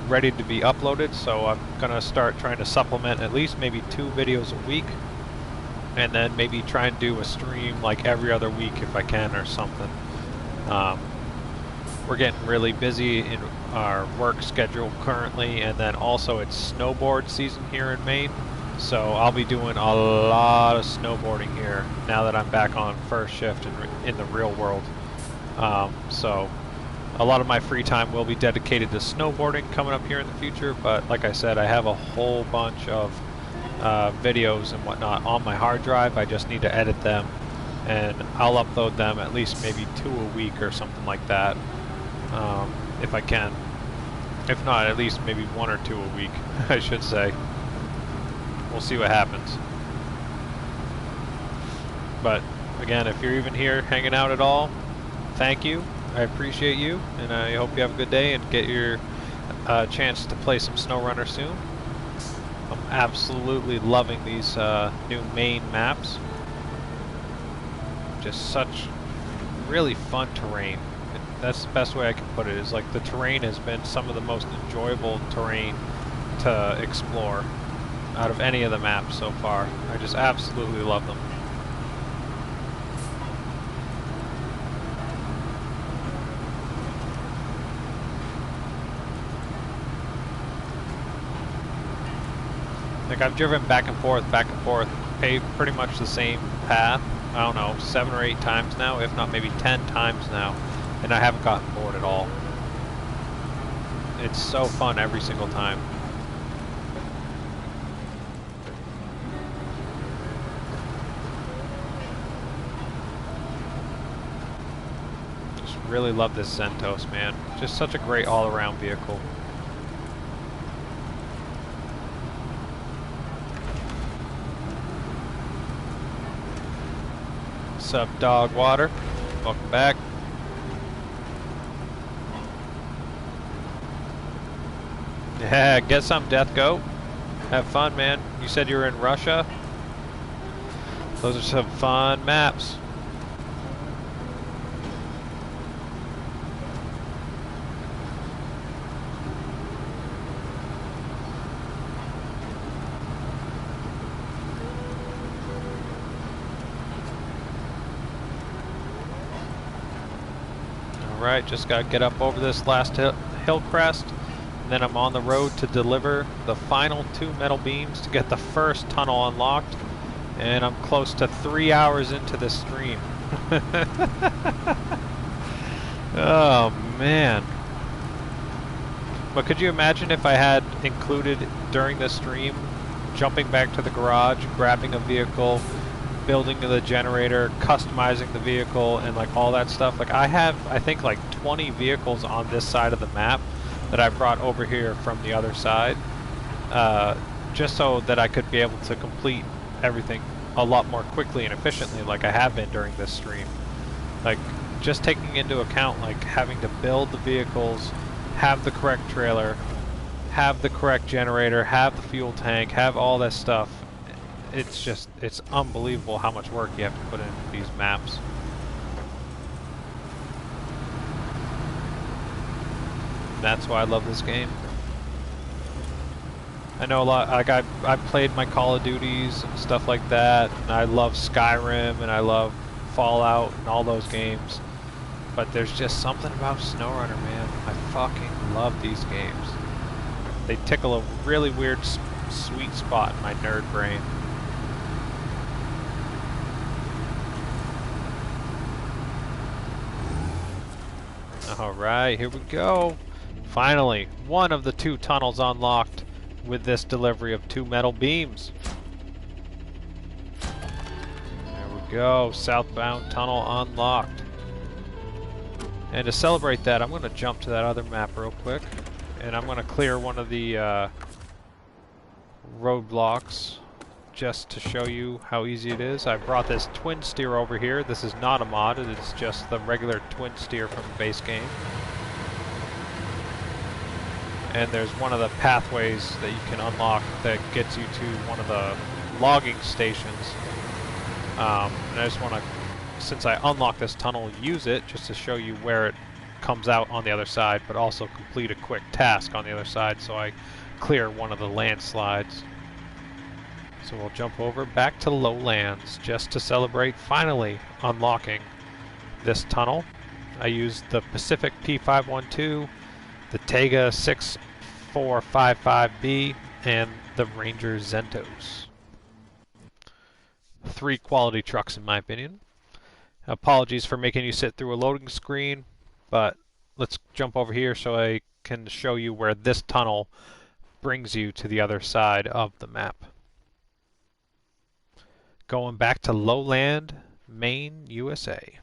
ready to be uploaded, so I'm gonna start trying to supplement at least maybe 2 videos a week, and then maybe try and do a stream like every other week if I can or something. We're getting really busy in our work schedule currently, and then also it's snowboard season here in Maine, so I'll be doing a lot of snowboarding here now that I'm back on first shift in the real world. So a lot of my free time will be dedicated to snowboarding coming up here in the future, but like I said, I have a whole bunch of videos and whatnot on my hard drive. I just need to edit them, and I'll upload them at least maybe 2 a week or something like that, if I can. If not, at least maybe 1 or 2 a week, I should say. We'll see what happens. But again, if you're even here hanging out at all, thank you. I appreciate you, and I hope you have a good day and get your chance to play some SnowRunner soon. I'm absolutely loving these new Maine maps. Just such really fun terrain. That's the best way I can put it, is like the terrain has been some of the most enjoyable terrain to explore out of any of the maps so far. I just absolutely love them. Like, I've driven back and forth, paved pretty much the same path, I don't know, 7 or 8 times now, if not maybe 10 times now, and I haven't gotten bored at all. It's so fun every single time. Just really love this Zentos, man. Just such a great all-around vehicle. What's up, Dog Water? Welcome back. Yeah, get some, Death Goat. Have fun, man. You said you were in Russia? Those are some fun maps. Alright, just gotta get up over this last hill crest. And then I'm on the road to deliver the final 2 metal beams to get the first tunnel unlocked. And I'm close to 3 hours into this stream. Oh man. But could you imagine if I had included during the stream jumping back to the garage, grabbing a vehicle, building the generator, customizing the vehicle, and like all that stuff? Like I have, I think, like 20 vehicles on this side of the map that I brought over here from the other side, just so that I could be able to complete everything a lot more quickly and efficiently, like I have been during this stream. Like just taking into account like having to build the vehicles, have the correct trailer, have the correct generator, have the fuel tank, have all that stuff. It's just, it's unbelievable how much work you have to put into these maps. That's why I love this game. I know a lot, like I've played my Call of Duties and stuff like that, and I love Skyrim and I love Fallout and all those games. But there's just something about SnowRunner, man. I fucking love these games. They tickle a really weird, sweet spot in my nerd brain. Alright, here we go. Finally, one of the 2 tunnels unlocked with this delivery of 2 metal beams. There we go, southbound tunnel unlocked. And to celebrate that, I'm going to jump to that other map real quick. And I'm going to clear one of the roadblocks just to show you how easy it is. I brought this twin steer over here. This is not a mod, it's just the regular twin steer from the base game. And there's one of the pathways that you can unlock that gets you to one of the logging stations. And I just want to, since I unlock this tunnel, use it just to show you where it comes out on the other side, but also complete a quick task on the other side so I clear one of the landslides. So we'll jump over back to Lowlands just to celebrate finally unlocking this tunnel. I used the Pacific P512, the Tega 6455B, and the Ranger Zentos. 3 quality trucks in my opinion. Apologies for making you sit through a loading screen, but let's jump over here so I can show you where this tunnel brings you to the other side of the map. Going back to Lowland, Maine, USA.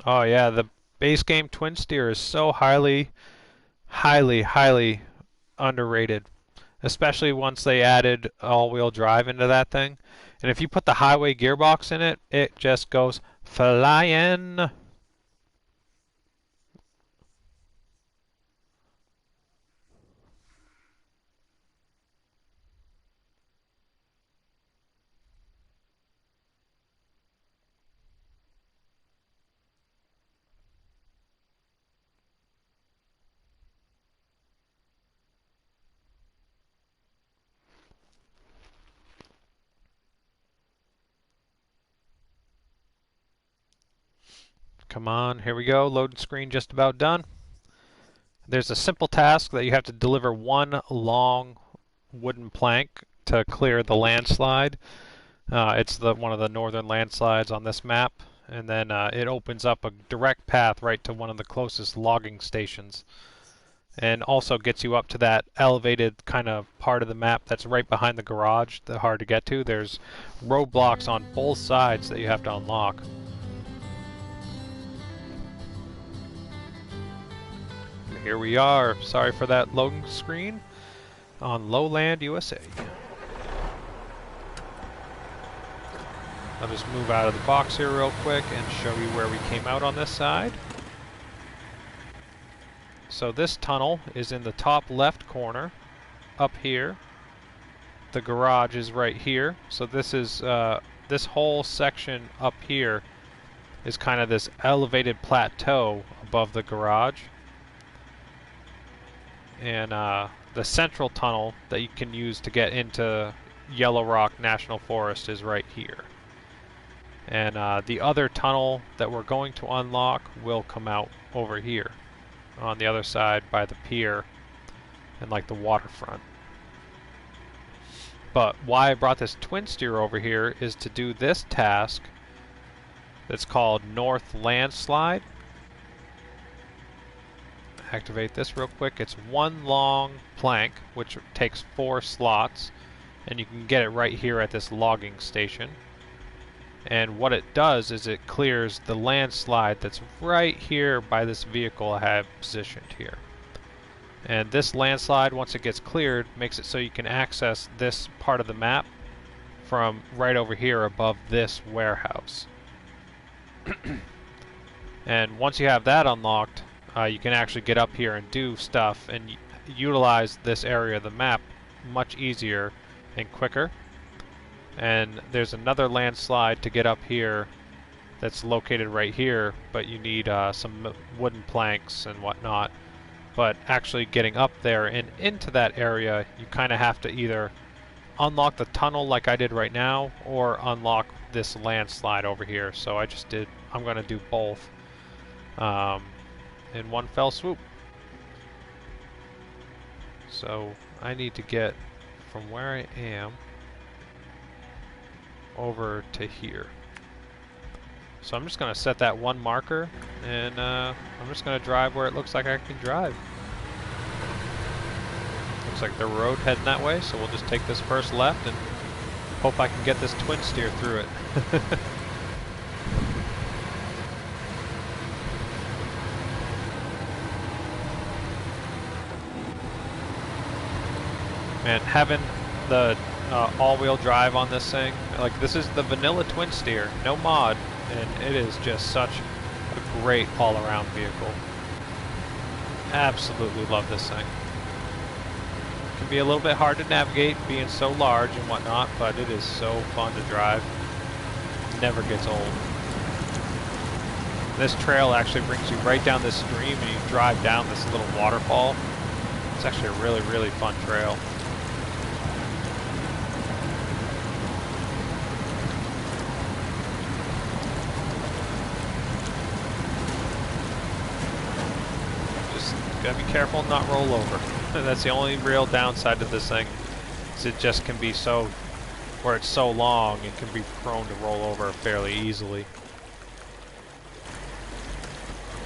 Oh yeah, the base game twin steer is so highly underrated. Especially once they added all-wheel drive into that thing. And if you put the highway gearbox in it, it just goes flying. Come on, here we go. Loading screen just about done. There's a simple task that you have to deliver one long wooden plank to clear the landslide. It's one of the northern landslides on this map, and then it opens up a direct path right to one of the closest logging stations, and also gets you up to that elevated kind of part of the map that's right behind the garage, that's hard to get to. There's roadblocks on both sides that you have to unlock. Here we are. Sorry for that loading screen on Lowland, USA. I'll just move out of the box here real quick and show you where we came out on this side. So this tunnel is in the top left corner, up here. The garage is right here. So this is this whole section up here is kind of this elevated plateau above the garage. And the central tunnel that you can use to get into Yellow Rock National Forest is right here. And the other tunnel that we're going to unlock will come out over here on the other side by the pier and like the waterfront. But why I brought this twin steer over here is to do this task that's called North Landslide. Activate this real quick. It's one long plank which takes 4 slots, and you can get it right here at this logging station. And what it does is it clears the landslide that's right here by this vehicle I have positioned here. And this landslide, once it gets cleared, makes it so you can access this part of the map from right over here above this warehouse. And once you have that unlocked, you can actually get up here and do stuff and utilize this area of the map much easier and quicker. And there's another landslide to get up here that's located right here, but you need some wooden planks and whatnot. But actually getting up there and into that area, you kind of have to either unlock the tunnel like I did right now, or unlock this landslide over here. So I'm going to do both in one fell swoop. So I need to get from where I am over to here. So I'm just going to set that one marker, and I'm just going to drive where it looks like I can drive. Looks like the road heading that way, so we'll just take this first left and hope I can get this twin steer through it. Man, having the all-wheel drive on this thing, like this is the vanilla twin steer, no mod, and it is just such a great all-around vehicle. Absolutely love this thing. It can be a little bit hard to navigate being so large and whatnot, but it is so fun to drive. Never gets old. This trail actually brings you right down this stream, and you drive down this little waterfall. It's actually a really, really fun trail. Gotta be careful and not roll over. That's the only real downside to this thing. Is it just can be so, where it's so long, it can be prone to roll over fairly easily.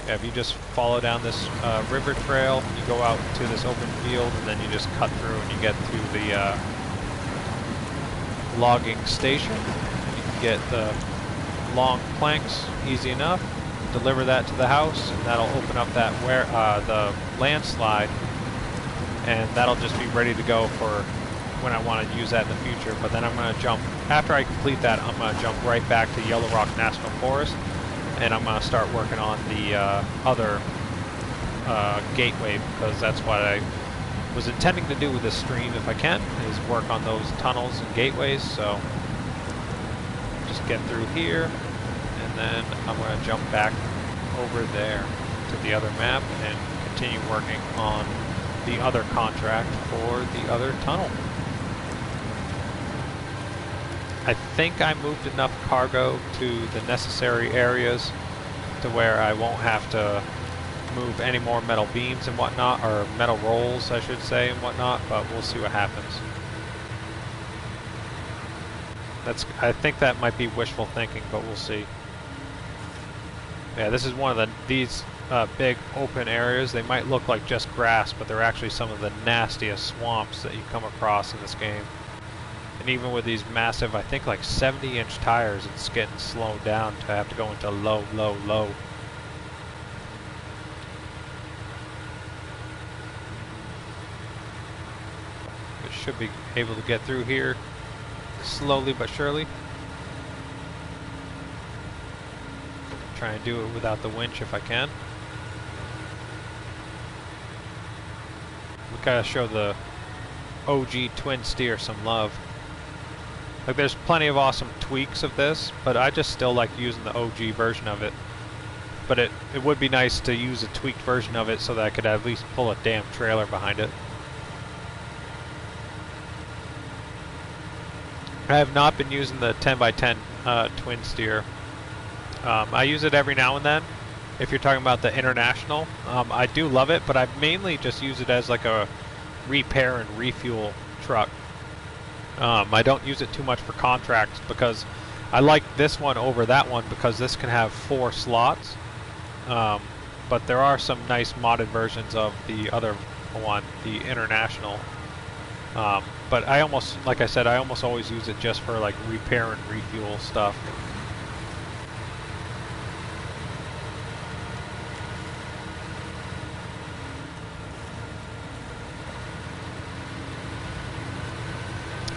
Yeah, if you just follow down this river trail, you go out to this open field, and then you just cut through and you get to the logging station. You can get the long planks easy enough. Deliver that to the house, and that'll open up that the landslide, and that'll just be ready to go for when I want to use that in the future. But then I'm going to jump, after I complete that, I'm going to jump right back to Yellow Rock National Forest, and I'm going to start working on the other gateway, because that's what I was intending to do with this stream if I can, is work on those tunnels and gateways. So just get through here, and then I'm going to jump back over there to the other map and continue working on the other contract for the other tunnel. I think I moved enough cargo to the necessary areas to where I won't have to move any more metal beams and whatnot, or metal rolls I should say, and whatnot, but we'll see what happens. I think that might be wishful thinking, but we'll see. Yeah, this is one of these big open areas. They might look like just grass, but they're actually some of the nastiest swamps that you come across in this game. And even with these massive, I think like 70-inch tires, it's getting slowed down to have to go into low, low, low. It should be able to get through here slowly but surely. Try and do it without the winch if I can. We gotta show the OG twin steer some love. Like, there's plenty of awesome tweaks of this, but I just still like using the OG version of it. But it would be nice to use a tweaked version of it so that I could at least pull a damn trailer behind it. I have not been using the 10x10 twin steer. I use it every now and then. If you're talking about the International, I do love it, but I mainly just use it as like a repair and refuel truck. I don't use it too much for contracts because I like this one over that one because this can have 4 slots. But there are some nice modded versions of the other one, the International. But I almost, like I said, I almost always use it just for like repair and refuel stuff.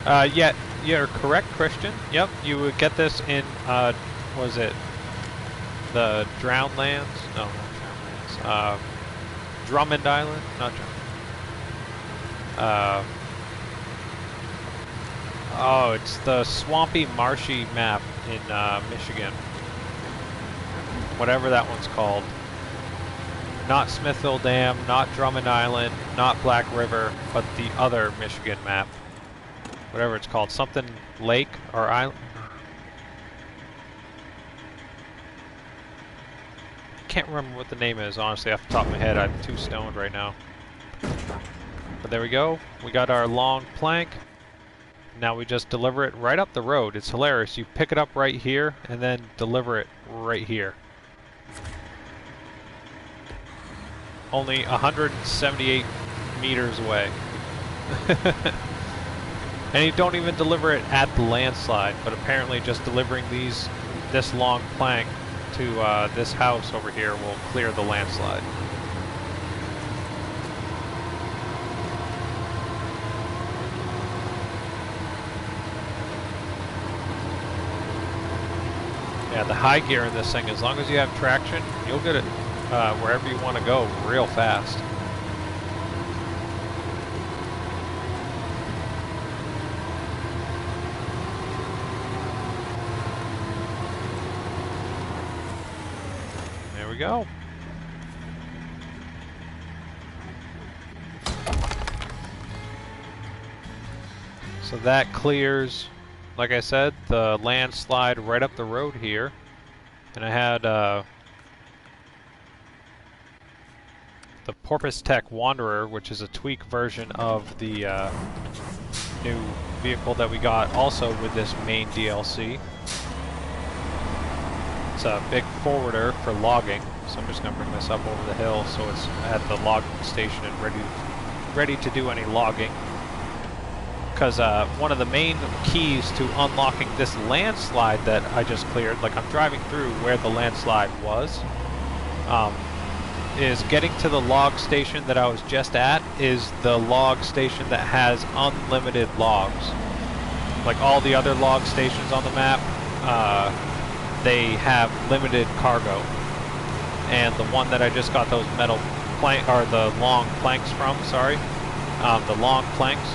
Yeah, you're correct, Christian. Yep, you would get this in, was it the Drowned Lands? No, not Drowned Lands. Drummond Island? Not Drummond. Oh, it's the swampy, marshy map in Michigan. Whatever that one's called. Not Smithville Dam, not Drummond Island, not Black River, but the other Michigan map. Whatever it's called, something lake or island. Can't remember what the name is, honestly, off the top of my head. I'm too stoned right now. But there we go. We got our long plank. Now we just deliver it right up the road. It's hilarious. You pick it up right here and then deliver it right here. Only 178 meters away. And you don't even deliver it at the landslide, but apparently just delivering this long plank to this house over here will clear the landslide. Yeah, the high gear in this thing, as long as you have traction, you'll get it wherever you want to go real fast. There we go. So that clears, like I said, the landslide right up the road here. And I had the Porpoise Tech Wanderer, which is a tweak version of the new vehicle that we got also with this Maine DLC. It's a big forwarder for logging, so I'm just going to bring this up over the hill so it's at the logging station and ready to do any logging. Because one of the main keys to unlocking this landslide that I just cleared, like I'm driving through where the landslide was, is getting to the log station that I was just at is the log station that has unlimited logs. Like all the other log stations on the map, they have limited cargo. And the one that I just got those metal plank, or the long planks from, sorry, the long planks,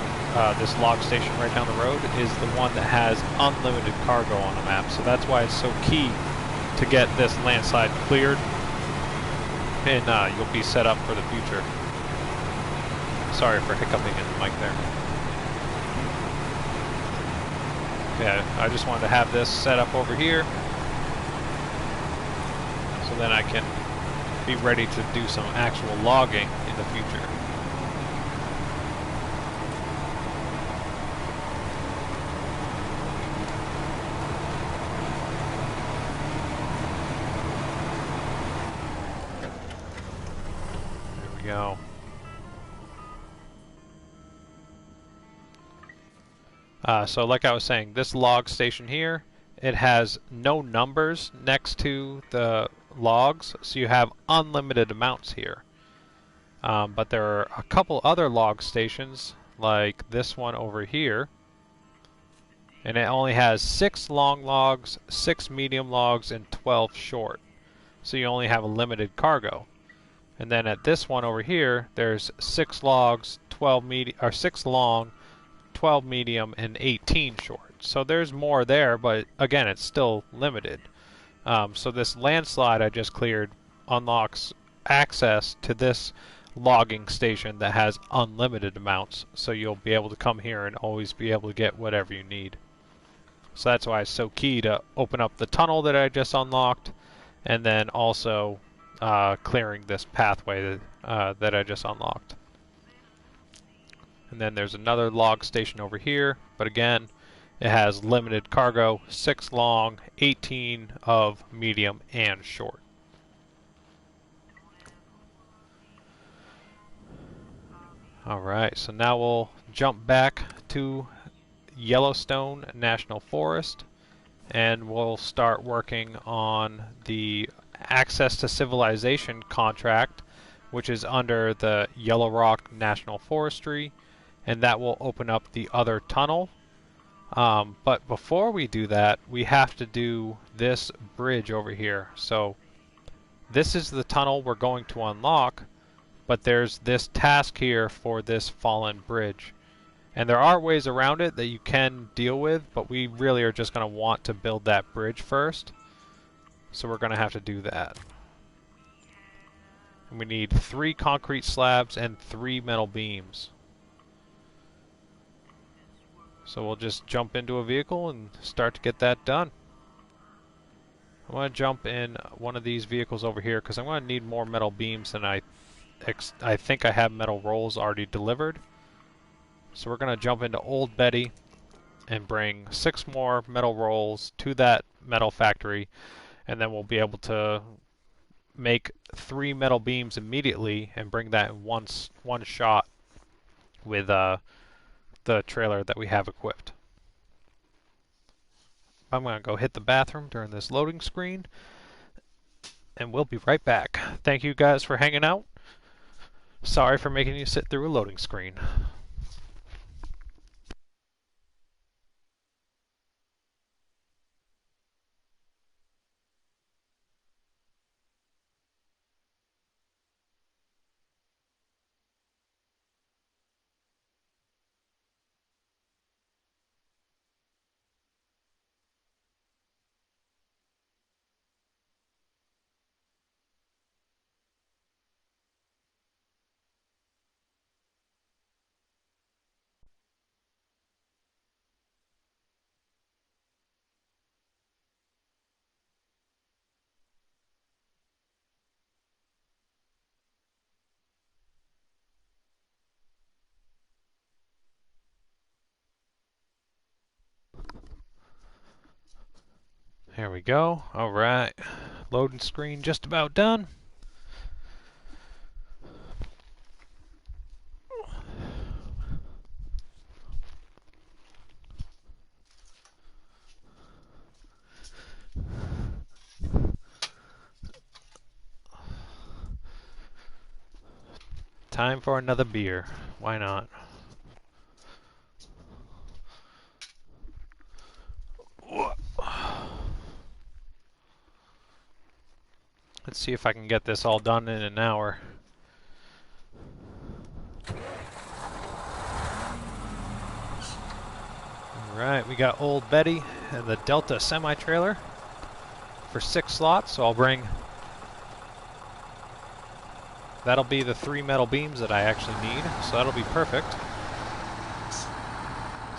this log station right down the road is the one that has unlimited cargo on the map. So that's why it's so key to get this landslide cleared, and you'll be set up for the future. Sorry for hiccuping in the mic there. Yeah, I just wanted to have this set up over here so then I can be ready to do some actual logging in the future. There we go. So like I was saying, this log station here, it has no numbers next to the logs, so you have unlimited amounts here. But there are a couple other log stations, like this one over here, and it only has 6 long logs, 6 medium logs, and 12 short. So you only have a limited cargo. And then at this one over here, there's 6 logs, 6 long, 12 medium, and 18 short. So there's more there, but again, it's still limited. So this landslide I just cleared unlocks access to this logging station that has unlimited amounts, so you'll be able to come here and always be able to get whatever you need. So that's why it's so key to open up the tunnel that I just unlocked, and then also clearing this pathway that I just unlocked. And then there's another log station over here, but again, it has limited cargo, 6 long, 18 of medium and short. Alright, so now we'll jump back to Yellowstone National Forest, and we'll start working on the Access to Civilization contract, which is under the Yellow Rock National Forestry, and that will open up the other tunnel. But before we do that, we have to do this bridge over here. So this is the tunnel we're going to unlock, but there's this task here for this fallen bridge. And there are ways around it that you can deal with, but we really are just going to want to build that bridge first. So we're going to have to do that. And we need 3 concrete slabs and 3 metal beams. So we'll just jump into a vehicle and start to get that done. I want to jump in one of these vehicles over here because I'm going to need more metal beams than I think I have metal rolls already delivered. So we're going to jump into Old Betty and bring 6 more metal rolls to that metal factory, and then we'll be able to make 3 metal beams immediately and bring that in one shot with the trailer that we have equipped. I'm going to go hit the bathroom during this loading screen, and we'll be right back. Thank you guys for hanging out. Sorry for making you sit through a loading screen. Here we go. Alright. Loading screen just about done. Time for another beer. Why not? Let's see if I can get this all done in an hour. Alright, we got Old Betty and the Delta semi-trailer for 6 slots, so I'll bring... That'll be the 3 metal beams that I actually need, so that'll be perfect. Let's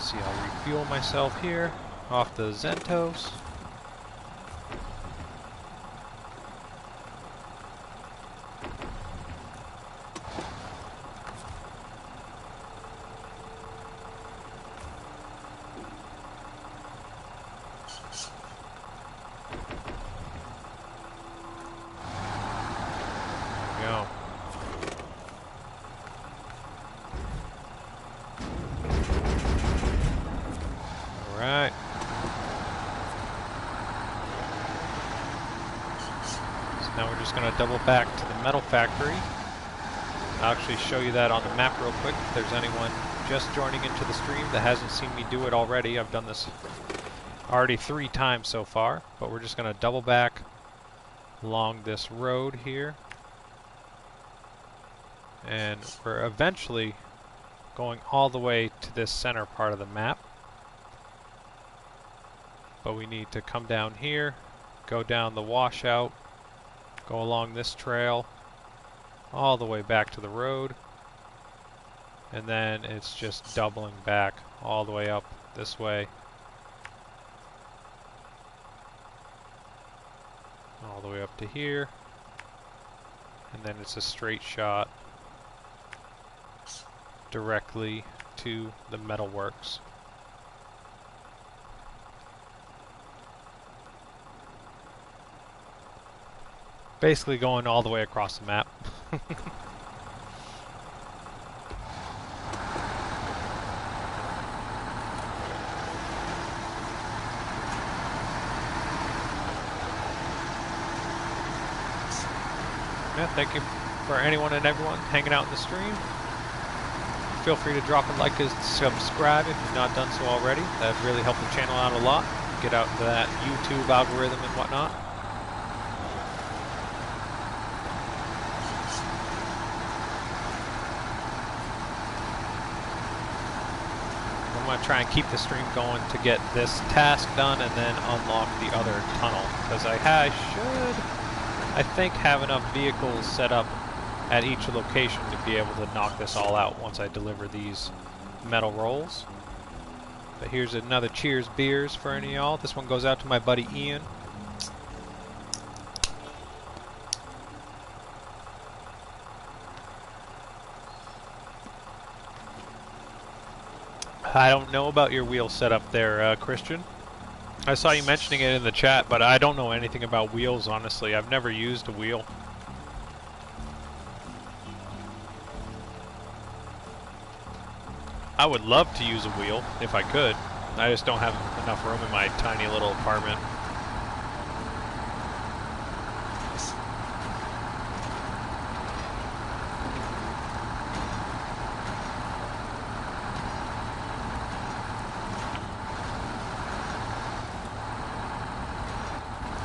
see, I'll refuel myself here off the Zentos. go. Alright. So now we're just going to double back to the metal factory. I'll actually show you that on the map real quick if there's anyone just joining into the stream that hasn't seen me do it already. I've done this already 3 times so far, but we're just going to double back along this road here. And we're eventually going all the way to this center part of the map. But we need to come down here, go down the washout, go along this trail, all the way back to the road, and then it's just doubling back all the way up this way, all the way up to here, and then it's a straight shot directly to the metalworks. Basically going all the way across the map. Yeah, thank you for anyone and everyone hanging out in the stream. Feel free to drop a like and subscribe if you've not done so already. That would really help the channel out a lot. Get out into that YouTube algorithm and whatnot. I'm going to try and keep the stream going to get this task done and then unlock the other tunnel. Because I should, I think, have enough vehicles set up at each location to be able to knock this all out once I deliver these metal rolls. But here's another Cheers beers for any of y'all. This one goes out to my buddy Ian. I don't know about your wheel setup there, Christian. I saw you mentioning it in the chat, but I don't know anything about wheels, honestly. I've never used a wheel. I would love to use a wheel if I could. I just don't have enough room in my tiny little apartment.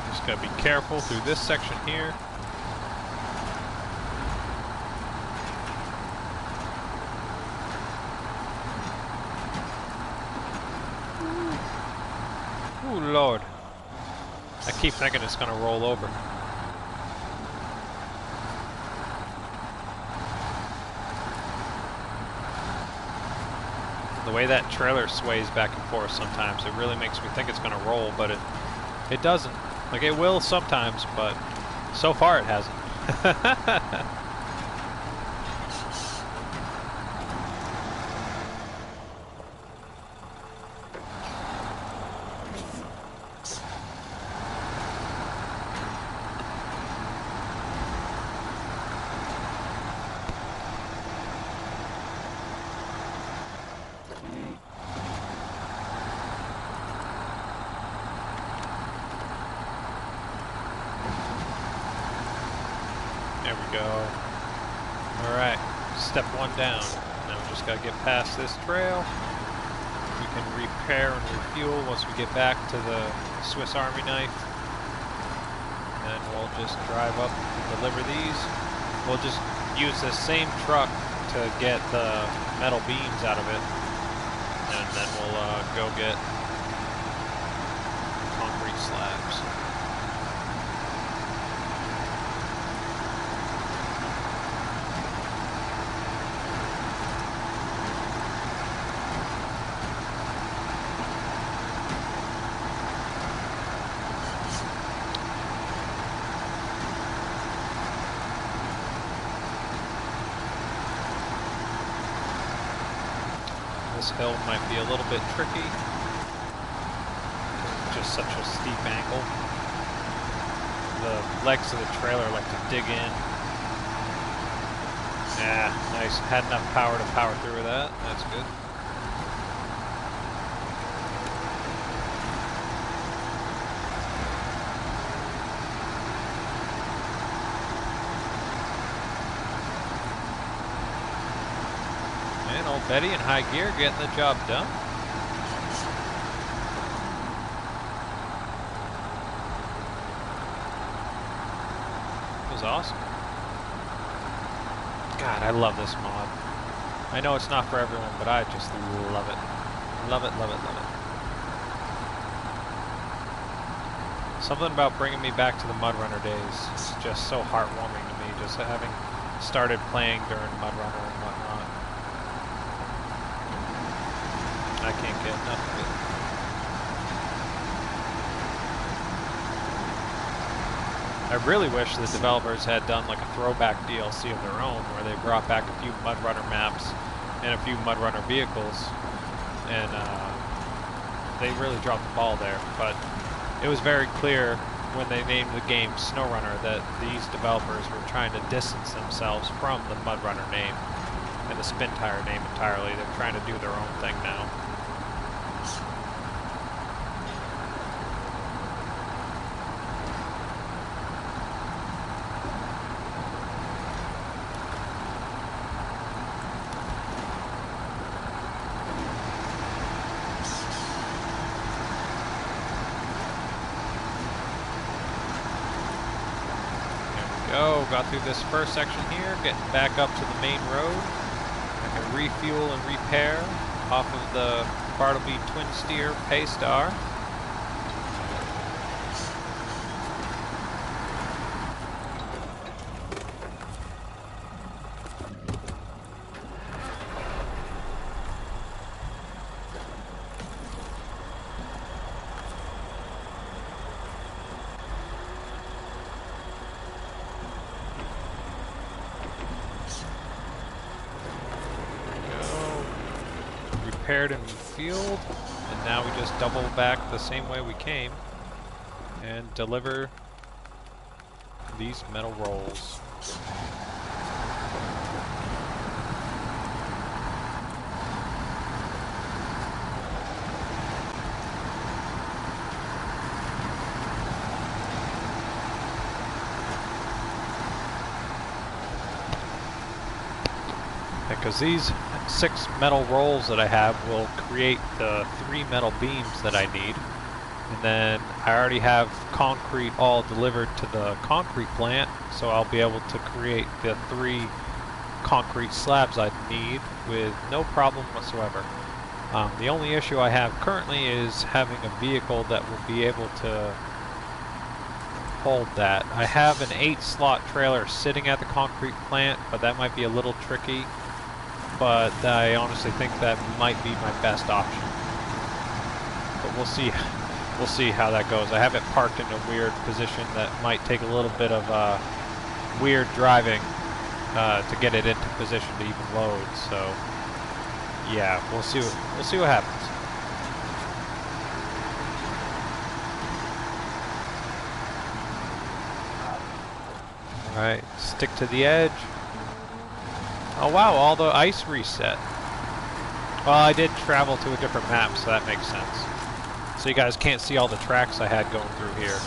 Just gotta be careful through this section here. Ooh, Lord. I keep thinking it's gonna roll over. The way that trailer sways back and forth sometimes, it really makes me think it's gonna roll, but it doesn't. Like, it will sometimes, but so far it hasn't. There we go. Alright, step 1 down. Now we just gotta get past this trail. We can repair and refuel once we get back to the Swiss Army knife. And we'll just drive up and deliver these. We'll just use this same truck to get the metal beams out of it. And then we'll go get concrete slabs. This hill might be a little bit tricky. It's just such a steep angle. The legs of the trailer like to dig in. Yeah, nice. Had enough power to power through that. That's good. And old Betty in high gear getting the job done. It was awesome. God, I love this mod. I know it's not for everyone, but I just love it. Love it, love it, love it. Something about bringing me back to the MudRunner days. It's just so heartwarming to me, just having started playing during MudRunner and whatnot. I can't get enough of it. I really wish the developers had done like a throwback DLC of their own where they brought back a few MudRunner maps and a few MudRunner vehicles, and they really dropped the ball there. But it was very clear when they named the game SnowRunner that these developers were trying to distance themselves from the MudRunner name and the Spin Tire name entirely. They're trying to do their own thing now. Got through this first section here, getting back up to the main road. I can refuel and repair off of the Bartleby Twin Steer Paystar. Repaired and refueled, and now we just double back the same way we came and deliver these metal rolls. Because these 6 metal rolls that I have will create the 3 metal beams that I need. And then I already have concrete all delivered to the concrete plant, so I'll be able to create the 3 concrete slabs I need with no problem whatsoever. The only issue I have currently is having a vehicle that will be able to hold that. I have an 8-slot trailer sitting at the concrete plant, but that might be a little tricky. But I honestly think that might be my best option. But we'll see how that goes. I have it parked in a weird position that might take a little bit of weird driving to get it into position to even load. So yeah, we'll see what happens. All right, stick to the edge. Oh wow, all the ice reset. Well, I did travel to a different map, so that makes sense. So you guys can't see all the tracks I had going through here.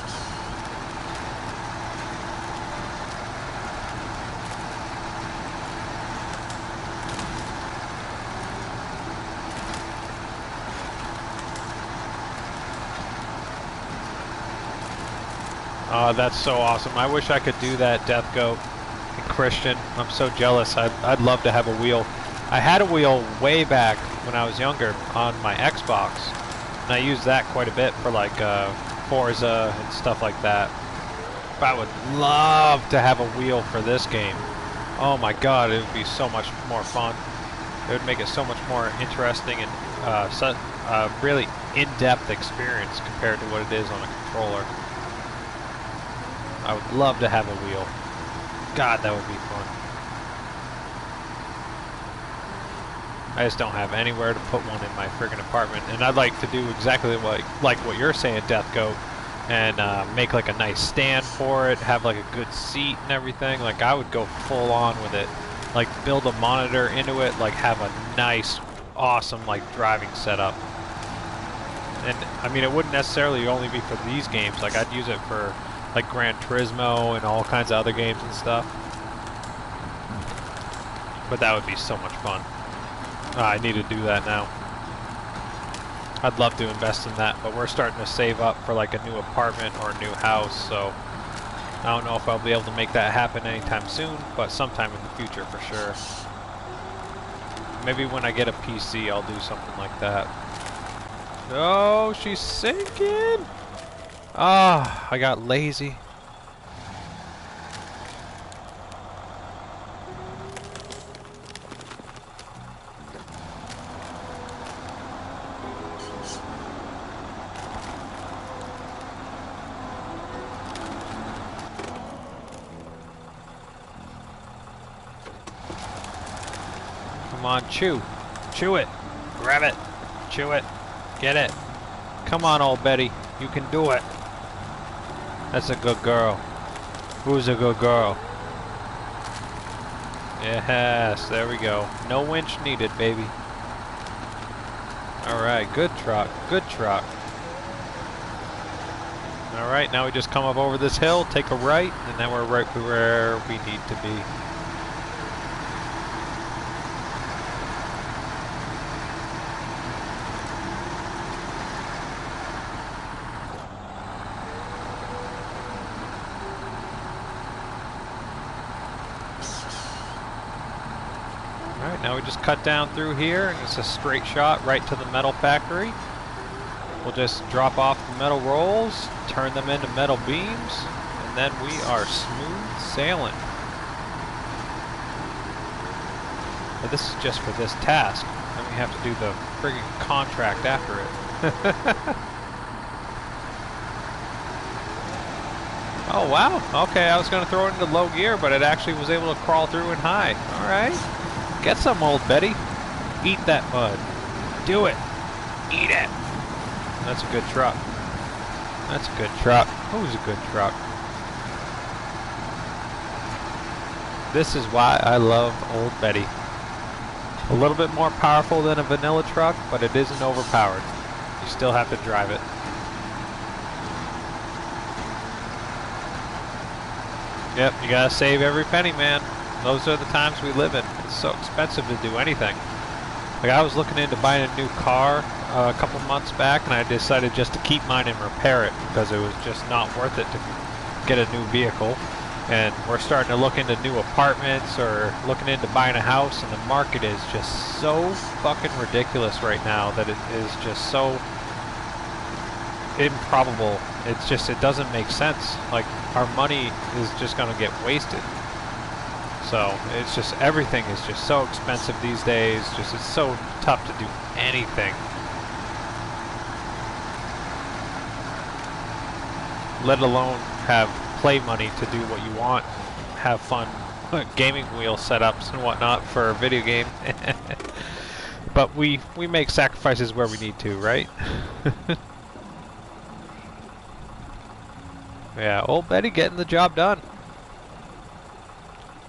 Oh, that's so awesome. I wish I could do that, Death Goat. Christian, I'm so jealous. I'd love to have a wheel. I had a wheel way back when I was younger on my Xbox, and I used that quite a bit for like Forza and stuff like that. But I would love to have a wheel for this game. Oh my god, it would be so much more fun. It would make it so much more interesting and really in-depth experience compared to what it is on a controller. I would love to have a wheel. God, that would be fun. I just don't have anywhere to put one in my friggin' apartment, and I'd like to do exactly like what you're saying, Death Goat, and make like a nice stand for it, have like a good seat and everything. Like I would go full on with it, like build a monitor into it, like have a nice, awesome like driving setup. And I mean, it wouldn't necessarily only be for these games. Like I'd use it for like Gran Turismo and all kinds of other games and stuff. But that would be so much fun. I need to do that now. I'd love to invest in that, but we're starting to save up for like a new apartment or a new house, so I don't know if I'll be able to make that happen anytime soon, but sometime in the future for sure. Maybe when I get a PC, I'll do something like that. Oh, she's sinking! Ah, I got lazy. Come on, chew. Chew it. Grab it. Chew it. Get it. Come on, old Betty. You can do it. That's a good girl. Who's a good girl? Yes, there we go. No winch needed, baby. Alright, good truck. Good truck. Alright, now we just come up over this hill, take a right, and then we're right where we need to be. Alright, now we just cut down through here, and it's a straight shot right to the metal factory. We'll just drop off the metal rolls, turn them into metal beams, and then we are smooth sailing. But this is just for this task. Then we have to do the friggin' contract after it. Oh wow, okay, I was going to throw it into low gear, but it actually was able to crawl through in high. Alright. Get some, old Betty. Eat that mud. Do it. Eat it. That's a good truck. That's a good truck. Who's a good truck? This is why I love old Betty. A little bit more powerful than a vanilla truck, but it isn't overpowered. You still have to drive it. Yep, you gotta save every penny, man. Those are the times we live in. It's so expensive to do anything. Like I was looking into buying a new car a couple months back, and I decided just to keep mine and repair it because it was just not worth it to get a new vehicle. And we're starting to look into new apartments or looking into buying a house, and the market is just so fucking ridiculous right now that it is just so improbable. It's just, it doesn't make sense. Like our money is just gonna get wasted. So it's just, everything is just so expensive these days. Just, it's so tough to do anything. Let alone have play money to do what you want, have fun, gaming wheel setups and whatnot for a video game. But we make sacrifices where we need to, right? Yeah, old Betty getting the job done.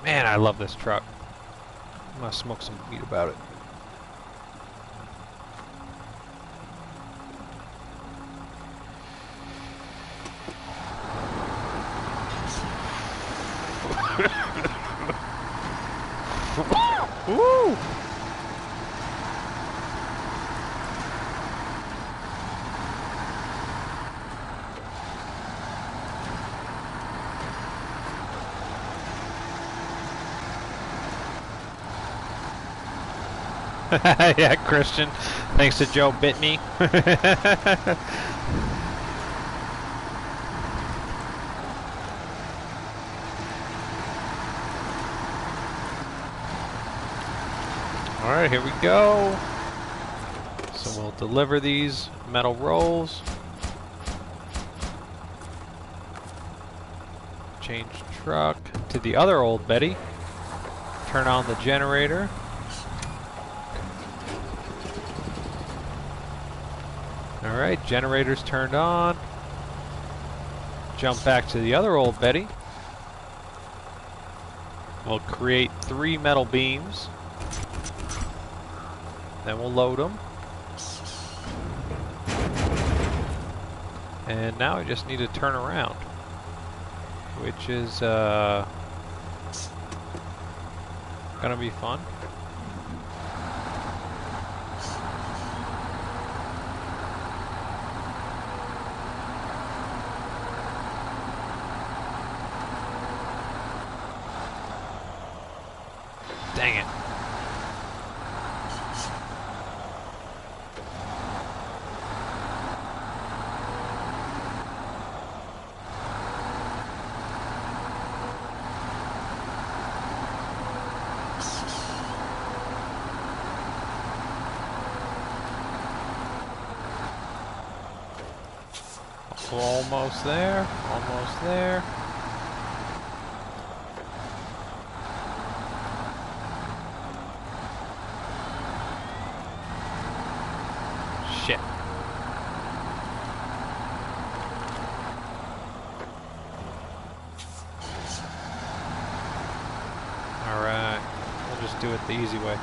Man, I love this truck. I'm gonna smoke some weed about it. Woo! Yeah, Christian. Thanks to Joe bit me. Alright, here we go. So we'll deliver these metal rolls. Change truck to the other old Betty. Turn on the generator. Alright, generator's turned on. Jump back to the other old Betty. We'll create 3 metal beams. Then we'll load them. And now I just need to turn around, which is gonna be fun. Dang it. Almost there, almost there. Shit. Alright, we'll just do it the easy way.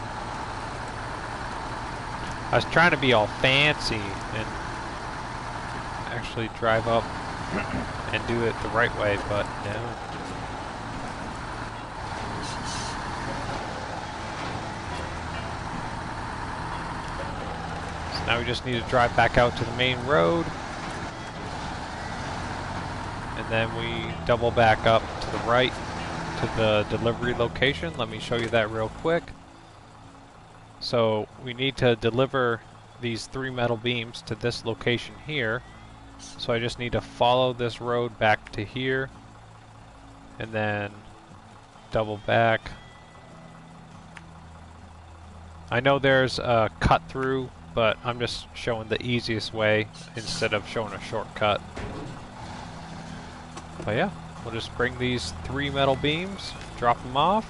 I was trying to be all fancy and actually drive up and do it the right way, but no. So now we just need to drive back out to the main road, and then we double back up to the right to the delivery location. Let me show you that real quick. So we need to deliver these 3 metal beams to this location here. So I just need to follow this road back to here and then double back. I know there's a cut through, but I'm just showing the easiest way instead of showing a shortcut. But yeah, we'll just bring these 3 metal beams, drop them off,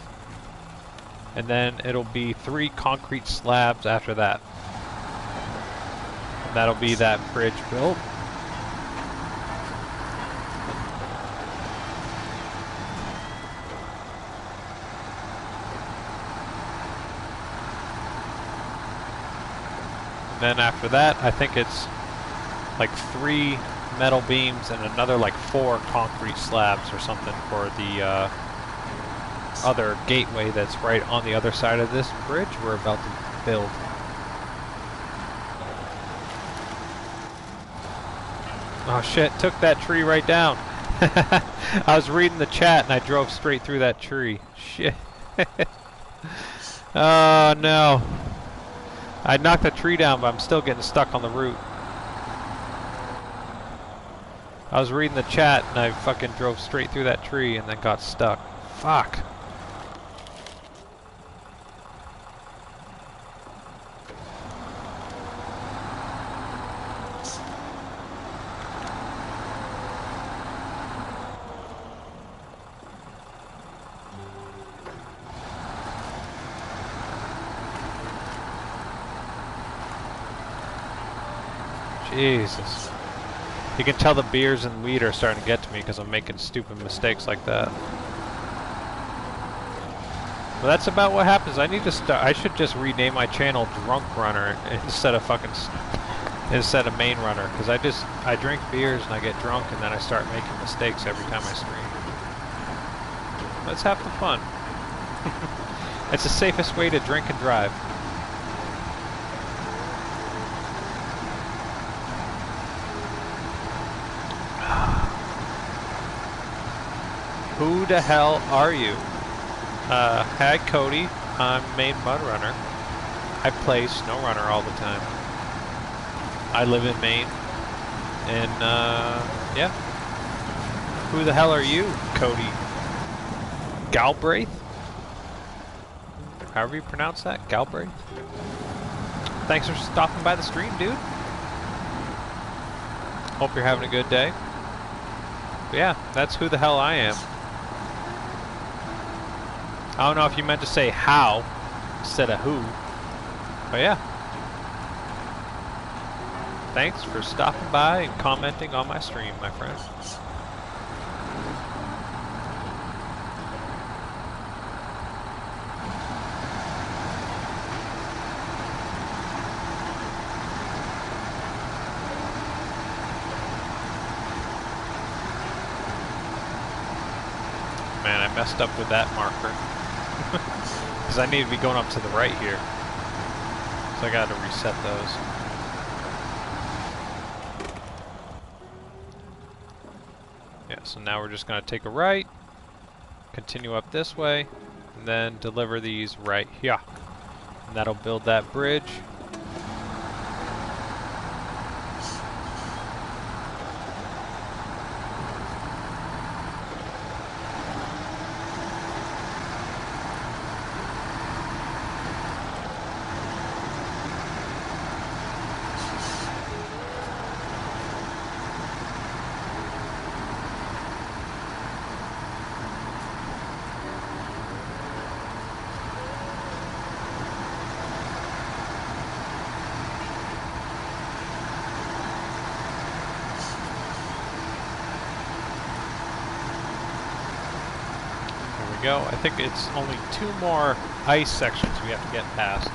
and then it'll be 3 concrete slabs after that. And that'll be that bridge built. And then after that, I think it's like 3 metal beams and another like 4 concrete slabs or something for the other gateway that's right on the other side of this bridge we're about to build. Oh shit, took that tree right down. I was reading the chat and I drove straight through that tree. Shit. Oh no. I knocked the tree down, but I'm still getting stuck on the route. I was reading the chat and I fucking drove straight through that tree and then got stuck. Fuck. Jesus. You can tell the beers and weed are starting to get to me because I'm making stupid mistakes like that. But that's about what happens. I need to start. I should just rename my channel Drunk Runner instead of Maine Runner, because I drink beers and I get drunk and then I start making mistakes every time I stream. Let's have the fun. It's the safest way to drink and drive. Who the hell are you? Hi Cody, I'm Maine MudRunner. I play SnowRunner all the time. I live in Maine. And yeah. Who the hell are you, Cody? Galbraith? However you pronounce that, Galbraith? Thanks for stopping by the stream, dude. Hope you're having a good day. But yeah, that's who the hell I am. I don't know if you meant to say how instead of who, but yeah. Thanks for stopping by and commenting on my stream, my friend. man, I messed up with that marker. Because I need to be going up to the right here. So I got to reset those. Yeah, so now we're just going to take a right, continue up this way, and then deliver these right here. And that'll build that bridge. Go. I think it's only 2 more ice sections we have to get past.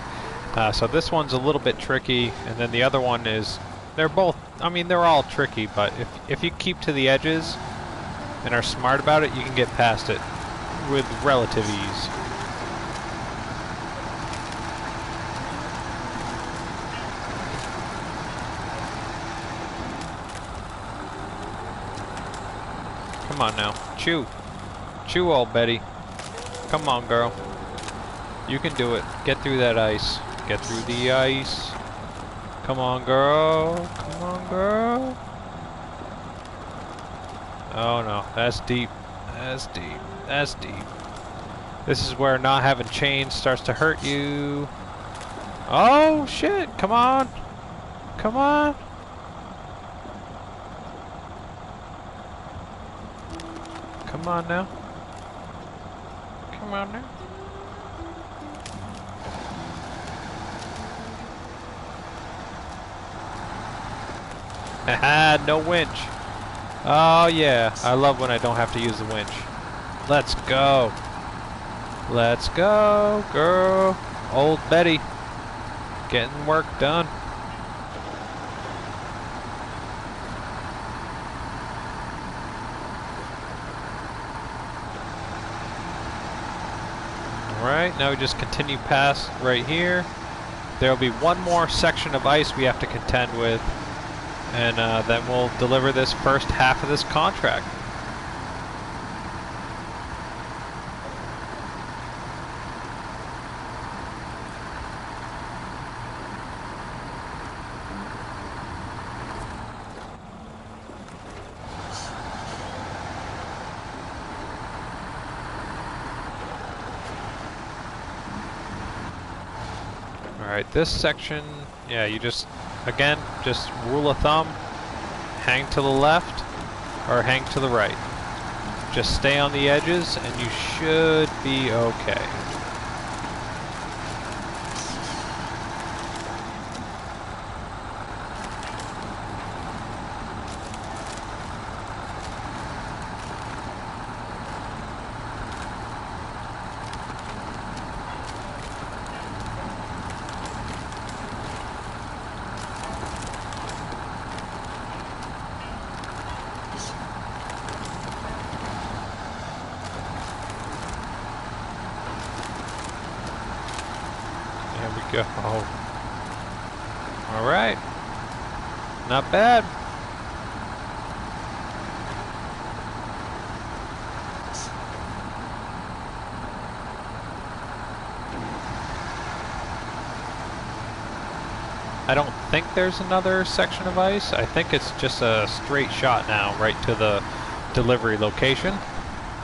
So this one's a little bit tricky, and then the other one is, they're both, I mean, they're all tricky, but if you keep to the edges and are smart about it, you can get past it with relative ease. Come on now, chew. Chew, old Betty. Come on, girl. You can do it. Get through that ice. Get through the ice. Come on, girl. Come on, girl. Oh no, that's deep. That's deep. That's deep. This is where not having chains starts to hurt you. Oh shit, come on. Come on. Come on now. Come on now. Haha, no winch. Oh yeah, I love when I don't have to use the winch. Let's go. Let's go, girl. Old Betty. Getting work done. Alright, now we just continue past right here. There'll be one more section of ice we have to contend with, and then we'll deliver this first half of this contract. Alright, this section, yeah, you just, again, just rule of thumb, hang to the left or hang to the right. Just stay on the edges and you should be okay. Go. Alright. Not bad. I don't think there's another section of ice. I think it's just a straight shot now right to the delivery location.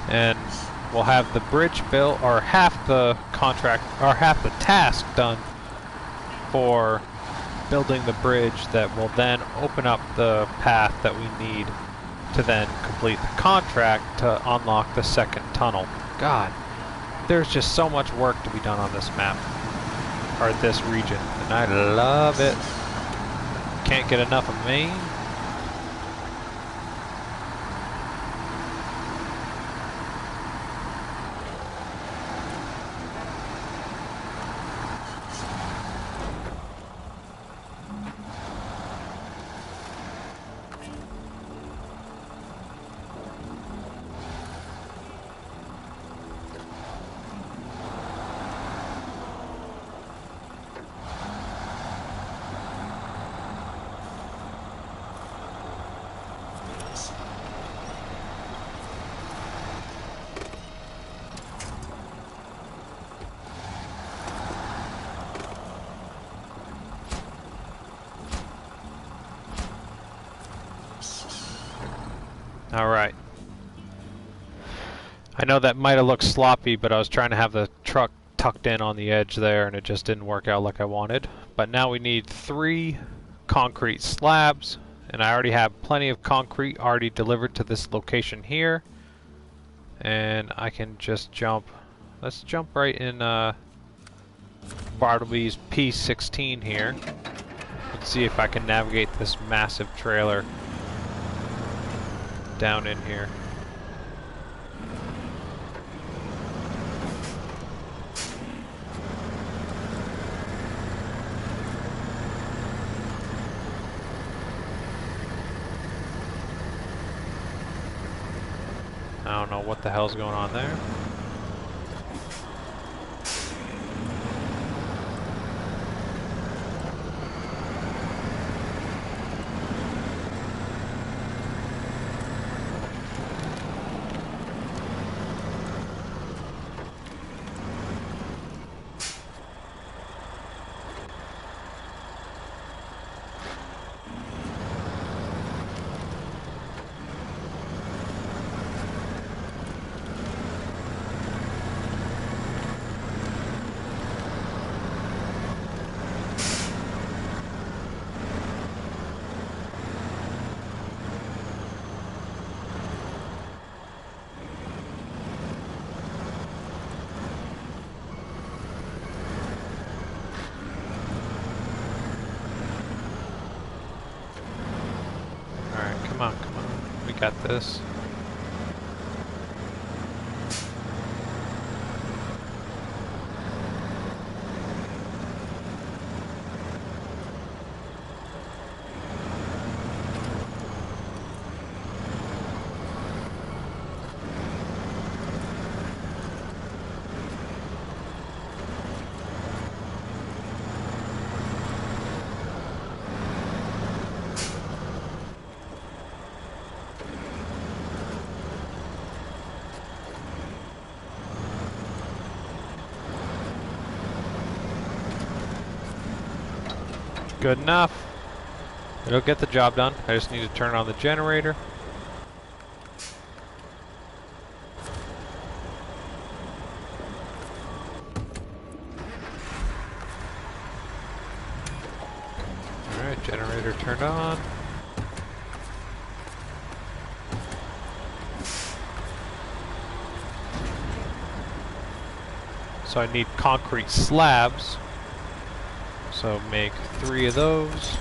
And we'll have the bridge built, or half the contract, or half the task done for building the bridge that will then open up the path that we need to then complete the contract to unlock the second tunnel. God, there's just so much work to be done on this map, or this region, and I love it. Can't get enough of Maine. Alright. I know that might have looked sloppy, but I was trying to have the truck tucked in on the edge there and it just didn't work out like I wanted. But now we need 3 concrete slabs, and I already have plenty of concrete already delivered to this location here. And I can just jump. Let's jump right in Bartleby's P16 here. Let's see if I can navigate this massive trailer down in here. I don't know what the hell's going on there. Come on, come on. We got this. Good enough. It'll get the job done. I just need to turn on the generator. Alright, generator turned on. So I need concrete slabs. So make 3 of those.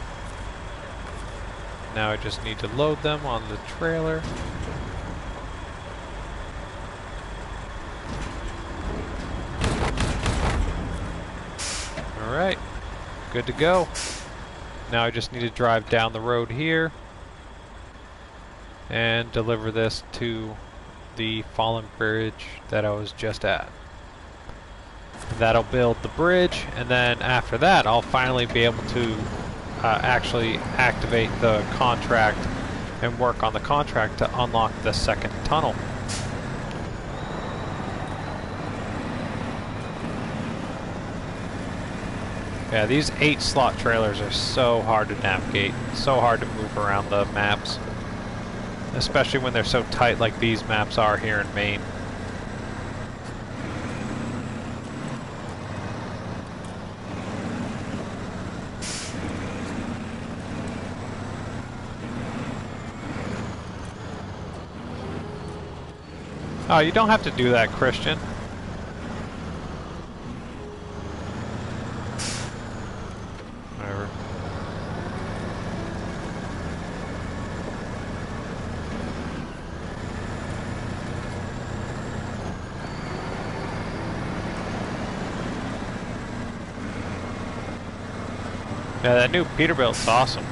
Now I just need to load them on the trailer. Alright, good to go. Now I just need to drive down the road here and deliver this to the fallen bridge that I was just at. That'll build the bridge, and then after that I'll finally be able to actually activate the contract and work on the contract to unlock the second tunnel. Yeah, these 8-slot trailers are so hard to navigate, so hard to move around the maps, especially when they're so tight like these maps are here in Maine. Oh, you don't have to do that, Christian. Whatever. Yeah, that new Peterbilt's awesome.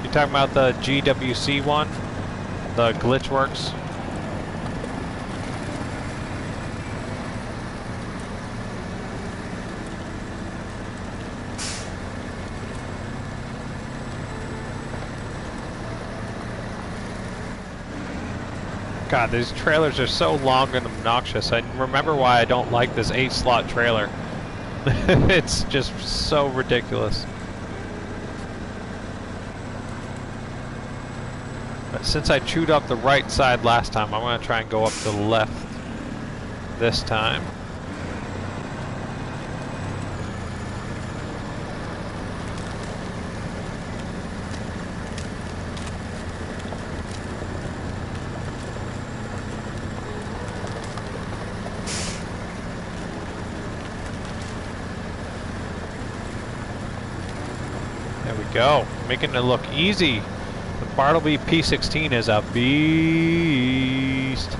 You talking about the GWC one? The glitch works. God, these trailers are so long and obnoxious. I remember why I don't like this 8-slot trailer. It's just so ridiculous. But since I chewed up the right side last time, I'm going to try and go up to the left this time. There we go, making it look easy. The Bartleby P16 is a beast.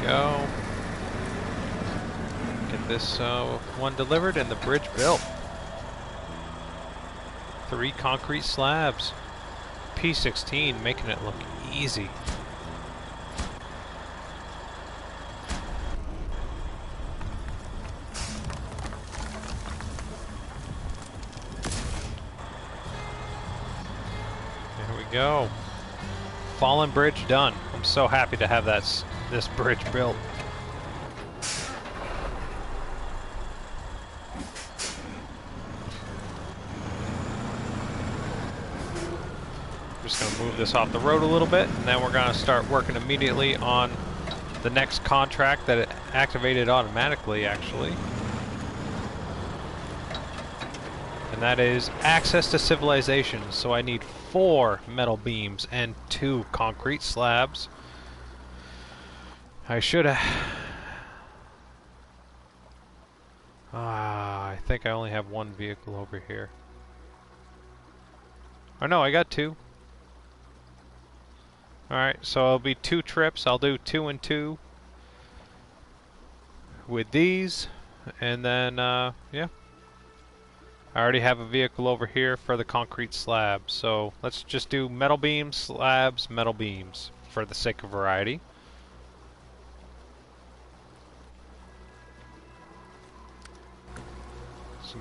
Go. Get this one delivered and the bridge built. 3 concrete slabs. P16 making it look easy. There we go. Fallen bridge done. I'm so happy to have this bridge built. I'm just going to move this off the road a little bit, and then we're going to start working immediately on the next contract that it activated automatically, actually. And that is access to civilization. So I need 4 metal beams and 2 concrete slabs. I should have... I think I only have 1 vehicle over here. Oh no, I got 2. Alright, so it'll be 2 trips. I'll do 2 and 2 with these. And then, yeah. I already have a vehicle over here for the concrete slabs. So let's just do metal beams, slabs, metal beams for the sake of variety.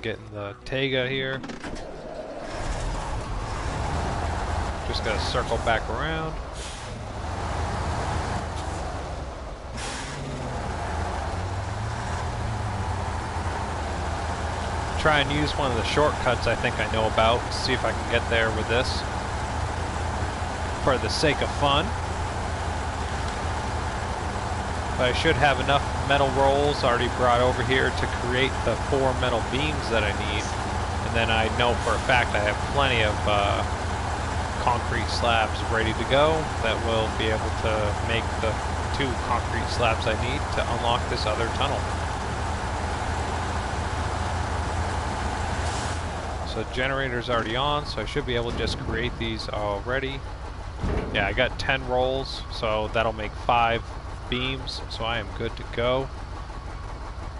Getting the Tega here. Just gotta circle back around. Try and use one of the shortcuts I think I know about. See if I can get there with this. For the sake of fun. But I should have enough metal rolls already brought over here to create the 4 metal beams that I need. And then I know for a fact I have plenty of concrete slabs ready to go that will be able to make the 2 concrete slabs I need to unlock this other tunnel. So the generator's already on, so I should be able to just create these already. Yeah, I got 10 rolls, so that'll make 5 beams, so I am good to go.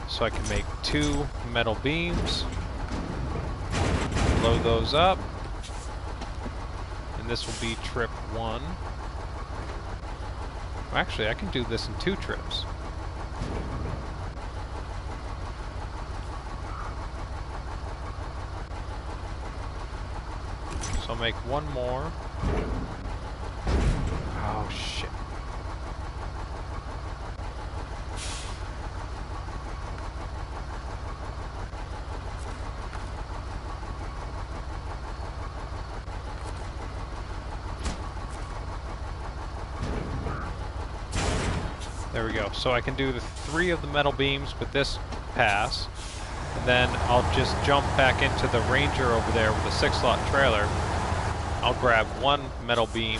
So I can make 2 metal beams, load those up, and this will be trip 1. Actually, I can do this in 2 trips. So I'll make 1 more. Oh shit. There we go. So I can do the 3 of the metal beams with this pass. And then I'll just jump back into the Ranger over there with a 6-slot trailer. I'll grab 1 metal beam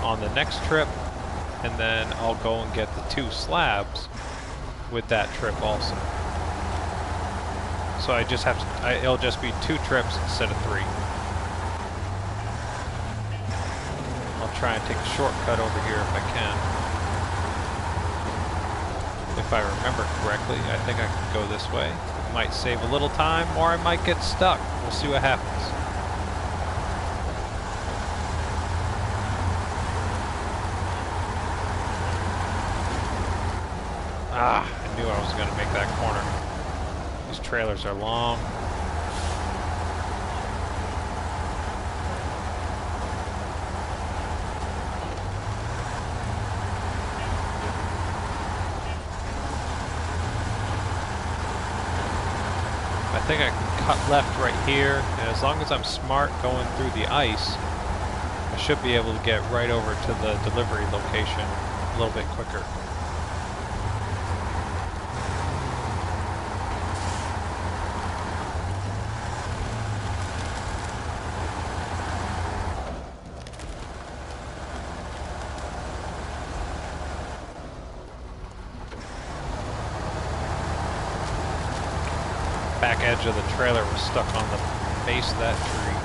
on the next trip. And then I'll go and get the 2 slabs with that trip also. So I just have to, it'll just be 2 trips instead of 3. I'll try and take a shortcut over here if I can. If I remember correctly. I think I can go this way. It might save a little time, or I might get stuck. We'll see what happens. Ah, I knew I was going to make that corner. These trailers are long. I think I can cut left right here, and as long as I'm smart going through the ice, I should be able to get right over to the delivery location a little bit quicker. Back edge of the trailer was stuck on the base of that tree.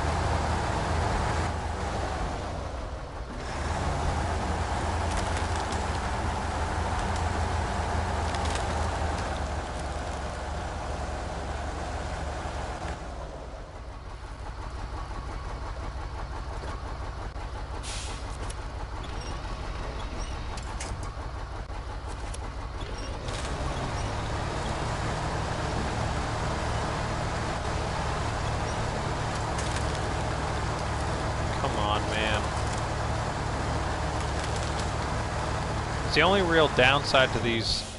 The only real downside to these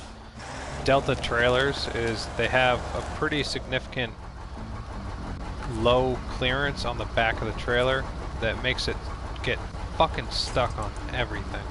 Delta trailers is they have a pretty significant low clearance on the back of the trailer that makes it get fucking stuck on everything.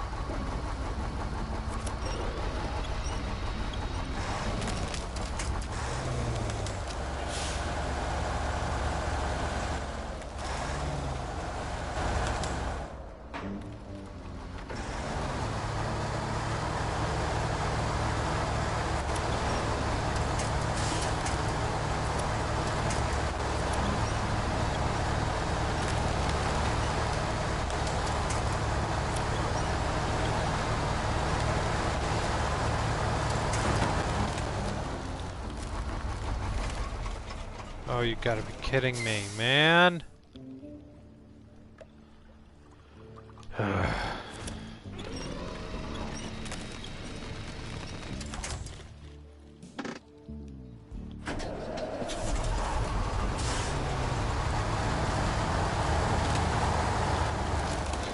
Oh, you gotta be kidding me, man.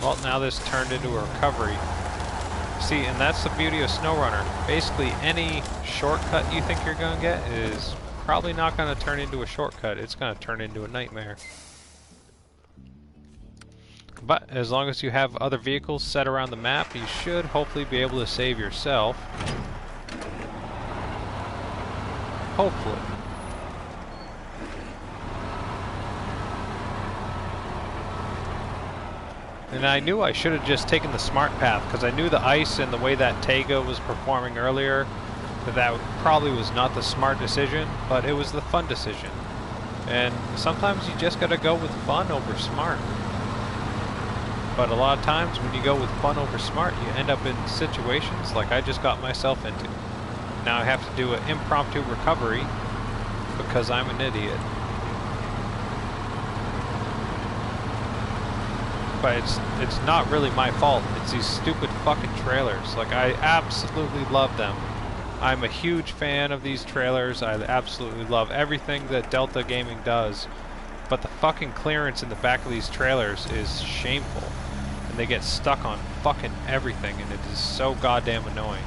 Well, now this turned into a recovery. See, and that's the beauty of SnowRunner. Basically, any shortcut you think you're gonna get is probably not going to turn into a shortcut. It's going to turn into a nightmare. But as long as you have other vehicles set around the map, you should hopefully be able to save yourself. Hopefully. And I knew I should have just taken the smart path, because I knew the ice and the way that Tayga was performing earlier, that probably was not the smart decision, but it was the fun decision. And sometimes you just gotta go with fun over smart. But a lot of times when you go with fun over smart, you end up in situations like I just got myself into. Now I have to do an impromptu recovery because I'm an idiot. But it's not really my fault. It's these stupid fucking trailers. Like, I absolutely love them. I'm a huge fan of these trailers. I absolutely love everything that Delta Gaming does. But the fucking clearance in the back of these trailers is shameful. And they get stuck on fucking everything, and it is so goddamn annoying.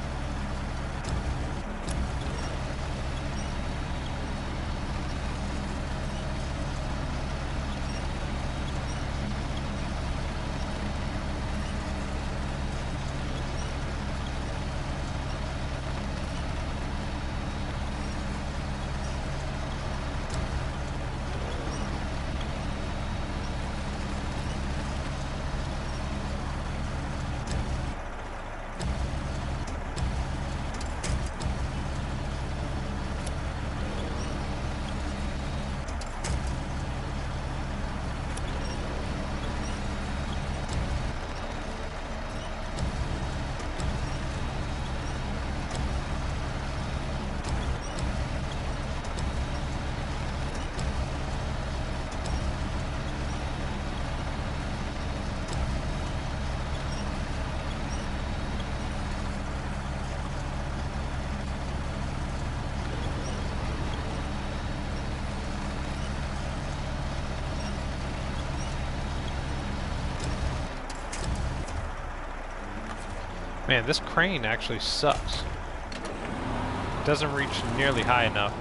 Man, this crane actually sucks. It doesn't reach nearly high enough.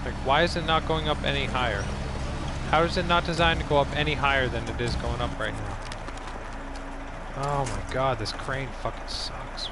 Like, why is it not going up any higher? How is it not designed to go up any higher than it is going up right now? Oh my god, this crane fucking sucks.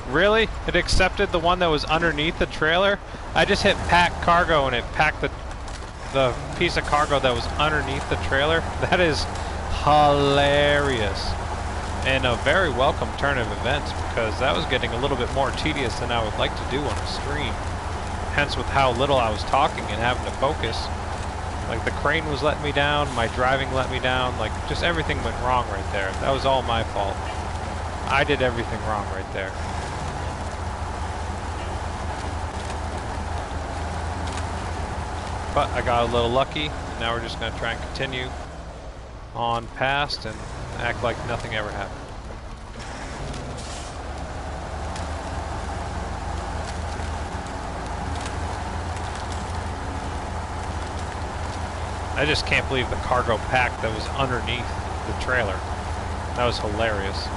Really? It accepted the one that was underneath the trailer? I just hit pack cargo and it packed the piece of cargo that was underneath the trailer. That is hilarious. And a very welcome turn of events, because that was getting a little bit more tedious than I would like to do on a stream. Hence with how little I was talking and having to focus. Like, the crane was letting me down, my driving let me down, like, just everything went wrong right there. That was all my fault. I did everything wrong right there. But I got a little lucky. Now we're just going to try and continue on past and act like nothing ever happened. I just can't believe the cargo pack that was underneath the trailer. That was hilarious.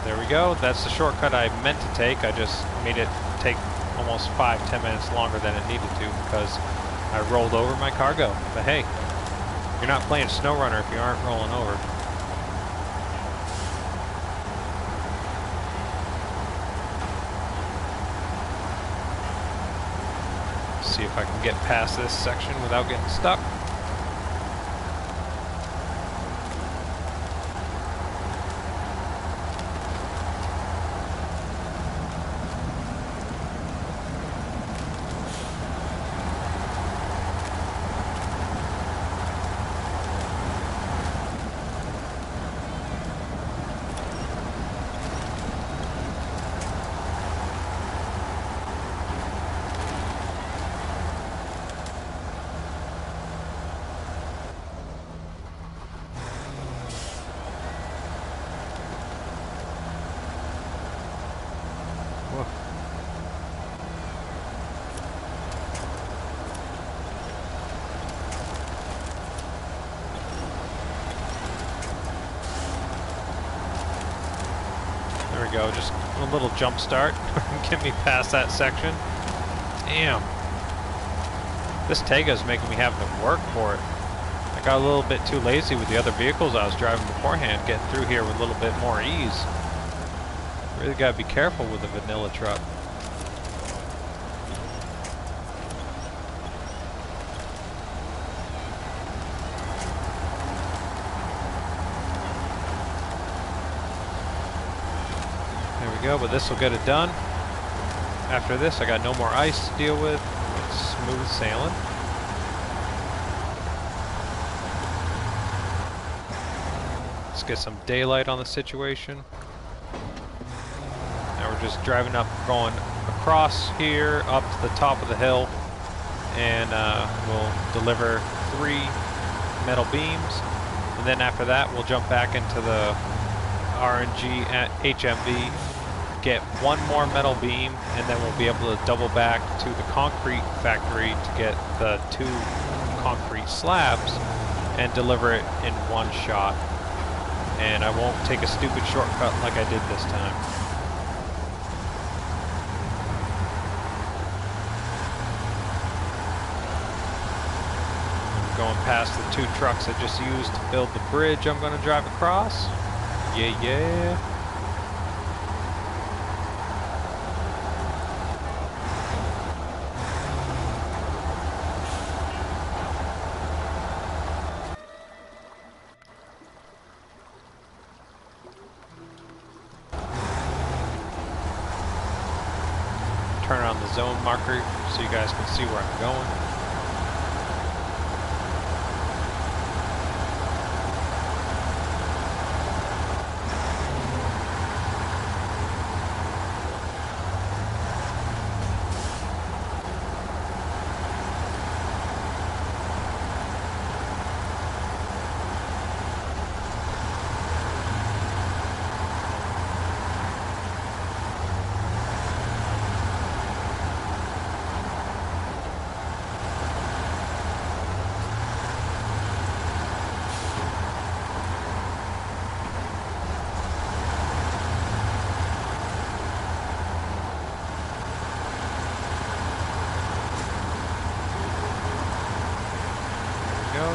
There we go. That's the shortcut I meant to take. I just made it take almost 5-10 minutes longer than it needed to because I rolled over my cargo. But hey, you're not playing SnowRunner if you aren't rolling over. See if I can get past this section without getting stuck. Go, just a little jump start, get me past that section. Damn. This Tega's making me have to work for it. I I got a little bit too lazy with the other vehicles I was driving beforehand, getting through here with a little bit more ease. Really gotta be careful with the vanilla truck. There we go, but this will get it done. After this, I got no more ice to deal with. It's smooth sailing. Let's get some daylight on the situation. Now we're just driving up, going across here, up to the top of the hill, and we'll deliver 3 metal beams. And then after that, we'll jump back into the RNG at HMV, get 1 more metal beam, and then we'll be able to double back to the concrete factory to get the 2 concrete slabs and deliver it in 1 shot. And I won't take a stupid shortcut like I did this time. I'm going past the 2 trucks I just used to build the bridge I'm going to drive across. Yeah, yeah. Turn on the zone marker so you guys can see where I'm going.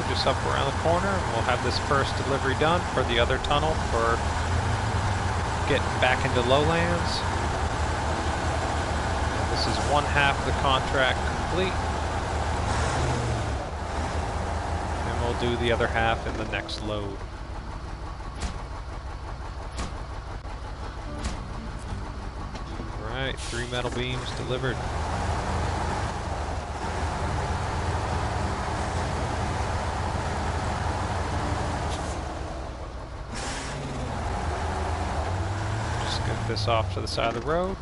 Just up around the corner, and we'll have this first delivery done for the other tunnel for getting back into lowlands. This is 1/2 the contract complete, and we'll do the other half in the next load. Alright, 3 metal beams delivered. This off to the side of the road.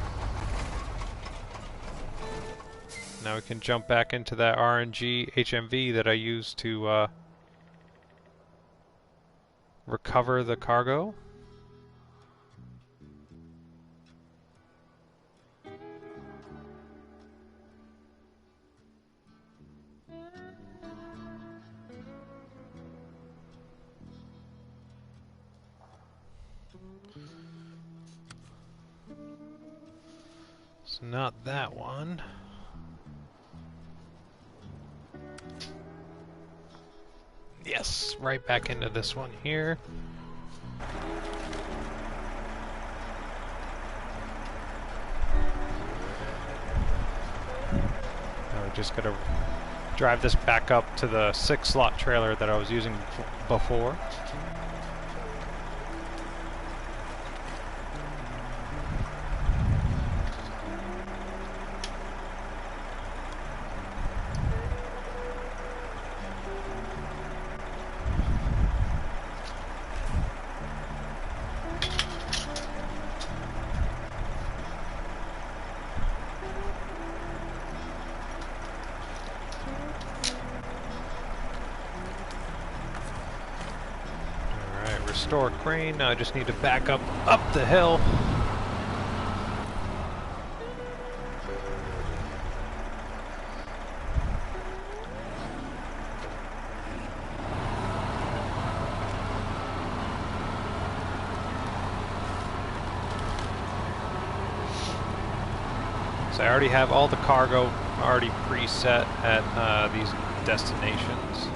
Now we can jump back into that RNG HMV that I used to recover the cargo. So not that one. Yes, right back into this one here. Now we're just gonna drive this back up to the 6-slot trailer that I was using before. Restore crane. Now I just need to back up the hill. So I already have all the cargo already preset at these destinations.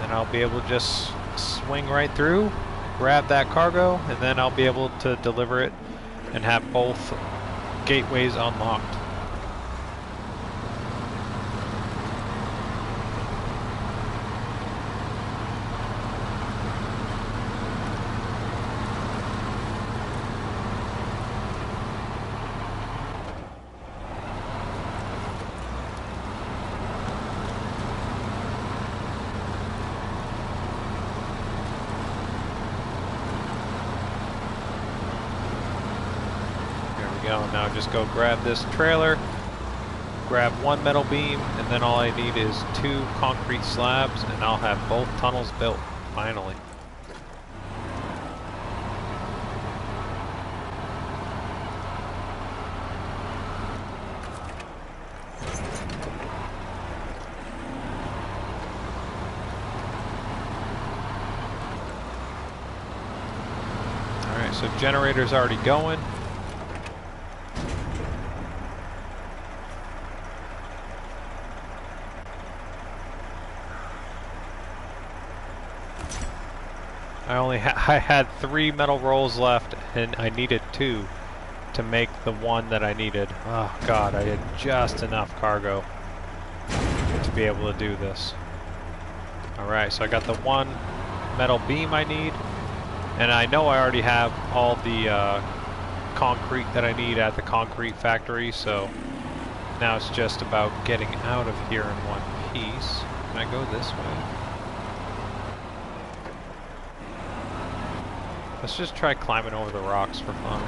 and I'll be able to just swing right through, grab that cargo, and then I'll be able to deliver it and have both gateways unlocked. Now just go grab this trailer, grab one metal beam, and then all I need is 2 concrete slabs, and I'll have both tunnels built, finally. Alright, so generator's already going. I had 3 metal rolls left, and I needed 2 to make the one that I needed. Oh god, I had just enough cargo to be able to do this. Alright, so I got the 1 metal beam I need, and I know I already have all the concrete that I need at the concrete factory, so now it's just about getting out of here in one piece. Can I go this way? Let's just try climbing over the rocks for fun.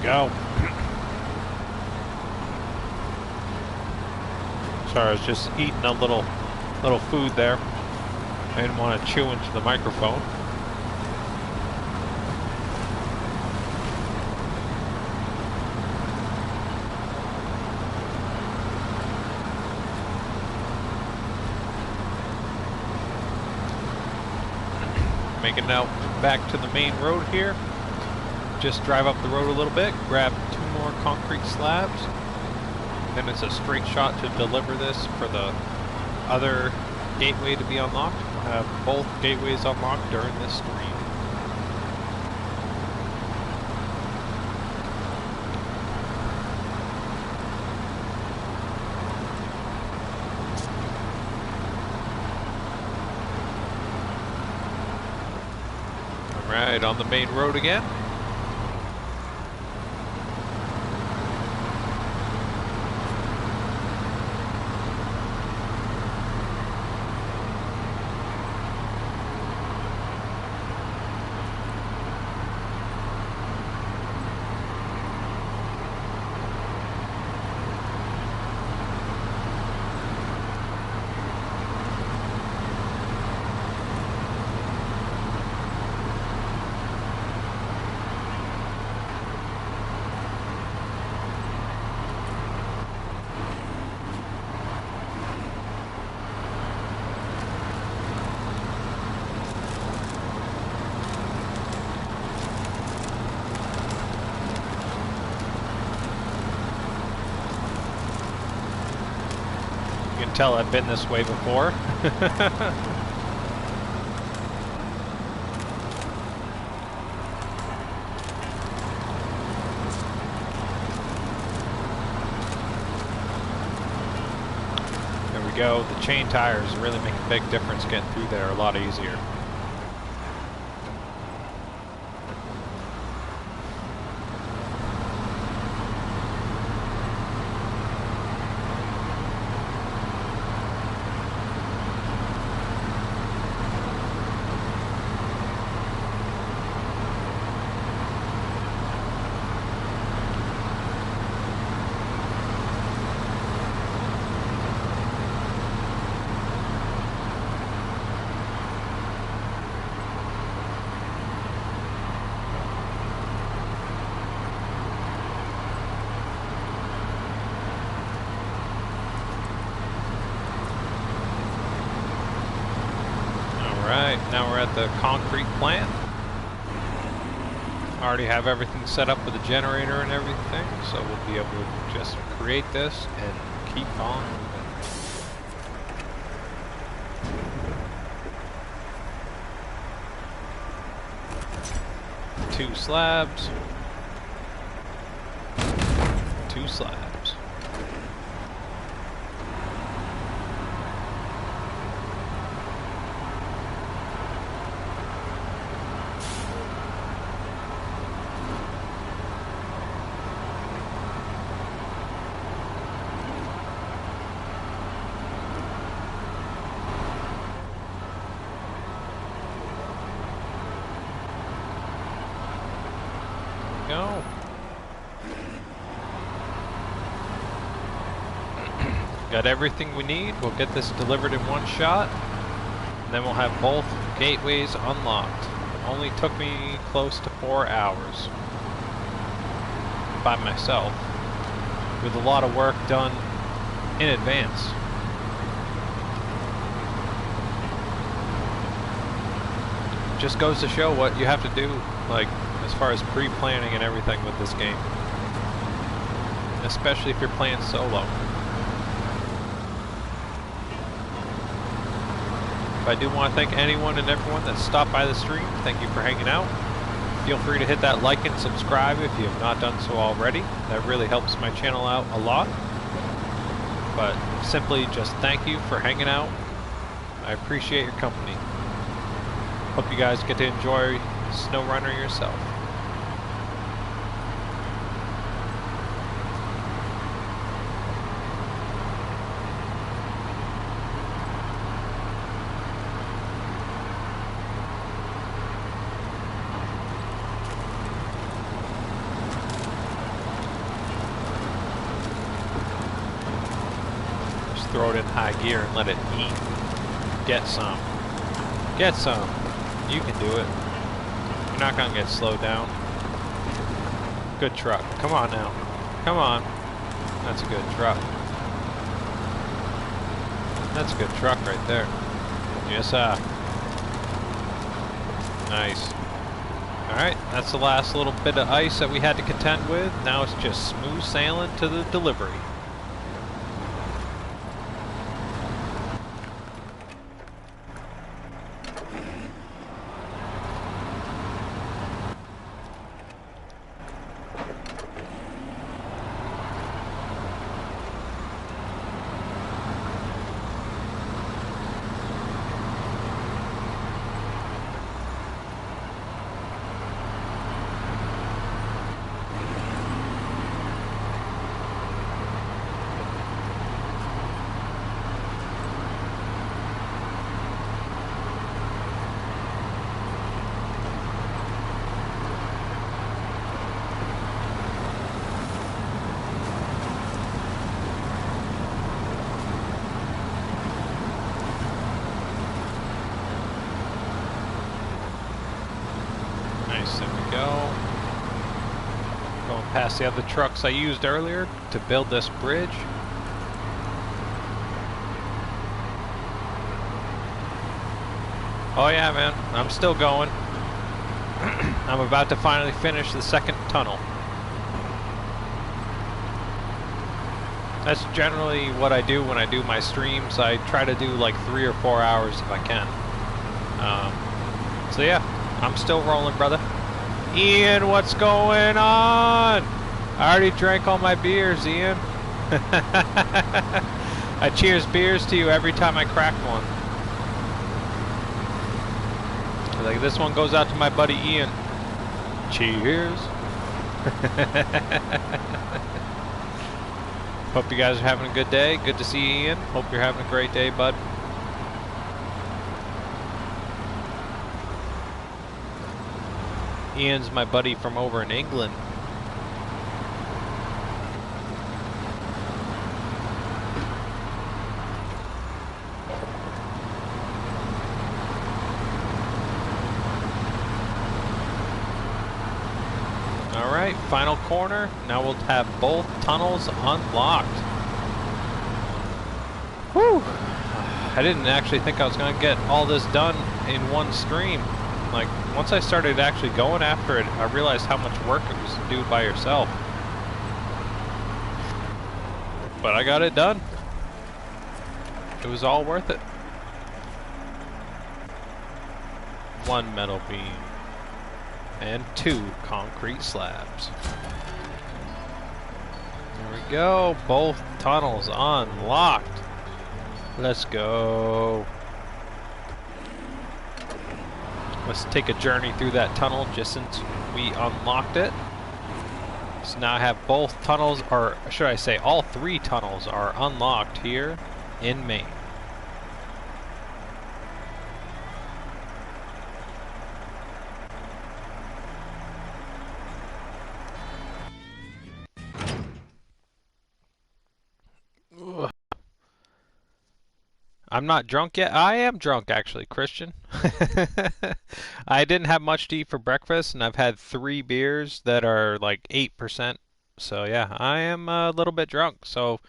Go. Sorry, I was just eating a little food there. I didn't want to chew into the microphone. Making out back to the main road here. Just drive up the road a little bit, grab 2 more concrete slabs, then it's a straight shot to deliver this for the other gateway to be unlocked. We'll have both gateways unlocked during this stream. Alright, on the main road again. You can tell I've been this way before. There we go. The chain tires really make a big difference getting through there a lot easier. Alright, now we're at the concrete plant. I already have everything set up with the generator and everything, so we'll be able to just create this and keep on moving. 2 slabs. 2 slabs. Go. Got everything we need. We'll get this delivered in one shot, and then we'll have both gateways unlocked. It only took me close to 4 hours by myself, with a lot of work done in advance. Just goes to show what you have to do, like, as far as pre-planning and everything with this game. Especially if you're playing solo. But I do want to thank anyone and everyone that stopped by the stream. Thank you for hanging out. Feel free to hit that like and subscribe if you have not done so already. That really helps my channel out a lot. But simply just thank you for hanging out. I appreciate your company. Hope you guys get to enjoy SnowRunner yourself. Just throw it in high gear and let it eat. Get some. Get some. You can do it. You're not gonna get slowed down. Good truck. Come on now. Come on. That's a good truck. That's a good truck right there. Yes, sir. Nice. Alright, that's the last little bit of ice that we had to contend with. Now it's just smooth sailing to the delivery. Nice, there we go. Going past the other trucks I used earlier to build this bridge. Oh yeah, man, I'm still going. I'm about to finally finish the second tunnel. That's generally what I do when I do my streams. I try to do like 3 or 4 hours if I can. So yeah, I'm still rolling, brother. Ian, what's going on? I already drank all my beers, Ian. I cheers beers to you every time I crack one. Like this one goes out to my buddy Ian. Cheers. Hope you guys are having a good day. Good to see you, Ian. Hope you're having a great day, bud. Ian's my buddy from over in England. Alright, final corner. Now we'll have both tunnels unlocked. Whew! I didn't actually think I was going to get all this done in one stream. Like, once I started actually going after it, I realized how much work it was to do by yourself. But I got it done. It was all worth it. One metal beam. And 2 concrete slabs. There we go. Both tunnels unlocked. Let's go. Let's take a journey through that tunnel just since we unlocked it. So now I have both tunnels, or should I say all 3 tunnels are unlocked here in Maine. I'm not drunk yet. I am drunk, actually, Christian. I didn't have much to eat for breakfast, and I've had 3 beers that are like 8%. So yeah, I am a little bit drunk. So,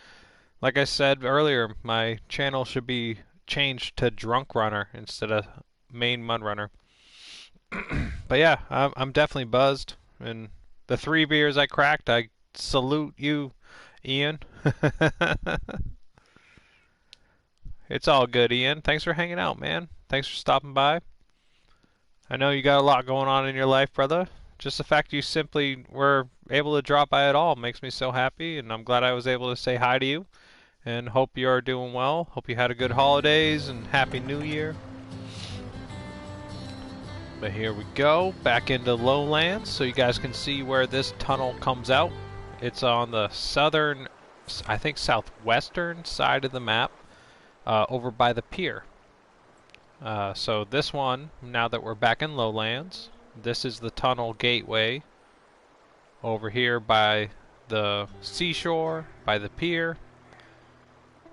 like I said earlier, my channel should be changed to Drunk Runner instead of Maine MudRunner. But yeah, I'm definitely buzzed. And the 3 beers I cracked, I salute you, Ian. It's all good, Ian. Thanks for hanging out, man. Thanks for stopping by. I know you got a lot going on in your life, brother. Just the fact you simply were able to drop by at all makes me so happy, and I'm glad I was able to say hi to you. And hope you're doing well. Hope you had a good holidays and Happy New Year. But here we go, back into lowlands, so you guys can see where this tunnel comes out. It's on the southern, I think southwestern side of the map. Over by the pier. So this one, now that we're back in lowlands, this is the tunnel gateway over here by the seashore, by the pier.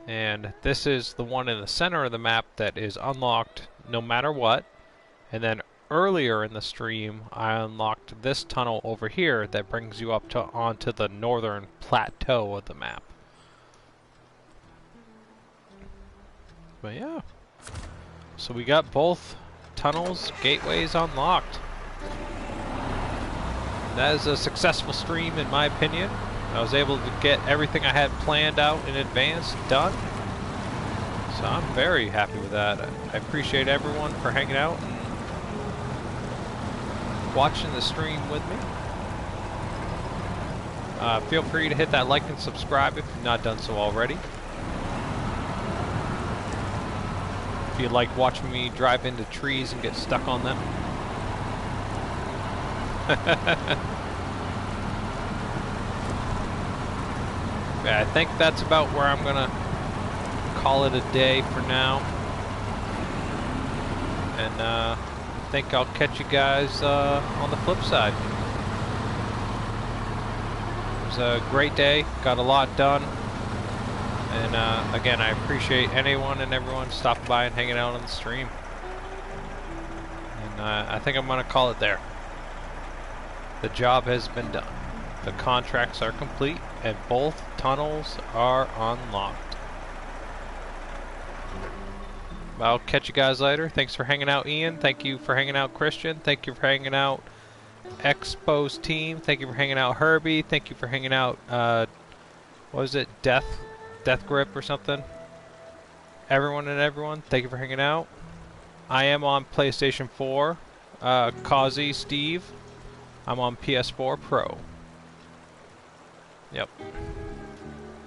And this is the one in the center of the map that is unlocked no matter what. And then earlier in the stream, I unlocked this tunnel over here that brings you up to onto the northern plateau of the map. But yeah, so we got both tunnels, gateways unlocked. That is a successful stream in my opinion. I was able to get everything I had planned out in advance done. So I'm very happy with that. I appreciate everyone for hanging out and watching the stream with me. Feel free to hit that like and subscribe if you've not done so already. If you like watching me drive into trees and get stuck on them. Yeah, I think that's about where I'm gonna call it a day for now. And I think I'll catch you guys on the flip side. It was a great day, got a lot done. And again, I appreciate anyone and everyone stopping by and hanging out on the stream. And I think I'm going to call it there. The job has been done. The contracts are complete and both tunnels are unlocked. I'll catch you guys later. Thanks for hanging out, Ian. Thank you for hanging out, Christian. Thank you for hanging out, Expo's team. Thank you for hanging out, Herbie. Thank you for hanging out, what was it, Death Death Grip or something. Everyone, thank you for hanging out. I am on PlayStation 4. Causey Steve. I'm on PS4 Pro. Yep.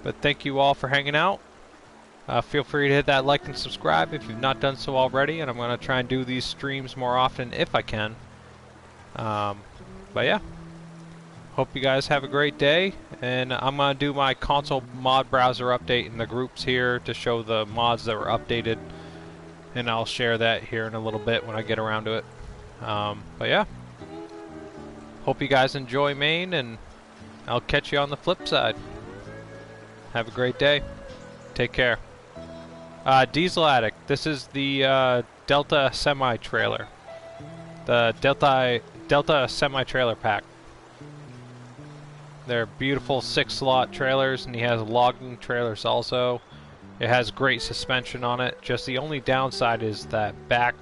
But thank you all for hanging out. Feel free to hit that like and subscribe if you've not done so already, and I'm going to try and do these streams more often if I can. But yeah. Hope you guys have a great day, and I'm going to do my console mod browser update in the groups here to show the mods that were updated, and I'll share that here in a little bit when I get around to it. But yeah, hope you guys enjoy Maine, and I'll catch you on the flip side. Have a great day. Take care. Diesel Addict, this is the Delta semi-trailer. The Delta semi-trailer pack. They're beautiful 6-slot trailers, and he has logging trailers also. It has great suspension on it. Just the only downside is that back,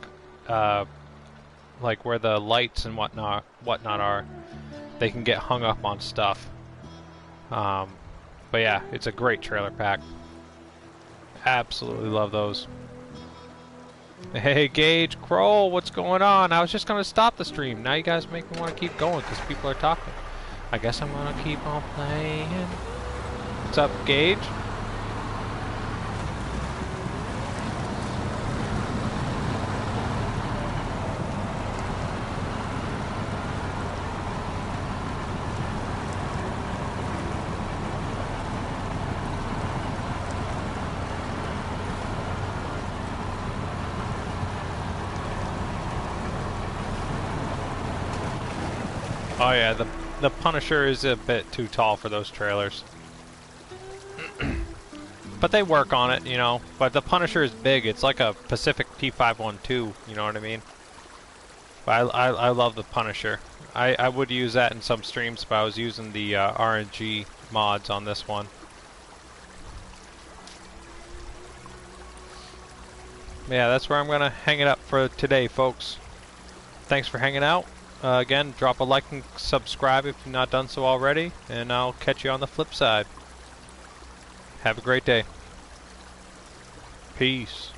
like where the lights and whatnot are, they can get hung up on stuff. But yeah, it's a great trailer pack. Absolutely love those. Hey Gage, Kroll, what's going on? I was just gonna stop the stream. Now you guys make me want to keep going because people are talking. I guess I'm gonna keep on playing. What's up, Gage? Oh yeah, the Punisher is a bit too tall for those trailers. But they work on it, you know. But the Punisher is big. It's like a Pacific P512, you know what I mean? But I love the Punisher. I would use that in some streams, but I was using the RNG mods on this one. Yeah, that's where I'm going to hang it up for today, folks. Thanks for hanging out. Again, drop a like and subscribe if you've not done so already, and I'll catch you on the flip side. Have a great day. Peace.